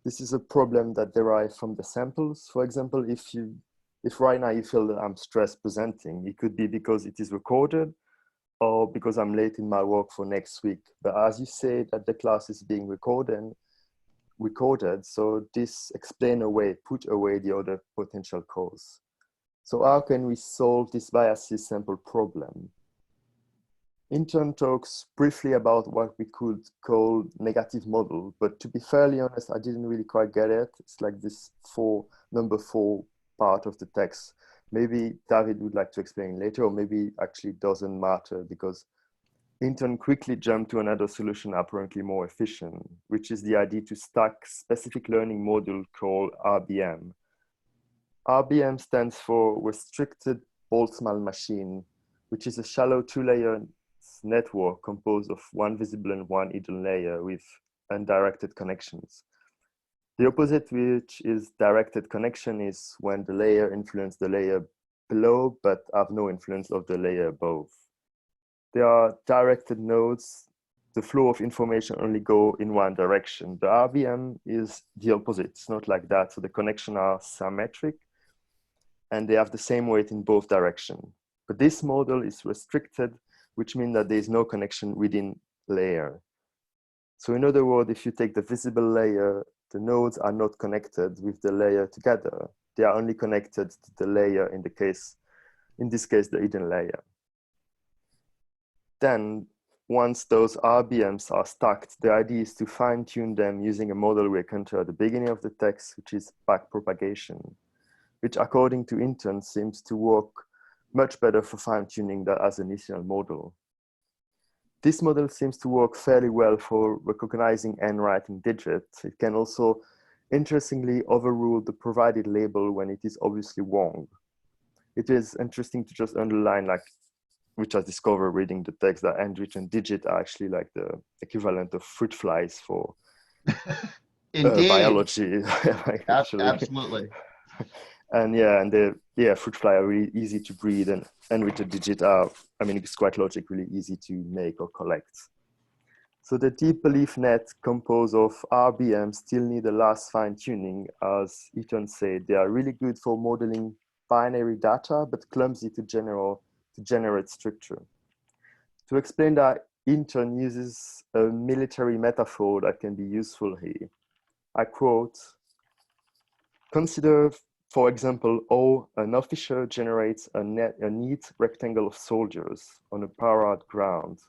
this is a problem that derives from the samples. For example, if right now you feel that I'm stressed presenting, it could be because it is recorded or because I'm late in my work for next week. But as you say that the class is being recorded, so this explain away, put away the other potential cause. So how can we solve this biases sample problem? Intern talks briefly about what we could call negative model, but to be fairly honest, I didn't really quite get it. It's like this number 4 part of the text. Maybe David would like to explain later, or maybe actually doesn't matter because Intern quickly jumped to another solution apparently more efficient, which is the idea to stack specific learning module called RBM. RBM stands for Restricted Boltzmann Machine, which is a shallow 2-layer network composed of one visible and one hidden layer with undirected connections. The opposite, which is directed connection, is when the layer influences the layer below but have no influence of the layer above. There are directed nodes. The flow of information only go in one direction. The RBM is the opposite. It's not like that. So the connections are symmetric and they have the same weight in both directions. But this model is restricted, which means that there is no connection within layer. So in other words, if you take the visible layer, the nodes are not connected with the layer together. They are only connected to the layer in this case, the hidden layer. Then once those RBMs are stacked, the idea is to fine tune them using a model we encounter at the beginning of the text, which is backpropagation, which according to Intern seems to work much better for fine tuning than as an initial model. This model seems to work fairly well for recognizing and writing digits. It can also, interestingly, overrule the provided label when it is obviously wrong. It is interesting to just underline, like, which I discovered reading the text, that handwritten digit are actually like the equivalent of fruit flies for Indeed. biology, like, actually. Absolutely. And yeah, fruit fly are really easy to breed, and handwritten digit are, I mean, it's quite logically easy to make or collect. So the deep belief net composed of RBM still need a last fine tuning. As Ethan said, they are really good for modeling binary data, but clumsy to generate structure. To explain that, Ethan uses a military metaphor that can be useful here. I quote, "Consider, for example, how an officer generates a neat rectangle of soldiers on a parade ground.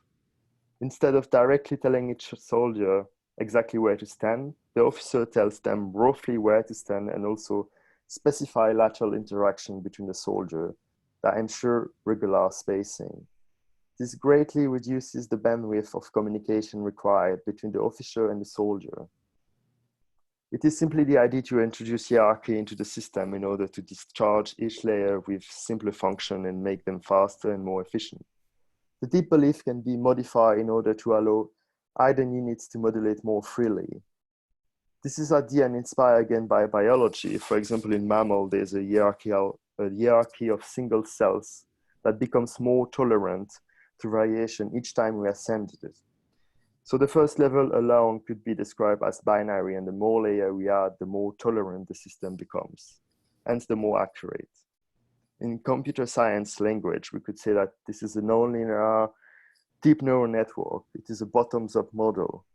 Instead of directly telling each soldier exactly where to stand, the officer tells them roughly where to stand and also specify lateral interaction between the soldier that ensure regular spacing. This greatly reduces the bandwidth of communication required between the officer and the soldier. It is simply the idea to introduce hierarchy into the system in order to discharge each layer with simpler function and make them faster and more efficient. The deep belief can be modified in order to allow hidden units to modulate more freely. This is idea and inspired again by biology. For example, in mammal, there's a hierarchy of single cells that becomes more tolerant to variation each time we ascend it. So the first level alone could be described as binary, and the more layer we add, the more tolerant the system becomes, hence the more accurate. In computer science language, we could say that this is a nonlinear deep neural network. It is a bottoms-up model.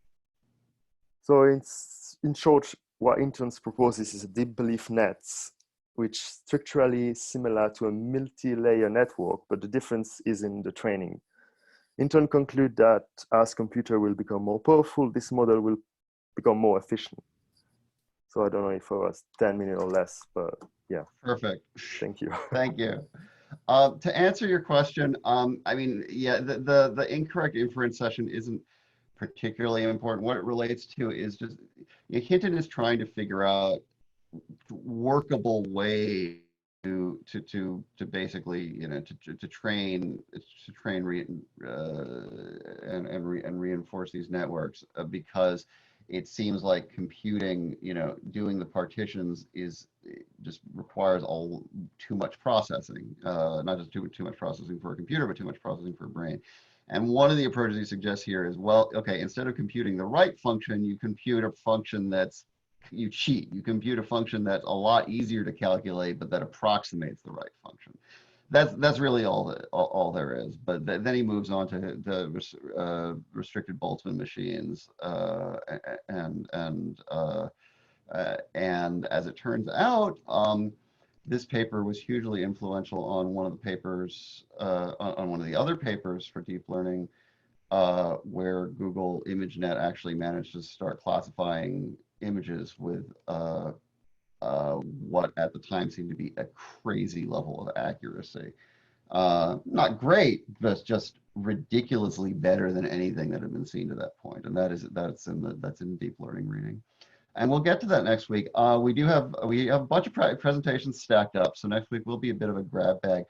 So in short, what Intons proposes is a deep belief nets, which structurally similar to a multi-layer network, but the difference is in the training. Inton conclude that as computer will become more powerful, this model will become more efficient. So I don't know if it was 10 minutes or less, but yeah. Perfect. Thank you. Thank you. To answer your question, I mean, yeah, the incorrect inference session isn't particularly important. What it relates to is just, Hinton is trying to figure out workable way to basically, to train and reinforce these networks, because it seems like computing, doing the partitions just requires too much processing, not just too much processing for a computer, but too much processing for a brain. And one of the approaches he suggests here is, well, okay, instead of computing the right function, you compute a function you cheat. You compute a function that's a lot easier to calculate, but that approximates the right function. That's really all there is. But then he moves on to the restricted Boltzmann machines, and as it turns out, this paper was hugely influential on one of the papers, on one of the other papers for deep learning, where Google ImageNet actually managed to start classifying images with what at the time seemed to be a crazy level of accuracy. Not great, but just ridiculously better than anything that had been seen to that point. And that's in deep learning reading. And we'll get to that next week. We have a bunch of presentations stacked up, so next week will be a bit of a grab bag.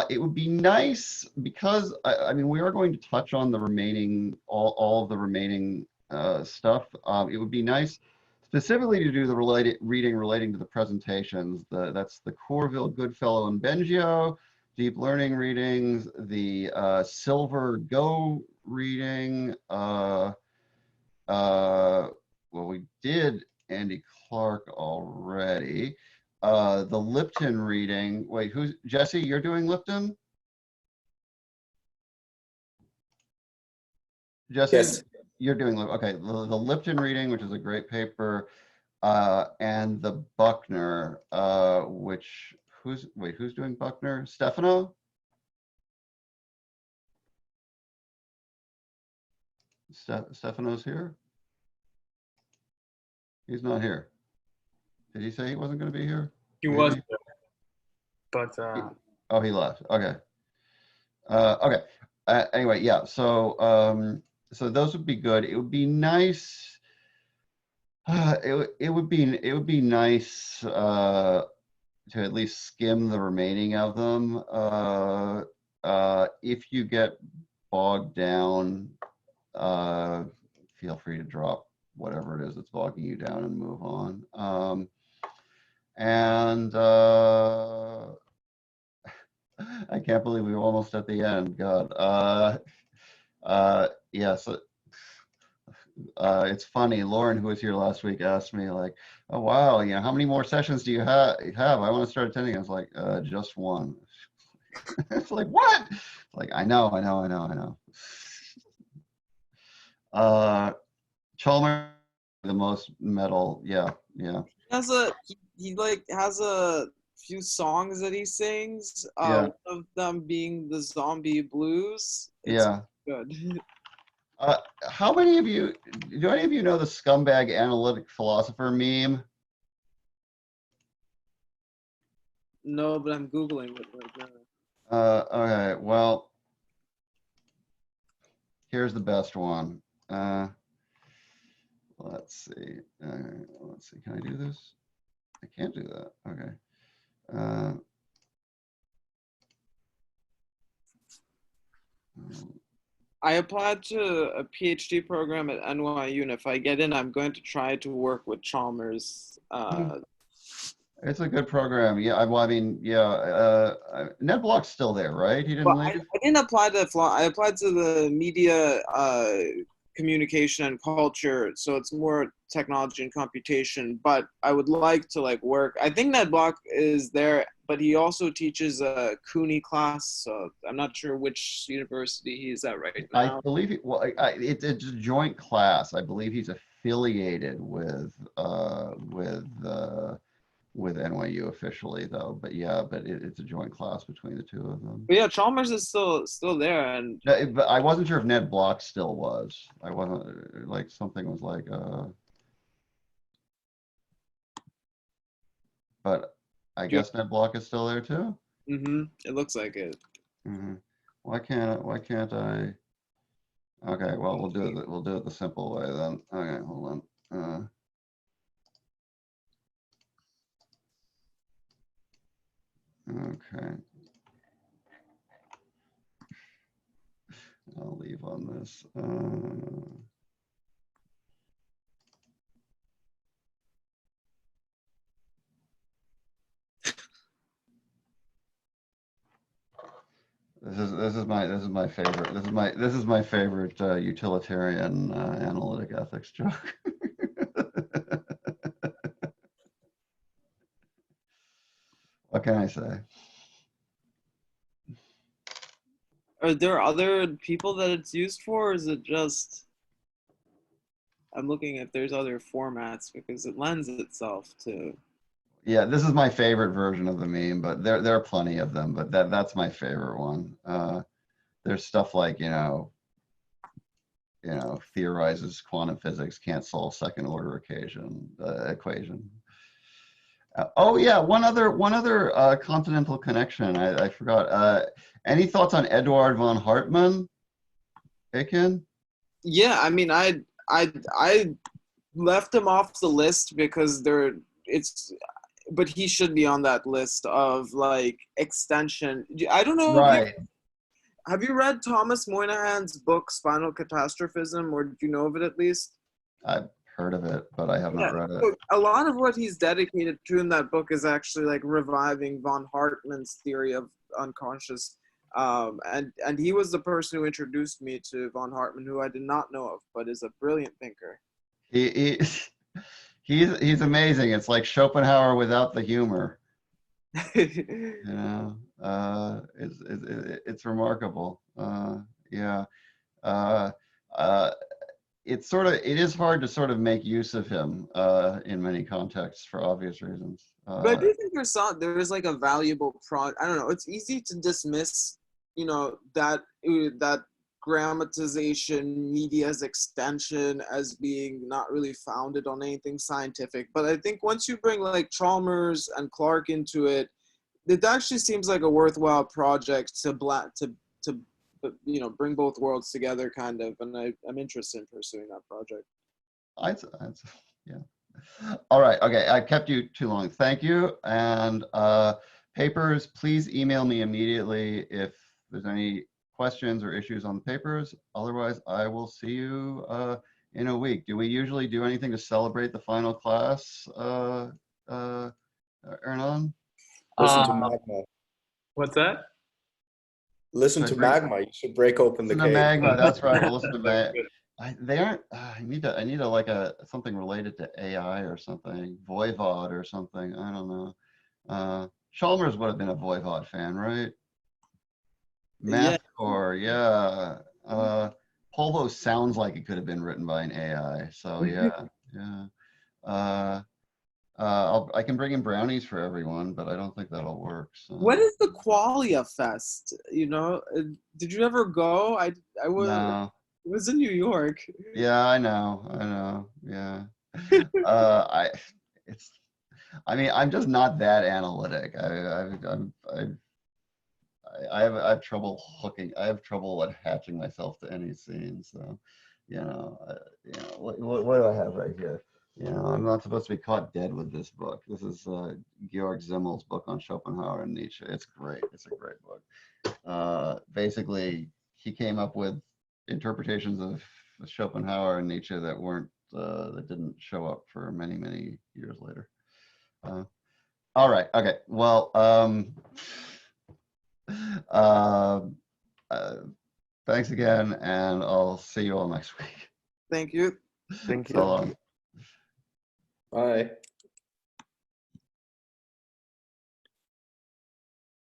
It would be nice, because I mean, we are going to touch on the remaining, all of the remaining stuff. It would be nice specifically to do the reading relating to the presentations. That's the Corville, Goodfellow, and Bengio deep learning readings, the Silver Go reading. Well, we did Andy Clark already. The Lipton reading. Wait, Jesse? You're doing Lipton? Jesse, Yes. You're doing, okay. The Lipton reading, which is a great paper, and the Buckner, who's doing Buckner? Stefano? Stefano's here? He's not here. Did he say he wasn't going to be here? He was, but oh, he left. Okay. Okay. anyway, yeah. So so those would be good. It would be nice. It would be nice to at least skim the remaining of them. If you get bogged down, feel free to drop whatever it is that's bogging you down and move on. And I can't believe we were almost at the end. God. Yes. It's funny. Lauren, who was here last week, asked me like, "Oh wow, you know, how many more sessions do you have? I want to start attending." I was like, "Just one." It's like, what? Like, I know. Chalmers, the most metal. Yeah. He like has a few songs that he sings. Yeah. One of them being the Zombie Blues. It's Yeah. good. How many of you, do any of you know the scumbag analytic philosopher meme? No, but I'm Googling it right now. Okay, well, here's the best one. Let's see. Let's see. Can I do this? I can't do that. Okay. I applied to a PhD program at NYU, and if I get in, I'm going to try to work with Chalmers. It's a good program. Yeah, well, I mean, yeah. Ned Block's still there, right? He didn't leave? I didn't apply to I applied to the media communication and culture, so it's more technology and computation, but I would like to like work. I think Ned Block is there, but he also teaches a CUNY class, so I'm not sure which university he's at right now. I believe it's a joint class. I believe he's affiliated with NYU officially, though. But yeah, it's a joint class between the two of them. But yeah, Chalmers is still there, and but I wasn't sure if Ned Block still was. I wasn't like something was like but I guess Ned Block is still there too. It looks like it. Why can't I? Okay, well we'll do it the simple way then. Okay, hold on. Okay. I'll leave on this. This is my favorite. This is my favorite utilitarian analytic ethics joke. What can I say? Are there other people that it's used for, or is it just? I'm looking if there's other formats because it lends itself to. Yeah, this is my favorite version of the meme, but there are plenty of them, but that's my favorite one. There's stuff like, theorizes quantum physics can't solve second order equation. Oh yeah, one other continental connection. I forgot. Any thoughts on Eduard von Hartmann, Aiken? Yeah, I mean, I left him off the list because but he should be on that list of like extension. I don't know. Right. Have you read Thomas Moynihan's book Spinal Catastrophism, or do you know of it at least? I've heard of it, but I have not read it. So a lot of what he's dedicated to in that book is actually like reviving von Hartmann's theory of unconscious. And he was the person who introduced me to von Hartmann, who I did not know of, but is a brilliant thinker. He's amazing. It's like Schopenhauer without the humor. It's remarkable. It is hard to sort of make use of him in many contexts for obvious reasons. But I do think there's like a valuable I don't know. It's easy to dismiss, that grammatization, media's extension as being not really founded on anything scientific. But I think once you bring like Chalmers and Clark into it, it actually seems like a worthwhile project to bring both worlds together, kind of. And I'm interested in pursuing that project. Yeah. All right. Okay. I kept you too long. Thank you. And papers, please email me immediately if there's any questions or issues on the papers. Otherwise, I will see you in a week. Do we usually do anything to celebrate the final class, Ernan? Listen to Magma. What's that? Listen to Magma. You should break open the Listen to cave. Magma. That's right. We'll listen to Magma. They aren't. I need a like something related to AI or something. Voivod or something. I don't know. Chalmers would have been a Voivod fan, right? Mathcore, yeah. Polvo sounds like it could have been written by an AI. So yeah. I can bring in brownies for everyone, but I don't think that'll work. So. What is the Qualia Fest? Did you ever go? I was. No. It was in New York. Yeah, I know. Yeah. I'm just not that analytic. I have trouble hooking. I have trouble attaching myself to any scene. So, what do I have right here? I'm not supposed to be caught dead with this book. This is Georg Zimmel's book on Schopenhauer and Nietzsche. It's great. It's a great book. Basically, he came up with interpretations of Schopenhauer and Nietzsche that weren't that didn't show up for many, many years later. All right. Okay. Well, thanks again, and I'll see you all next week. Thank you. Thank you. So long. Bye.